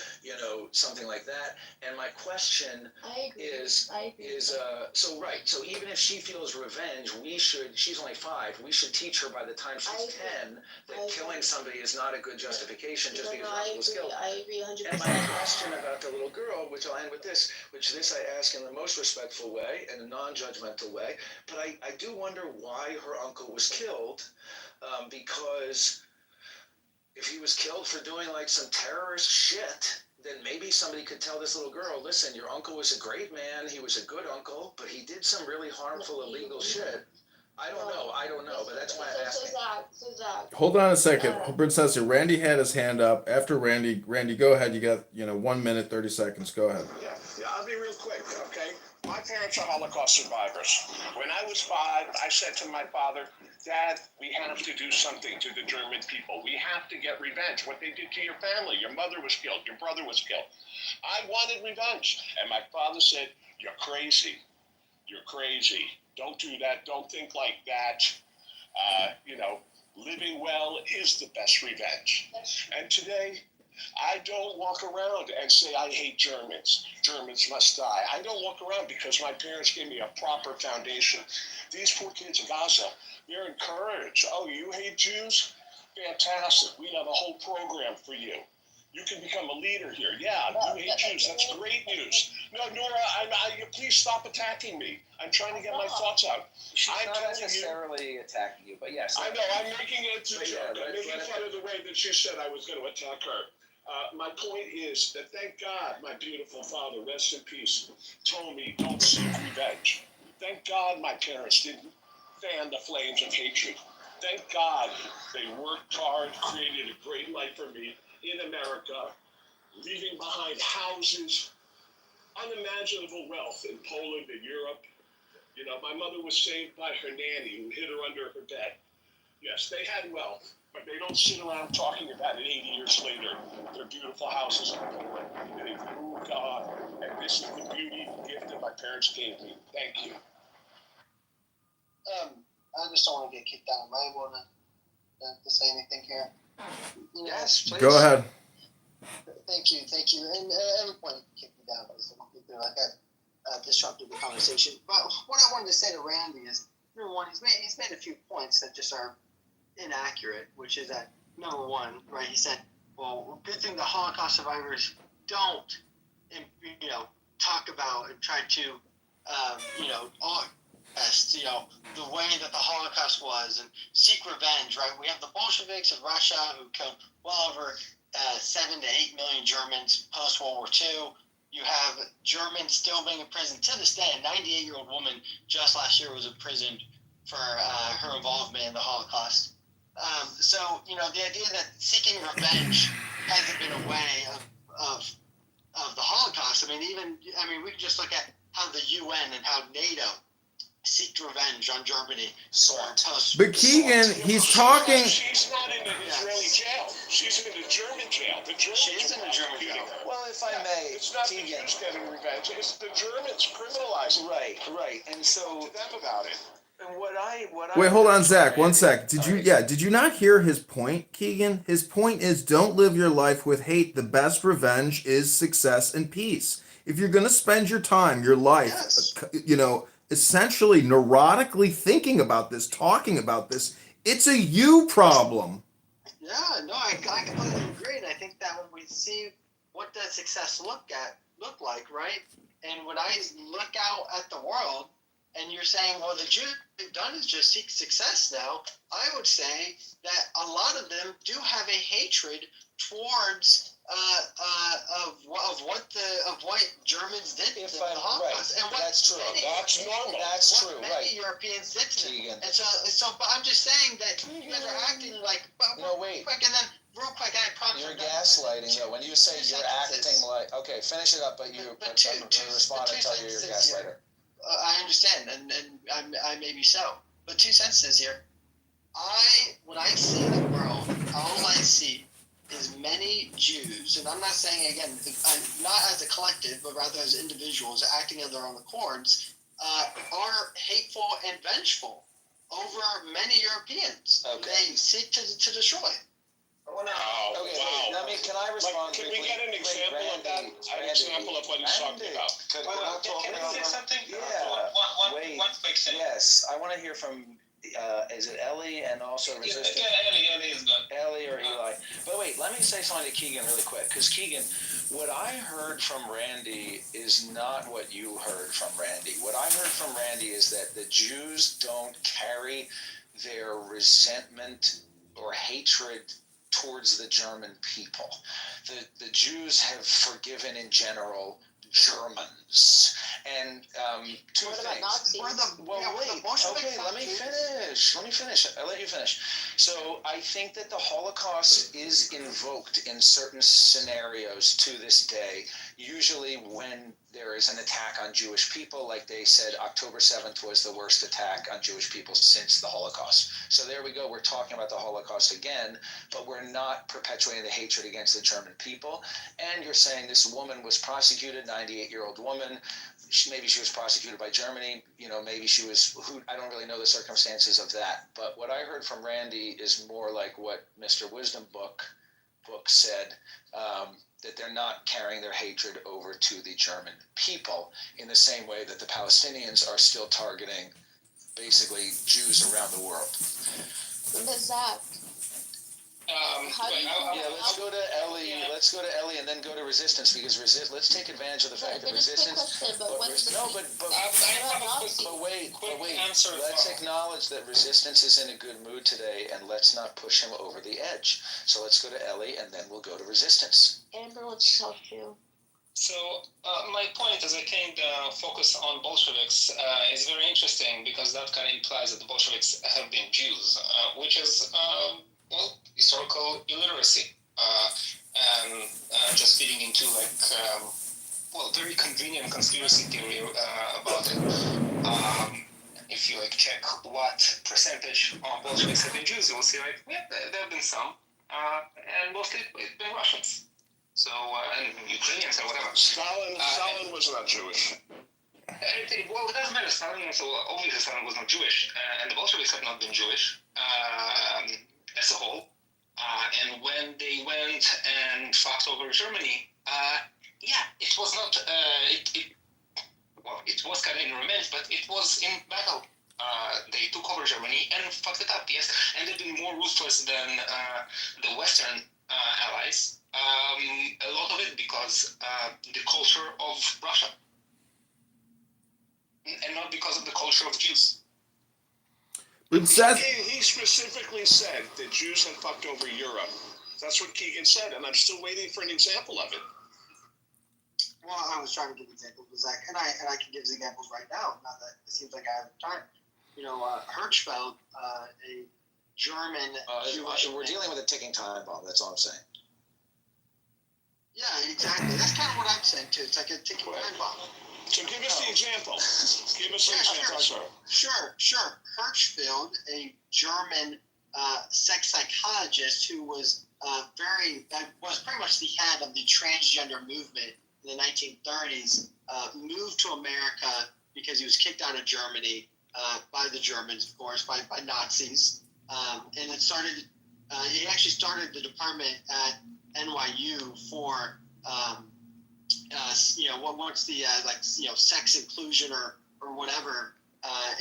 something like that. And my question is so even if she feels revenge, she's only 5, we should teach her by the time she's 10 that killing somebody is not a good justification just because her uncle was killed. I agree 100%. And my question about the little girl, which I'll end with this I ask in the most respectful way and a non-judgmental way, but I do wonder why her uncle was killed, because if he was killed for doing like some terrorist shit, then maybe somebody could tell this little girl, listen, your uncle was a great man, he was a good uncle, but he did some really harmful, illegal shit. I don't know, but that's why I'm asking. So Zach. Hold on a second, Princess. Randy had his hand up. After Randy, go ahead. You got 1 minute 30 seconds. Go ahead. Yeah, I'll be real quick, okay? My parents are Holocaust survivors. When I was 5, I said to my father, Dad, we have to do something to the German people. We have to get revenge. What they did to your family. Your mother was killed. Your brother was killed. I wanted revenge. And my father said, you're crazy. You're crazy. Don't do that. Don't think like that. Living well is the best revenge. And today, I don't walk around and say I hate Germans. Germans must die. I don't walk around because my parents gave me a proper foundation. These poor kids in Gaza, they're encouraged. Oh, you hate Jews? Fantastic. We have a whole program for you. You can become a leader here. Yeah, you hate Jews. That's great news. No, Nora, please stop attacking me. I'm trying to get my thoughts out. She's not necessarily attacking you, but yes. I know, I'm making it a joke. I'm making fun of the way that she said I was going to attack her. My point is that thank God my beautiful father, rest in peace, told me don't seek revenge. Thank God my parents didn't fan the flames of hatred. Thank God they worked hard, created a great life for me in America, leaving behind houses, unimaginable wealth in Poland and Europe. My mother was saved by her nanny who hid her under her bed. Yes, they had wealth, but they don't sit around talking about it 80 years later. Their beautiful houses in Poland. They've moved on, and this is the beauty and gift that my parents gave me. Thank you. I just don't want to get kicked out. Am I able to say anything here? Yes, please. Go ahead. Thank you. And at every point, kick me down because I disrupted the conversation. But what I wanted to say to Randy is, number one, he's made a few points that just are inaccurate, which is that, number one, right, he said, well, good thing the Holocaust survivors don't, talk about and try to, the way that the Holocaust was and seek revenge, right? We have the Bolsheviks of Russia who killed well over 7 to 8 million Germans post-World War II. You have Germans still being in prison to this day. A 98-year-old woman just last year was imprisoned for her involvement in the Holocaust. So, the idea that seeking revenge hasn't been a way of the Holocaust. We can just look at how the UN and how NATO seeked revenge on Germany. But Keegan, he's talking. She's not in an Israeli jail. She's in a German jail. She is in a German jail. Well, if I may, it's not the Jews getting revenge. It's the Germans criminalizing. Right. And so to them about it. And what I Wait, hold on, Zach. 1 sec. Did you not hear his point, Keegan? His point is don't live your life with hate. The best revenge is success and peace. If you're gonna spend your time, your life, essentially neurotically thinking about this, talking about this, it's a you problem. Yeah, no, I completely agree. And I think that when we see what does success look like, right? And when I look out at the world, and you're saying, well, the Jews have done is just seek success now, I would say that a lot of them do have a hatred towards of what Germans did to the Holocaust, and what that's true. That's normal. That's what true, many right? Europeans did to them. Keegan. And so, but I'm just saying that you guys are acting like. No, wait. Quick, and then real quick, I promise. You're gaslighting though. When you say you're acting like, okay, finish it up, but I'm going to respond and tell you you're a gaslighter. I understand, and I may be so, but 2 sentences here. When I see the world, all I see is many Jews, and I'm not saying again, not as a collective, but rather as individuals acting on their own accords, are hateful and vengeful over many Europeans. Okay. They seek to destroy. Wow. Can I respond Can briefly? we get an example of that? An example of what he's talking about? Can I say something? Yeah. One quick thing. Yes, I want to hear from, is it Ellie and also Resistance? Yeah, Ellie is good. Ellie or Eli. But wait, let me say something to Keegan really quick. Because Keegan, what I heard from Randy is not what you heard from Randy. What I heard from Randy is that the Jews don't carry their resentment or hatred towards the German people. The Jews have forgiven in general Germans. And two What things. about Nazis? Let me finish. I'll let you finish. So I think that the Holocaust is invoked in certain scenarios to this day, usually when there is an attack on Jewish people, like they said October 7th was the worst attack on Jewish people since the Holocaust. So there we go, we're talking about the Holocaust again, but we're not perpetuating the hatred against the German people. And you're saying this woman was prosecuted, 98-year-old woman, maybe she was prosecuted by Germany, maybe she was, I don't really know the circumstances of that. But what I heard from Randy is more like what Mr. Wisdom Book said, that they're not carrying their hatred over to the German people in the same way that the Palestinians are still targeting basically Jews around the world. Zach. Let's go to Ellie. Let's go to Ellie and then go to Resistance, because let's take advantage of the fact that Resistance. Let's acknowledge that Resistance is in a good mood today, and let's not push him over the edge. So let's go to Ellie, and then we'll go to Resistance. Amber, let's talk to you. So my point, as I kind of focus on Bolsheviks, is very interesting because that kind of implies that the Bolsheviks have been Jews, which is historical illiteracy, and just feeding into very convenient conspiracy theory about it. If you check what percentage of Bolsheviks have been Jews, you will see there have been some, and mostly it's been Russians. So and Ukrainians or whatever. Stalin was not Jewish. It doesn't matter. Obviously Stalin was not Jewish, and the Bolsheviks have not been Jewish as a whole. And when they went and fought over Germany, it was not. It was kind of in revenge, but it was in battle. They took over Germany and fucked it up. Yes, and they've been more ruthless than the Western allies. A lot of it because the culture of Russia, and not because of the culture of Jews. But he specifically said that Jews had fucked over Europe. That's what Keegan said, and I'm still waiting for an example of it. Well, I was trying to give examples, Zach, and I can give examples right now. Not that it seems like I have time. Hirschfeld, a German Jewish. We're dealing with a ticking time bomb. That's all I'm saying. Yeah, exactly. That's kind of what I'm saying too. It's like a ticking time bomb. So give us the example. Give us the example. Sure. Hirschfeld, a German sex psychologist who was pretty much the head of the transgender movement in the 1930s, moved to America because he was kicked out of Germany by the Germans, of course, by Nazis, and it started. He actually started the department at NYU for what's the sex inclusion or whatever,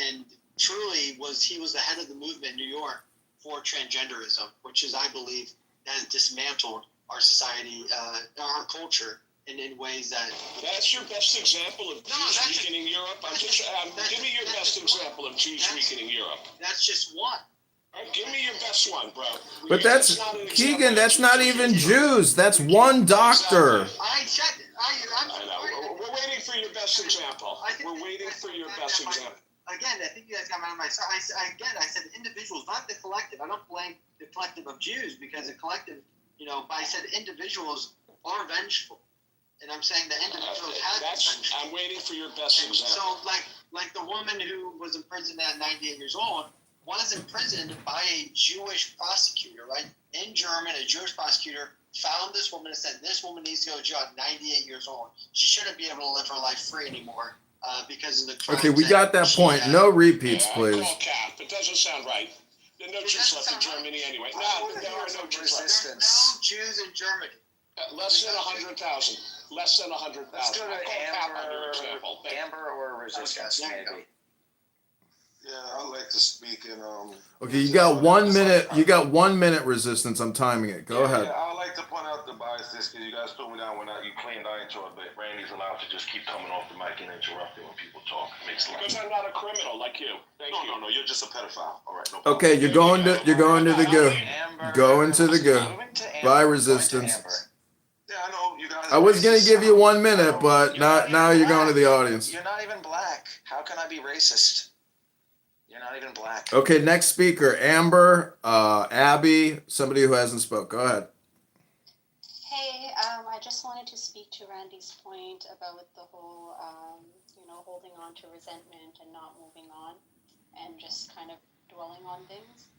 and truly he was the head of the movement in New York for transgenderism, which is, I believe, has dismantled our society, our culture, in ways that. That's your best example of Jews weakening Europe. Give me your best example of Jews weakening Europe. That's just one. Give me your best one, bro. But that's Keegan. That's not even Jews. That's one doctor. I said it. I know. We're waiting for your best example. We're waiting for your best example. Again, I think you guys got me on my side. I said individuals, not the collective. I don't blame the collective of Jews because the collective, but I said individuals are vengeful. And I'm saying the individuals have been vengeful. I'm waiting for your best example. So, like the woman who was imprisoned at 98 years old was imprisoned by a Jewish prosecutor, right? In German, a Jewish prosecutor found this woman and said, this woman needs to go to jail at 98 years old. She shouldn't be able to live her life free anymore because of the crimes. Okay, we got that point. No repeats, please. Cap. It doesn't sound right. There are no Jews left in Germany anyway. No, there are no Jews left. There are no Jews in Germany. Less than 100,000. Less than 100,000. Let's go to Amber or Resistance, maybe. Yeah, I'd like to speak in Okay, you got 1 minute. You got 1 minute, Resistance. I'm timing it. Go ahead. Yeah, I'd like to point out the biases because you guys put me down when you claimed I interrupted, but Randy's allowed to just keep coming off the mic and interrupting when people talk. It makes sense. Because I'm not a criminal like you. Thank you. No, you're just a pedophile. All right, no problem. Okay, you're going to the go. Go into the go. Bye, Resistance. Yeah, I know you guys. I was gonna give you 1 minute, but now you're going to the audience. You're not even black. How can I be racist? You're not even black. Okay, next speaker, Amber, Abby, somebody who hasn't spoke. Go ahead. Hey, I just wanted to speak to Randy's point about the whole, holding on to resentment and not moving on and just kind of dwelling on things.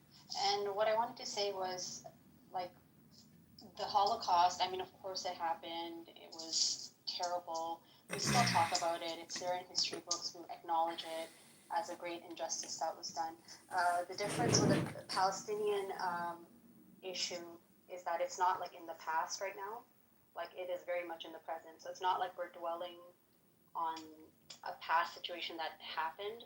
And what I wanted to say was, like, the Holocaust, I mean, of course it happened. It was terrible. We still talk about it. It's there in history books. We acknowledge it as a great injustice that was done. The difference with the Palestinian issue is that it's not like in the past right now. Like it is very much in the present. So it's not like we're dwelling on a past situation that happened.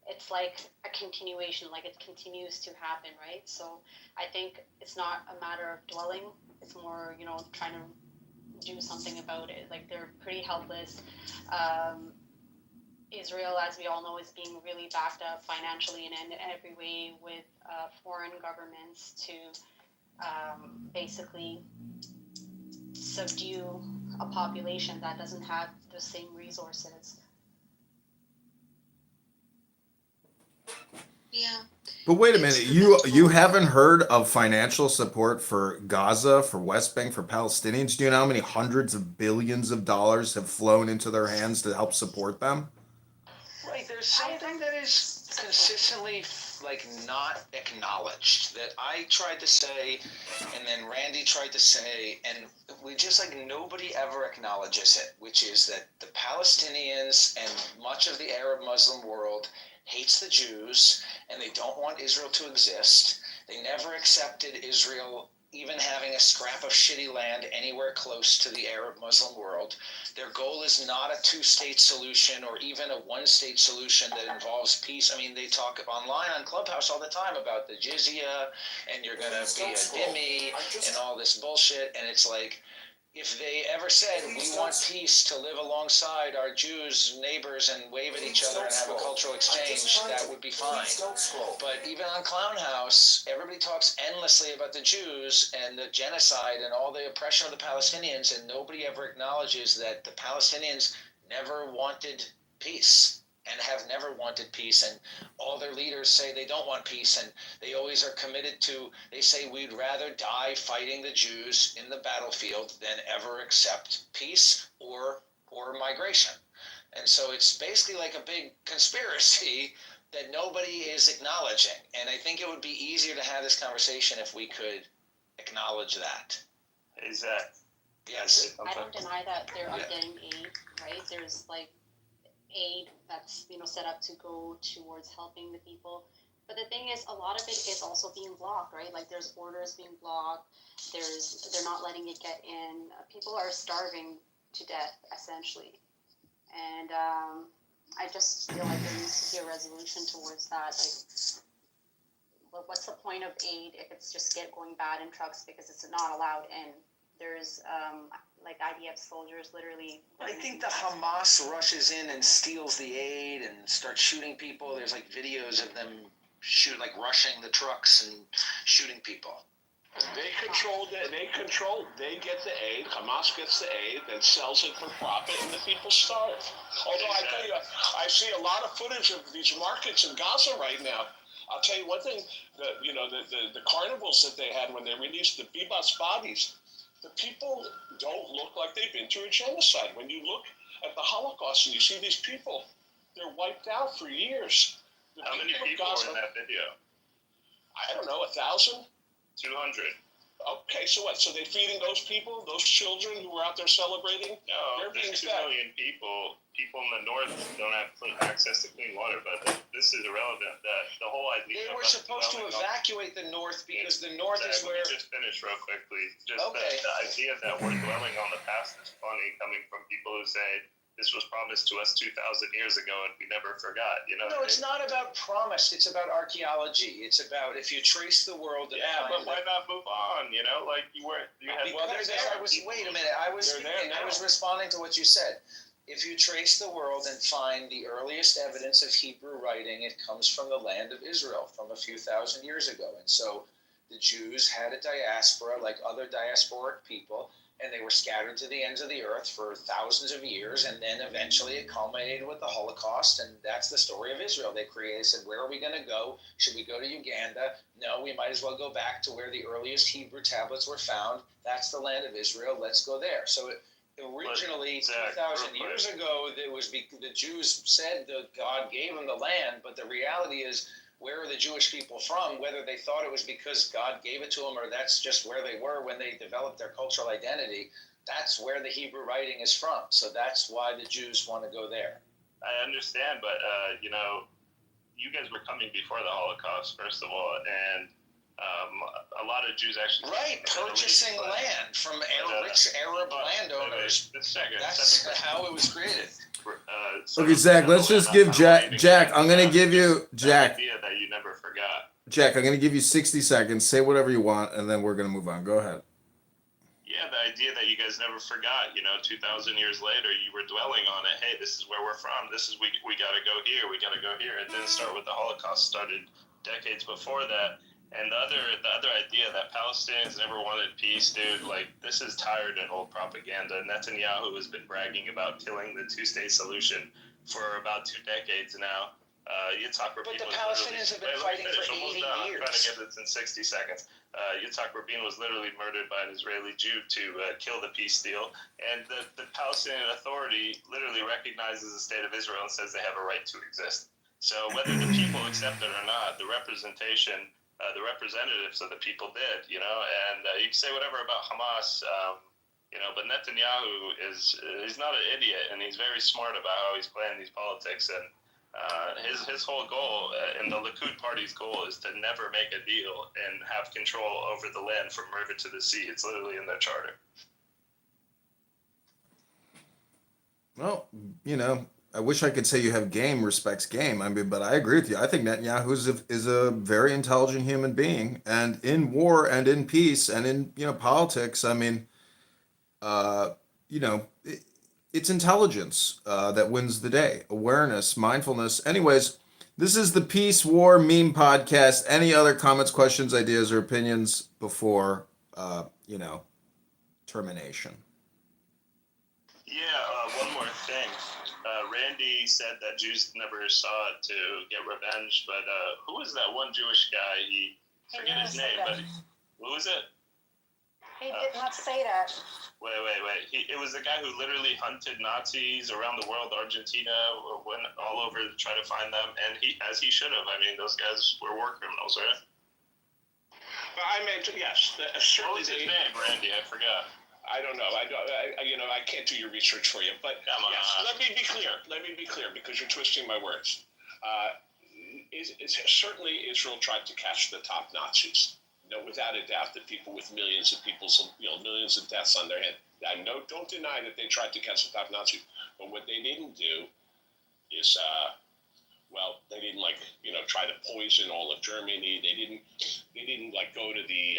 It's like a continuation, like it continues to happen, right? So I think it's not a matter of dwelling. It's more, trying to do something about it. Like they're pretty helpless. Israel, as we all know, is being really backed up financially and in every way with foreign governments to basically subdue a population that doesn't have the same resources. Yeah. But wait a minute, you haven't heard of financial support for Gaza, for West Bank, for Palestinians? Do you know how many hundreds of billions of dollars have flown into their hands to help support them? Right, there's something that is consistently not acknowledged that I tried to say, and then Randy tried to say, and we just nobody ever acknowledges it, which is that the Palestinians and much of the Arab Muslim world hates the Jews, and they don't want Israel to exist. They never accepted Israel even having a scrap of shitty land anywhere close to the Arab Muslim world. Their goal is not a two-state solution or even a one-state solution that involves peace. I mean, they talk online on Clubhouse all the time about the jizya, and you're going to be a dhimmi, and all this bullshit, and it's like, if they ever said, we want peace to live alongside our Jews neighbors and wave at each other and have a cultural exchange, that would be fine. But even on Clown House, everybody talks endlessly about the Jews and the genocide and all the oppression of the Palestinians, and nobody ever acknowledges that the Palestinians never wanted peace and have never wanted peace, and all their leaders say they don't want peace, and they always are committed to, they say we'd rather die fighting the Jews in the battlefield than ever accept peace or migration. And so it's basically like a big conspiracy that nobody is acknowledging. And I think it would be easier to have this conversation if we could acknowledge that. Exactly. Yes. I don't deny that they're getting aid, right? There's aid that's set up to go towards helping the people, but the thing is, a lot of it is also being blocked, right? Like there's orders being blocked, they're not letting it get in. People are starving to death essentially, and I just feel like there needs to be a resolution towards that. Like, what's the point of aid if it's just going bad in trucks because it's not allowed in there's like IDF soldiers literally. I think the Hamas rushes in and steals the aid and starts shooting people. There's like videos of them rushing the trucks and shooting people. They get the aid, Hamas gets the aid, then sells it for profit, and the people starve. Although I tell you, I see a lot of footage of these markets in Gaza right now. I'll tell you one thing, the carnivals that they had when they released the Bebas bodies, the people don't look like they've been through a genocide. When you look at the Holocaust and you see these people, they're wiped out for years. How many people were in that video? I don't know, 1,000? 200. Okay, so what? So they're feeding those people, those children who were out there celebrating? No, they're being there's 2 fed. million people. People in the north don't have access to clean water, but this is irrelevant. The whole idea. They were supposed to evacuate the north because the north is where. Let me just finish real quickly. Just Okay. the idea that we're dwelling on the past is funny, coming from people who say this was promised to us 2,000 years ago and we never forgot. You know. No, it's not about promise. It's about archaeology. It's about if you trace the world. And Yeah, find but why not move on? You know, like you had. Well, wait a minute. I was speaking. I was responding to what you said. If you trace the world and find the earliest evidence of Hebrew writing, it comes from the land of Israel from a few thousand years ago. And so the Jews had a diaspora like other diasporic people, and they were scattered to the ends of the earth for thousands of years, and then eventually it culminated with the Holocaust, and that's the story of Israel. They said, where are we going to go? Should we go to Uganda? No, we might as well go back to where the earliest Hebrew tablets were found. That's the land of Israel. Let's go there. So originally, 2,000 years ago, the Jews said that God gave them the land, but the reality is, where are the Jewish people from? Whether they thought it was because God gave it to them or that's just where they were when they developed their cultural identity, that's where the Hebrew writing is from. So that's why the Jews want to go there. I understand, but you guys were coming before the Holocaust, first of all, and a lot of Jews actually purchasing land from rich Arab landowners. That's how it was created. Okay, Zach, let's just give Jack, I'm going to give you, Jack, idea that you never forgot. Jack, I'm going to give you 60 seconds. Say whatever you want, and then we're going to move on. Go ahead. Yeah, the idea that you guys never forgot, 2,000 years later, you were dwelling on it. Hey, this is where we're from. This is, we got to go here. We got to go here. It didn't start with the Holocaust. Started decades before that. And the other idea that Palestinians never wanted peace, dude, this is tired and old propaganda. Netanyahu has been bragging about killing the two-state solution for about 2 decades now. Yitzhak Rabin But the Palestinians have been fighting for 80 years. I'm trying to get this in 60 seconds. Yitzhak Rabin was literally murdered by an Israeli Jew to kill the peace deal. And the Palestinian Authority literally recognizes the state of Israel and says they have a right to exist. So whether the people accept it or not, the representation... the representatives of the people did, and you can say whatever about Hamas, but Netanyahu he's not an idiot, and he's very smart about how he's playing these politics, and his whole goal, and the Likud party's goal, is to never make a deal and have control over the land from river to the sea. It's literally in their charter. Well, I wish I could say you have game respects game. But I agree with you. I think Netanyahu is a very intelligent human being, and in war and in peace and in politics. It's intelligence that wins the day. Awareness, mindfulness. Anyways, this is the Peace War Meme Podcast. Any other comments, questions, ideas, or opinions before termination? Yeah. One more thing. Randy said that Jews never saw it to get revenge, but who was that one Jewish guy? Forget his name, but who was it? He did not say that. Wait. It was the guy who literally hunted Nazis around the world, Argentina, went all over to try to find them, and as he should have. Those guys were war criminals, right? I meant, yes. Certainly. What was his name, Randy? I forgot. I don't know. I can't do your research for you. But yes, let me be clear, because you're twisting my words. Certainly, Israel tried to catch the top Nazis. Without a doubt, the people with millions of deaths on their head. Don't deny that they tried to catch the top Nazis. But what they didn't do is Well, they didn't try to poison all of Germany. They didn't go to the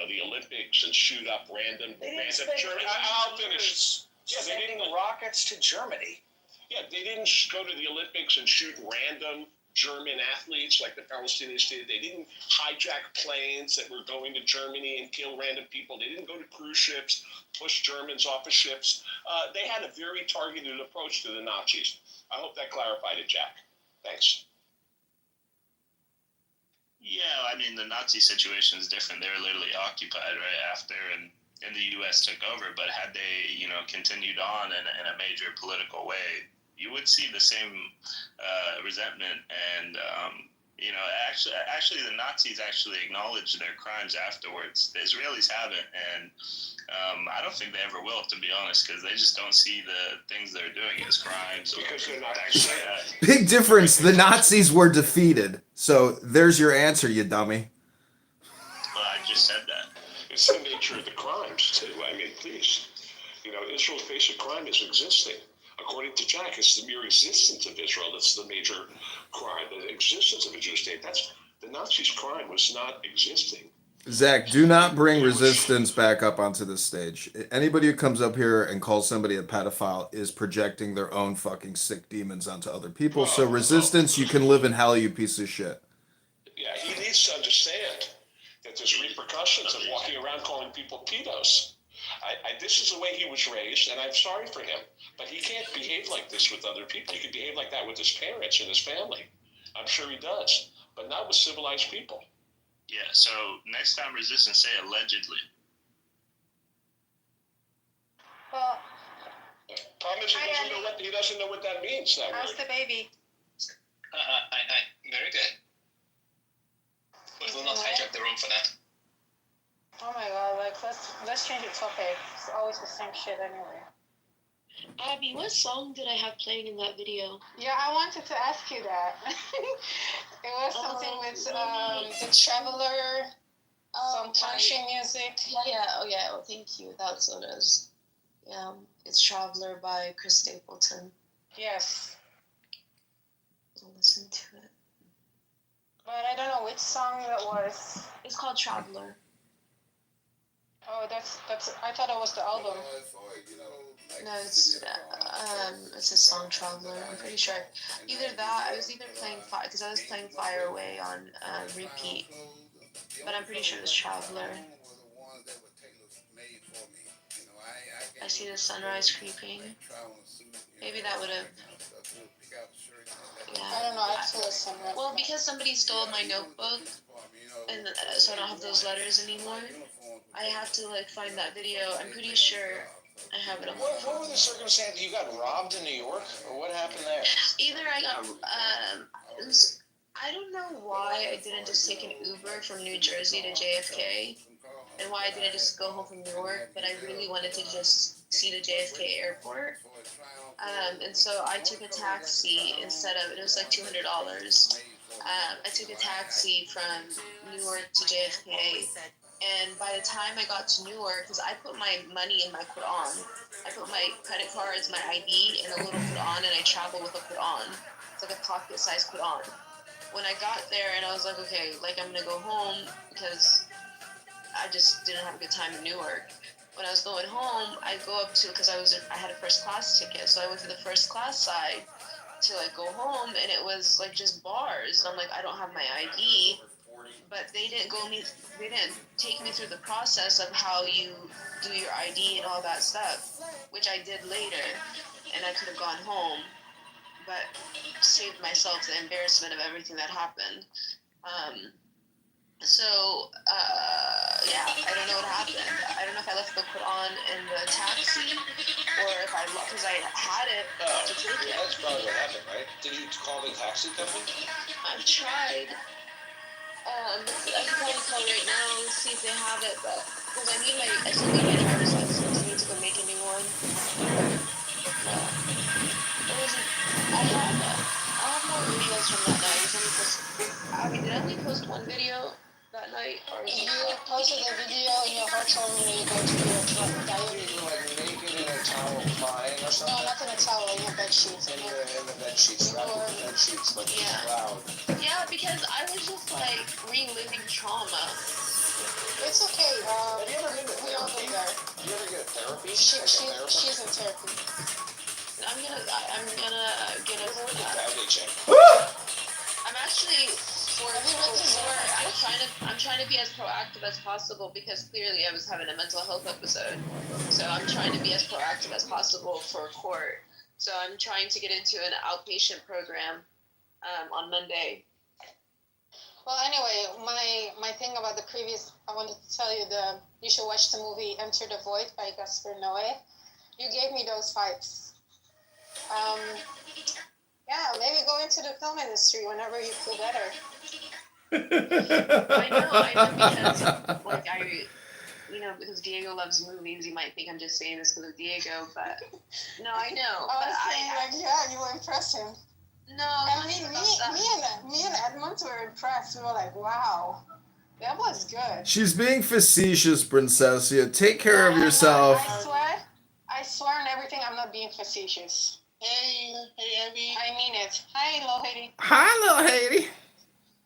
the Olympics and shoot up random Germany. I'll finish. Yeah, they didn't rockets to Germany. Yeah, they didn't go to the Olympics and shoot random German athletes like the Palestinians did. They didn't hijack planes that were going to Germany and kill random people. They didn't go to cruise ships, push Germans off of ships. They had a very targeted approach to the Nazis. I hope that clarified it, Jack. Thanks. Yeah, I mean, the Nazi situation is different. They were literally occupied right after, and the U.S. took over. But had they, continued on in a major political way, you would see the same resentment. And, actually, the Nazis actually acknowledged their crimes afterwards. The Israelis haven't, and I don't think they ever will, to be honest, because they just don't see the things they're doing as crimes. Because they're not actually. Big difference. The Nazis were defeated. So there's your answer, you dummy. Well, I just said that. It's the nature of the crimes, too. I mean, please. Israel's basic crime is existing. According to Jack, it's the mere existence of Israel that's the major crime. The existence of a Jewish state. The Nazis' crime was not existing. Zach, do not bring resistance back up onto the stage. Anybody who comes up here and calls somebody a pedophile is projecting their own fucking sick demons onto other people. So resistance, you can live in hell, you piece of shit. Yeah, he needs to understand that there's repercussions of walking around calling people pedos. This is the way he was raised, and I'm sorry for him. But he can't behave like this with other people. He can behave like that with his parents and his family. I'm sure he does, but not with civilized people. Yeah, so next time resistance, say allegedly. Well, Problem is he doesn't know what that means. how's the baby? Very good. But we'll not hijack the room for that. Oh my god, let's change the topic. It's always the same shit anyway. Abby, what song did I have playing in that video? Yeah, I wanted to ask you that. It was something with the Traveler, some country music. Yeah. Oh yeah. Well, thank you. That's what it is. Yeah, it's Traveler by Chris Stapleton. Yes. I'll listen to it. But I don't know which song that was. It's called Traveler. Oh, that's. I thought it was the album. No, it's a song Traveler. I'm pretty sure. Either that, I was either playing Fire, because I was playing Fire Away on repeat. But I'm pretty sure it was Traveler. I see the sunrise creeping. Maybe that would have. Yeah. I don't know. I have to listen. Well, because somebody stole my notebook, and so I don't have those letters anymore. I have to find that video. I'm pretty sure I have it on. What were the circumstances? You got robbed in New York, or what happened there? Either I got I don't know why I didn't just take an Uber from New Jersey to JFK, and why I didn't just go home from New York, but I really wanted to just see the JFK airport. And so I took a taxi instead of, it was like $200. I took a taxi from New York to JFK, and by the time I got to Newark, because I put my money in my Quran, I put my credit cards, my ID, in a little Quran, and I travel with a Quran. It's like a pocket-sized Quran. When I got there, and I was like, okay, I'm gonna go home, because I just didn't have a good time in Newark. When I was going home, I go up to, because I had a first class ticket, so I went to the first class side to go home, and it was just bars. And I'm like, I don't have my ID, but they didn't take me through the process of how you do your ID and all that stuff, which I did later, and I could have gone home, but saved myself the embarrassment of everything that happened. Yeah, I don't know what happened. I don't know if I left the Quran in the taxi, or if because I had it to take it. That's probably what happened, right? Did you call the taxi company? I've tried. I can probably call right now and see if they have it, but because I still need my driver's license. I need to go make a new one. I have more videos from that night. Did I only post one video that night? You posted a video in your virtual when you go to your diary. towel lying or No, something? not in a towel, in your bed sheets. In the bed sheets, wrapped in the bed sheets, like loud. Yeah, because I was just like reliving trauma. It's okay. Have you ever been to we all therapy? go there. You ever get therapy? She's in therapy. I'm gonna get a. I'm actually I'm trying to be as proactive as possible because clearly I was having a mental health episode. So I'm trying to be as proactive as possible for court. So I'm trying to get into an outpatient program on Monday. Well, anyway, my thing about the previous, I wanted to tell you you should watch the movie Enter the Void by Gaspar Noé. You gave me those vibes. Yeah, maybe go into the film industry whenever you feel better. I know, because because Diego loves movies. You might think I'm just saying this because of Diego, but no, I know. I was saying, you will impress him. No, and me and Edmund were impressed. We were like, wow, that was good. She's being facetious, Princessia. Take care of yourself. I swear on everything, I'm not being facetious. Hey, Abby. I mean it. Hi, little Haiti. Hi, little Haiti.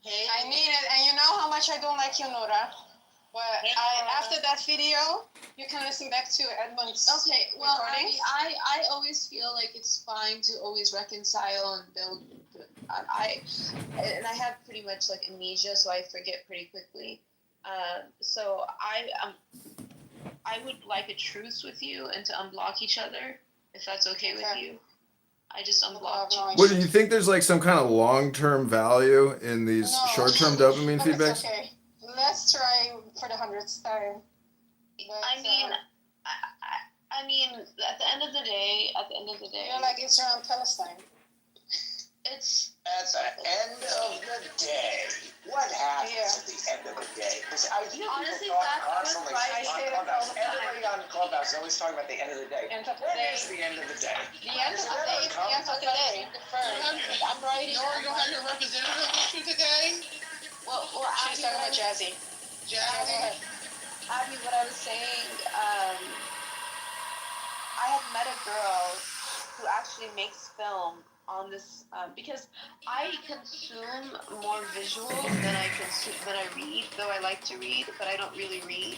Hey. I mean it, and you know how much I don't like you, Nora. But after that video, you can listen back to Edmund's recording. I always feel like it's fine to always reconcile and build. I have pretty much like amnesia, so I forget pretty quickly. So I would like a truce with you and to unblock each other, if that's okay with you. I just unblocked you. What do you think? There's like some kind of long-term value in these short-term dopamine feedbacks? Okay. Let's try for the 100th time. But, I mean, at the end of the day, you're like Israel and Palestine. It's at the end of the day. What happens at the end of the day? Because I hear honestly, people talk constantly on Clubhouse. Everybody on Clubhouse is always talking about the end of the day. When is the end of the day? The end of the day is the end of the day. I'm writing. Nora, you have your representative with you today? Well, she's talking about Jazzy. Abby, what I was saying, I had met a girl who actually makes film on this because I consume more visual than I read. Though I like to read, but I don't really read.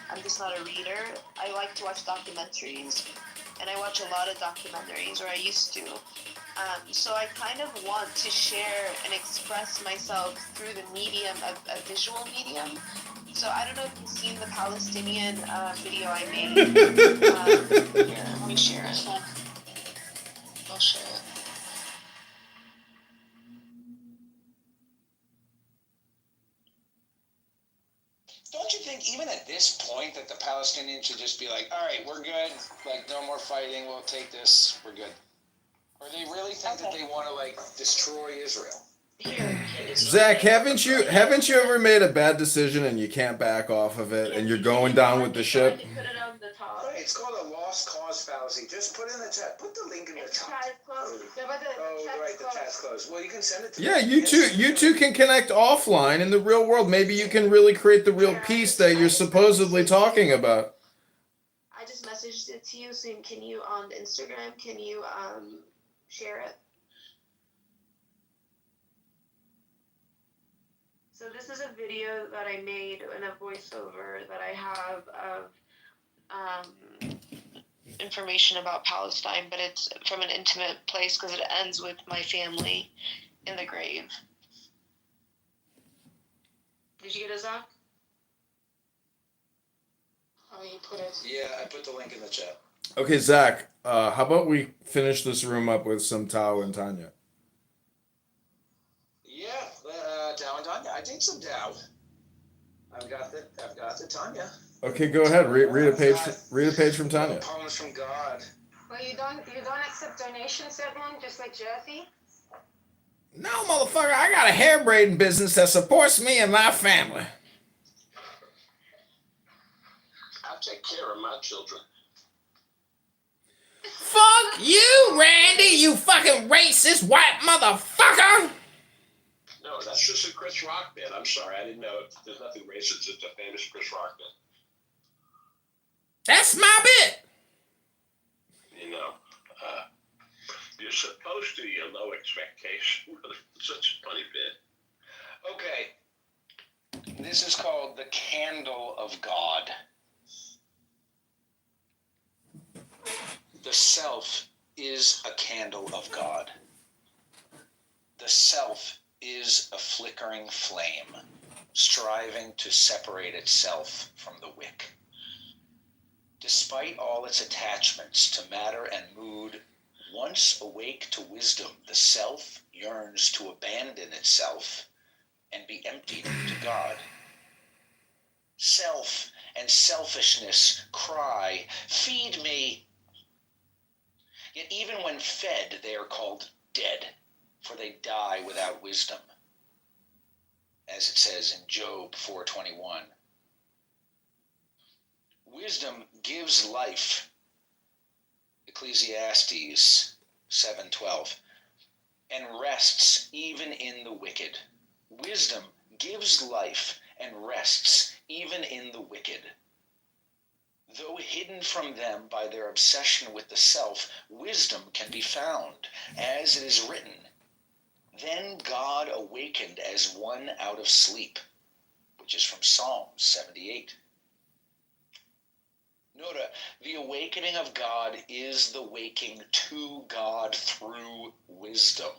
I'm just not a reader. I like to watch documentaries, and I watch a lot of documentaries, or I used to. So I kind of want to share and express myself through the medium of a visual medium. So I don't know if you've seen the Palestinian video I made. Here, let me share it. I'll share it. Don't you think even at this point that the Palestinians should just be like, all right, we're good, like no more fighting, we'll take this, we're good? Or they really think that they want to like destroy Israel? Zach, haven't you ever made a bad decision and you can't back off of it and you're going down with the ship? Put it on the top. Right, it's called a lost cause fallacy. Just put in the chat. Put the link in the top. The chat's closed. Well, you can send it to me. Yeah, you two can connect offline in the real world. Maybe you can really create the real peace that you're supposedly talking about. I just messaged it to you, so can you on Instagram, can you share it? So this is a video that I made and a voiceover that I have of information about Palestine, but it's from an intimate place because it ends with my family in the grave. Did you get it, Zach? Oh, you put it. Yeah, I put the link in the chat. Okay, Zach, how about we finish this room up with some Tao and Tanya? Yeah, Tao and Tanya. I take some Tao. I've got the Tanya. Okay, go ahead. Read a page from Tanya. Poems from God. Well, you don't accept donations, Edmund, just like Jazzy? No, motherfucker, I got a hair braiding business that supports me and my family. I'll take care of my children. Fuck you, Randy, you fucking racist white motherfucker! No, that's just a Chris Rock bit. I'm sorry, I didn't know. There's nothing racist. It's a famous Chris Rock bit. That's my bit. you know. You're supposed to, you know, expectation. Such a funny bit. Okay. This is called the candle of God. The self is a candle of God. The self is a flickering flame, striving to separate itself from the wick. Despite all its attachments to matter and mood, once awake to wisdom, the self yearns to abandon itself and be emptied to God. Self and selfishness cry, "Feed me." Yet even when fed, they are called dead, for they die without wisdom, as it says in Job 4:21. Wisdom gives life, Ecclesiastes 7:12, and rests even in the wicked. Wisdom gives life and rests even in the wicked. Though hidden from them by their obsession with the self, wisdom can be found, as it is written, "Then God awakened as one out of sleep," which is from Psalm 78. Note, the awakening of God is the waking to God through wisdom.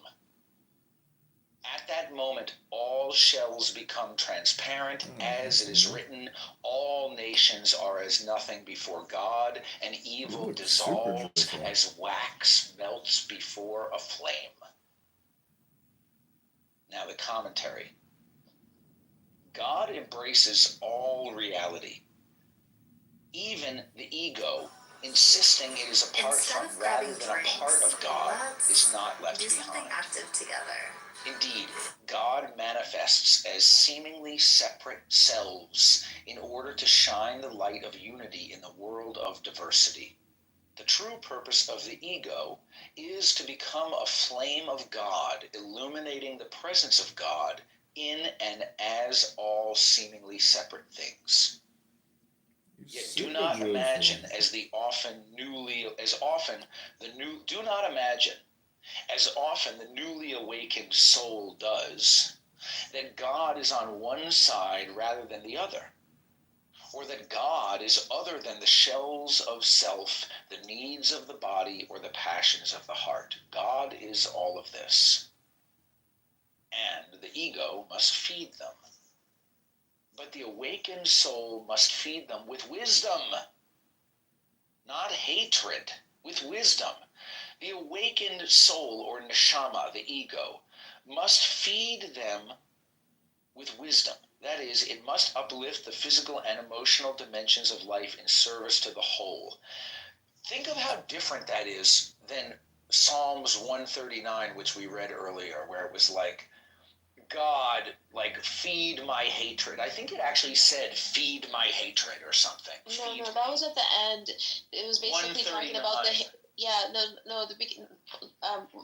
At that moment, all shells become transparent, as it is written, "All nations are as nothing before God, and evil dissolves as wax melts before a flame." Now the commentary. God embraces all reality, even the ego, insisting it is apart from rather than a part of God, is not left behind. Active together. Indeed, God manifests as seemingly separate selves in order to shine the light of unity in the world of diversity. The true purpose of the ego is to become a flame of God, illuminating the presence of God in and as all seemingly separate things. Yet do not imagine as often the newly awakened soul does, that God is on one side rather than the other, or that God is other than the shells of self, the needs of the body, or the passions of the heart. God is all of this, and the ego must feed them. But the awakened soul must feed them with wisdom, not hatred, with wisdom. The awakened soul, or neshama, the ego, must feed them with wisdom. That is, it must uplift the physical and emotional dimensions of life in service to the whole. Think of how different that is than Psalms 139, which we read earlier, where it was like, God, like, feed my hatred. I think it actually said, feed my hatred or something. No, that was at the end. It was basically talking about the...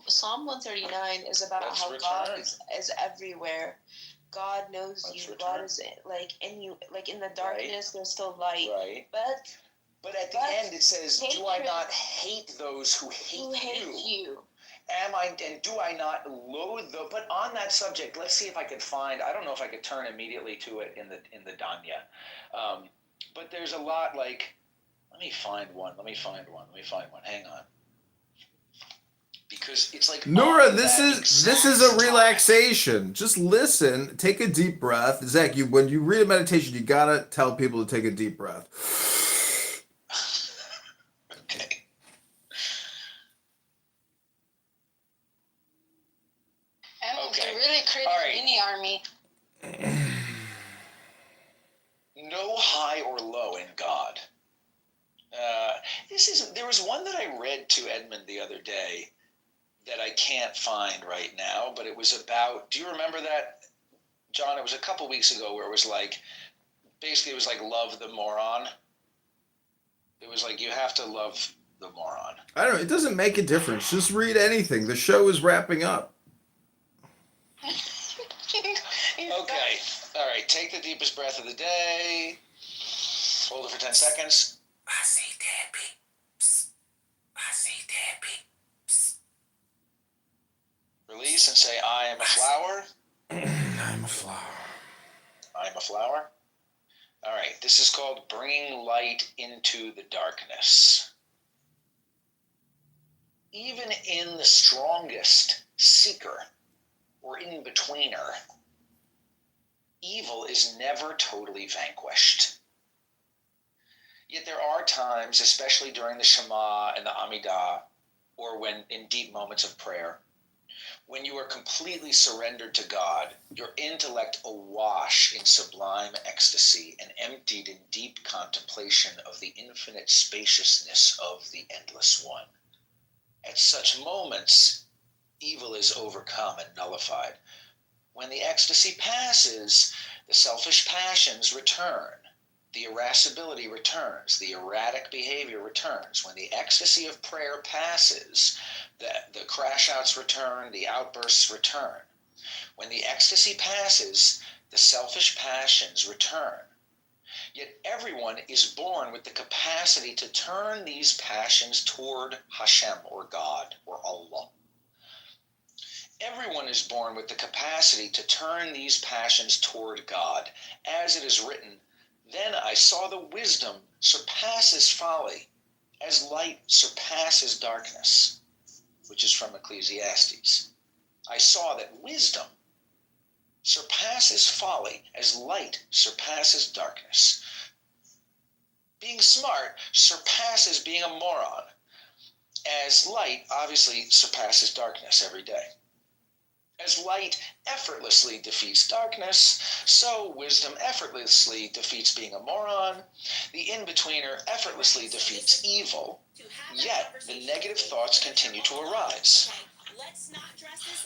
Psalm 139 is about how God is everywhere. God knows you. God is like in you, like in the darkness. There's still light. Right. But at the end it says, hatred, "Do I not hate those who hate you? And do I not loathe them?" But on that subject, let's see if I could find. I don't know if I could turn immediately to it in the Danya, but there's a lot like. Let me find one. Hang on. Because it's like Nora, this is a relaxation. Just listen, take a deep breath. Zach, when you read a meditation, you gotta tell people to take a deep breath. Okay. They really created a mini army. No high or low in God. There was one that I read to Edmund the other day that I can't find right now, but it was about, do you remember that, John? It was a couple weeks ago where it was like, basically it was like love the moron. It was like you have to love the moron. I don't know, it doesn't make a difference. Just read anything. The show is wrapping up. Okay, all right, take the deepest breath of the day. Hold it for 10 seconds. I see dead people. I see piece and say, I am a flower? I'm a flower. I'm a flower. All right, this is called bringing light into the darkness. Even in the strongest seeker or in-betweener, evil is never totally vanquished. Yet there are times, especially during the Shema and the Amidah, or when in deep moments of prayer, when you are completely surrendered to God, your intellect awash in sublime ecstasy and emptied in deep contemplation of the infinite spaciousness of the Endless One. At such moments, evil is overcome and nullified. When the ecstasy passes, the selfish passions return. The irascibility returns. The erratic behavior returns. When the ecstasy of prayer passes, the crash outs return, the outbursts return. When the ecstasy passes, the selfish passions return. Yet everyone is born with the capacity to turn these passions toward Hashem, or God, or Allah. Everyone is born with the capacity to turn these passions toward God. As it is written, then I saw the wisdom surpasses folly, as light surpasses darkness, which is from Ecclesiastes. I saw that wisdom surpasses folly, as light surpasses darkness. Being smart surpasses being a moron, as light obviously surpasses darkness every day. As light effortlessly defeats darkness, so wisdom effortlessly defeats being a moron. The in-betweener effortlessly defeats evil, yet the negative thoughts continue to arise.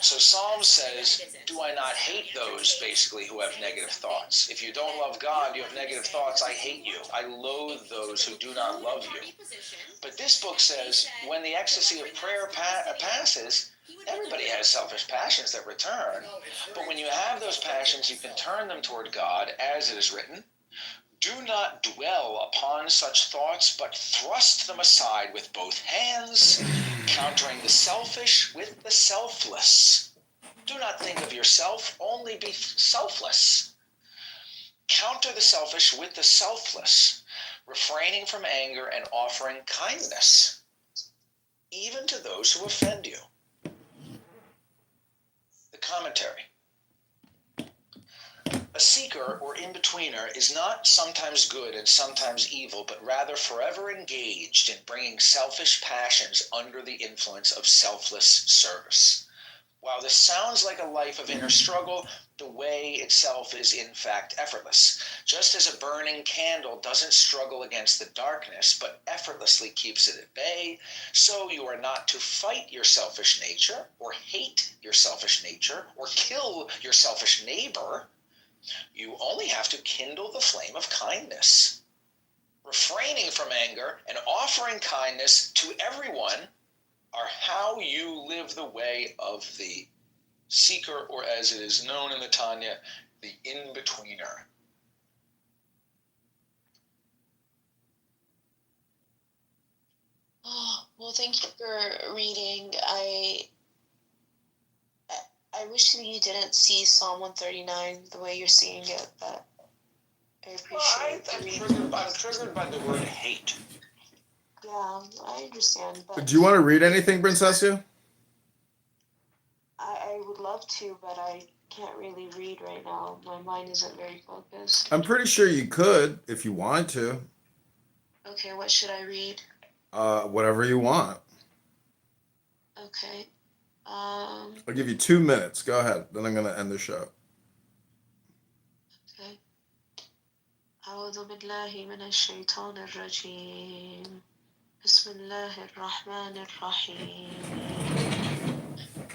So Psalm says, do I not hate those, basically, who have negative thoughts? If you don't love God, you have negative thoughts, I hate you. I loathe those who do not love you. But this book says, when the ecstasy of prayer passes, everybody has selfish passions that return. But when you have those passions, you can turn them toward God, as it is written, do not dwell upon such thoughts, but thrust them aside with both hands, countering the selfish with the selfless. Do not think of yourself, only be selfless. Counter the selfish with the selfless, refraining from anger and offering kindness, even to those who offend you. The commentary. A seeker or in-betweener is not sometimes good and sometimes evil, but rather forever engaged in bringing selfish passions under the influence of selfless service. While this sounds like a life of inner struggle, the way itself is in fact effortless. Just as a burning candle doesn't struggle against the darkness, but effortlessly keeps it at bay, so you are not to fight your selfish nature, or hate your selfish nature, or kill your selfish neighbor. You only have to kindle the flame of kindness. Refraining from anger and offering kindness to everyone are how you live the way of the seeker, or as it is known in the Tanya, the in-betweener. Oh, well, thank you for reading. I wish that you didn't see Psalm 139 the way you're seeing it, but I appreciate I'm triggered by the word hate. Yeah, I understand, but Do you want to read anything, Princessia? I would love to, but I can't really read right now. My mind isn't very focused. I'm pretty sure you could if you wanted to. Okay, what should I read? Whatever you want. Okay. I'll give you 2 minutes. Go ahead. Then I'm going to end the show. Okay. أعوذ بالله من الشيطان الرجيم. بسم الله الرحمن الرحيم.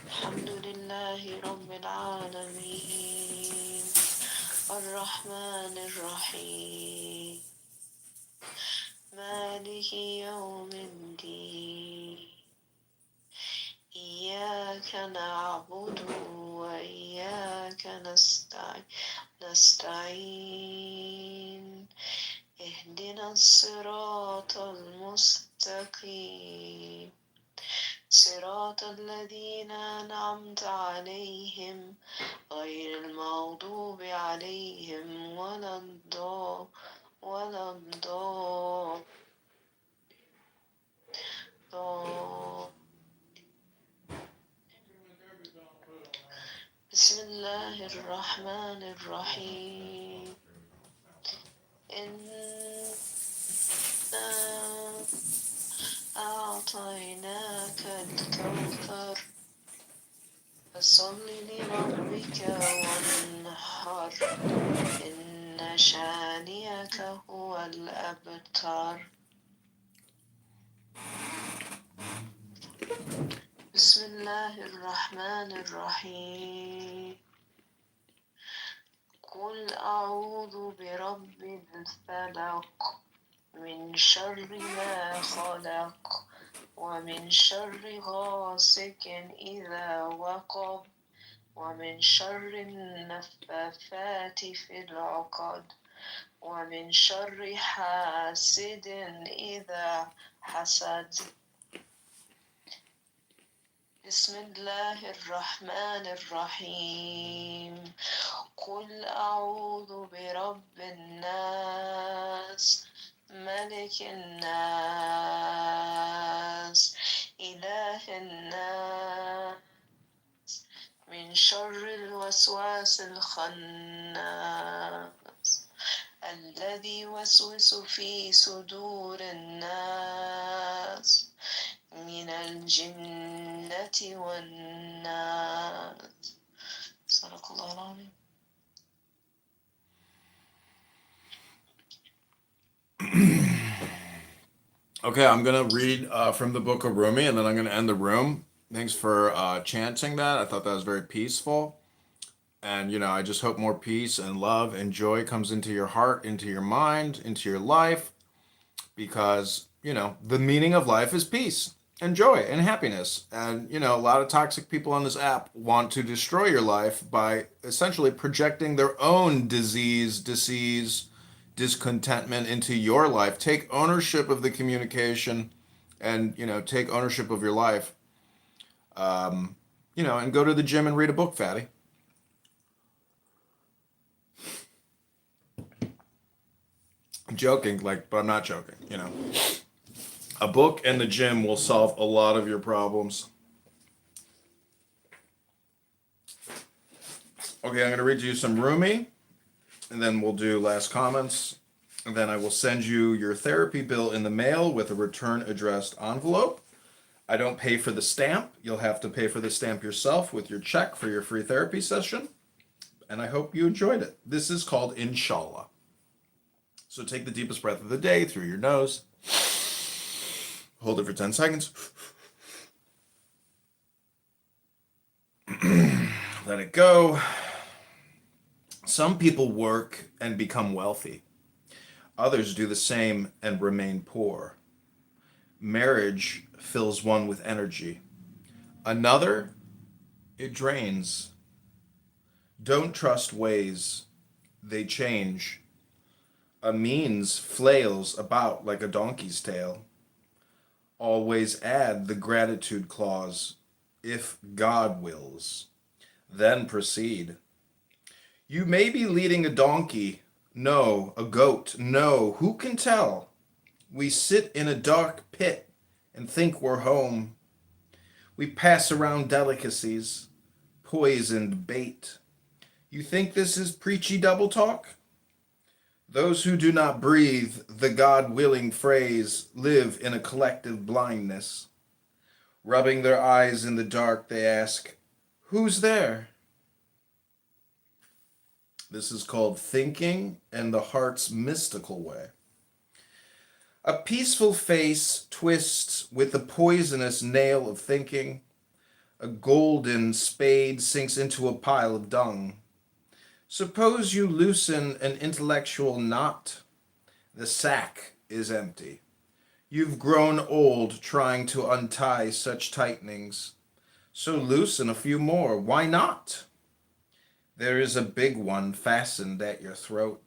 الحمد لله رب العالمين. الرحمن الرحيم. مالك يوم الدين. إياك نعبد وإياك نستعين اهدنا الصراط المستقيم صراط صراط الذين أنعمت عليهم غير المغضوب عليهم ولا الضالين. بسم الله الرحمن الرحيم. إنا أعطيناك الكوثر فصل لربك وانحر إن شانئك هو الأبتر. بسم الله الرحمن الرحيم. قل أعوذ برب الفلق من شر ما خلق ومن شر غاسق إذا وقب ومن شر النفاثات في العقد ومن شر حاسد إذا حسد. بسم الله الرحمن الرحيم. قل أعوذ برب الناس ملك الناس إله الناس من شر الوسواس الخناس الذي يوسوس في صدور الناس من الجنة والناس. صدق الله العظيم. Okay, I'm going to read from the book of Rumi, and then I'm going to end the room. Thanks for chanting that. I thought that was very peaceful. And, I just hope more peace and love and joy comes into your heart, into your mind, into your life. Because, the meaning of life is peace and joy and happiness. And, a lot of toxic people on this app want to destroy your life by essentially projecting their own disease, discontentment into your life. Take ownership of the communication and, take ownership of your life. And go to the gym and read a book, fatty. I'm joking, but I'm not joking, A book and the gym will solve a lot of your problems. Okay, I'm going to read you some Rumi, and then we'll do last comments. And then I will send you your therapy bill in the mail with a return addressed envelope. I don't pay for the stamp. You'll have to pay for the stamp yourself with your check for your free therapy session. And I hope you enjoyed it. This is called Inshallah. So take the deepest breath of the day through your nose. Hold it for 10 seconds. Let it go. Some people work and become wealthy. Others do the same and remain poor. Marriage fills one with energy. Another, it drains. Don't trust ways. They change. A means flails about like a donkey's tail. Always add the gratitude clause, if God wills. Then proceed. You may be leading a donkey, no, a goat, no, who can tell? We sit in a dark pit and think we're home. We pass around delicacies, poisoned bait. You think this is preachy double talk? Those who do not breathe the God-willing phrase live in a collective blindness. Rubbing their eyes in the dark, they ask, who's there? This is called thinking in the heart's mystical way. A peaceful face twists with the poisonous nail of thinking. A golden spade sinks into a pile of dung. Suppose you loosen an intellectual knot. The sack is empty. You've grown old trying to untie such tightenings. So loosen a few more. Why not? There is a big one fastened at your throat.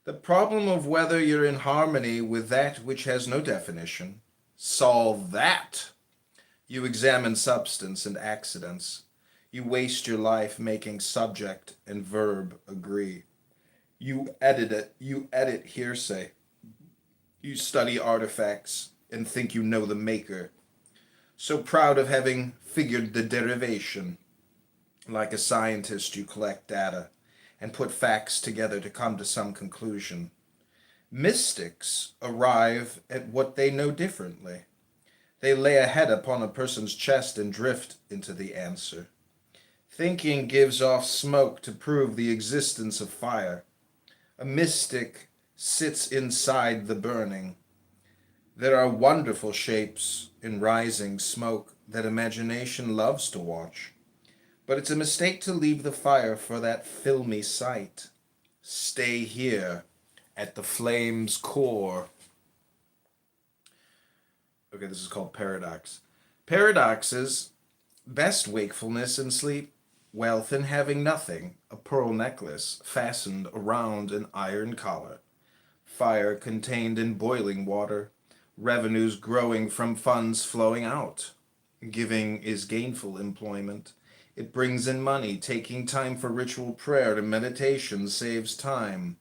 The problem of whether you're in harmony with that which has no definition. Solve that. You examine substance and accidents. You waste your life making subject and verb agree. You edit it. You edit hearsay. You study artifacts and think you know the maker. So proud of having figured the derivation. Like a scientist, you collect data and put facts together to come to some conclusion. Mystics arrive at what they know differently. They lay a head upon a person's chest and drift into the answer. Thinking gives off smoke to prove the existence of fire. A mystic sits inside the burning. There are wonderful shapes in rising smoke that imagination loves to watch. But it's a mistake to leave the fire for that filmy sight. Stay here at the flame's core. Okay, this is called Paradox. Paradoxes: best wakefulness in sleep, wealth in having nothing, a pearl necklace fastened around an iron collar, fire contained in boiling water, revenues growing from funds flowing out. Giving is gainful employment. It brings in money. Taking time for ritual prayer and meditation saves time.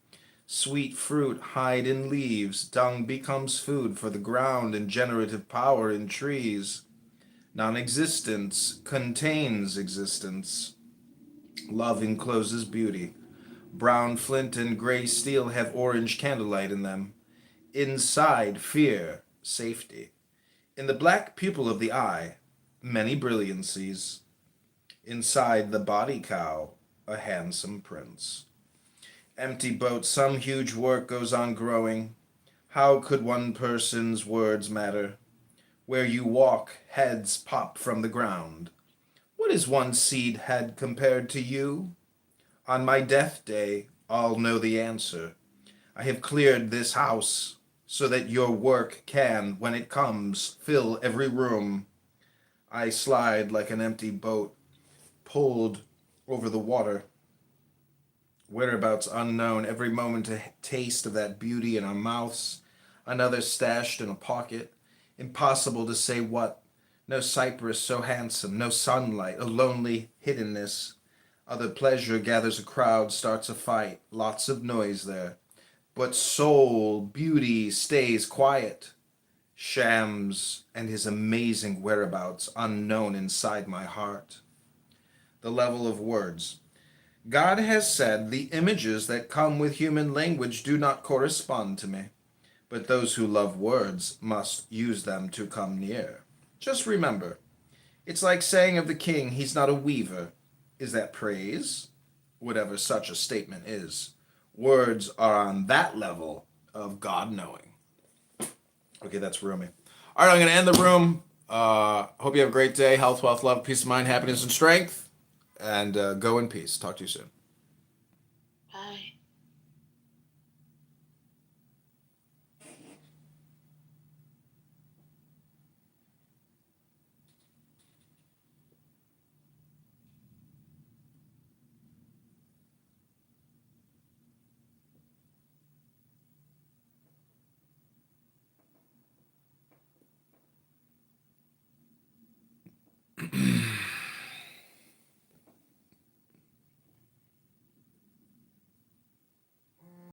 Sweet fruit hide in leaves. Dung becomes food for the ground and generative power in trees. Non-existence contains existence. Love encloses beauty. Brown flint and gray steel have orange candlelight in them. Inside, fear, safety. In the black pupil of the eye, many brilliancies. Inside the body cow, a handsome prince. Empty boat, some huge work goes on growing. How could one person's words matter? Where you walk, heads pop from the ground. What is one seed head compared to you? On my death day, I'll know the answer. I have cleared this house so that your work can, when it comes, fill every room. I slide like an empty boat, pulled over the water. Whereabouts unknown, every moment a taste of that beauty in our mouths, another stashed in a pocket. Impossible to say what. No cypress so handsome, no sunlight, a lonely hiddenness. Other pleasure gathers a crowd, starts a fight, lots of noise there. But soul, beauty, stays quiet. Shams and his amazing whereabouts unknown inside my heart. The level of words. God has said the images that come with human language do not correspond to me, but those who love words must use them to come near. Just remember, it's like saying of the king, he's not a weaver. Is that praise? Whatever such a statement is. Words are on that level of God knowing. Okay, that's Rumi. All right, I'm going to end the room. Hope you have a great day. Health, wealth, love, peace of mind, happiness, and strength. And go in peace. Talk to you soon.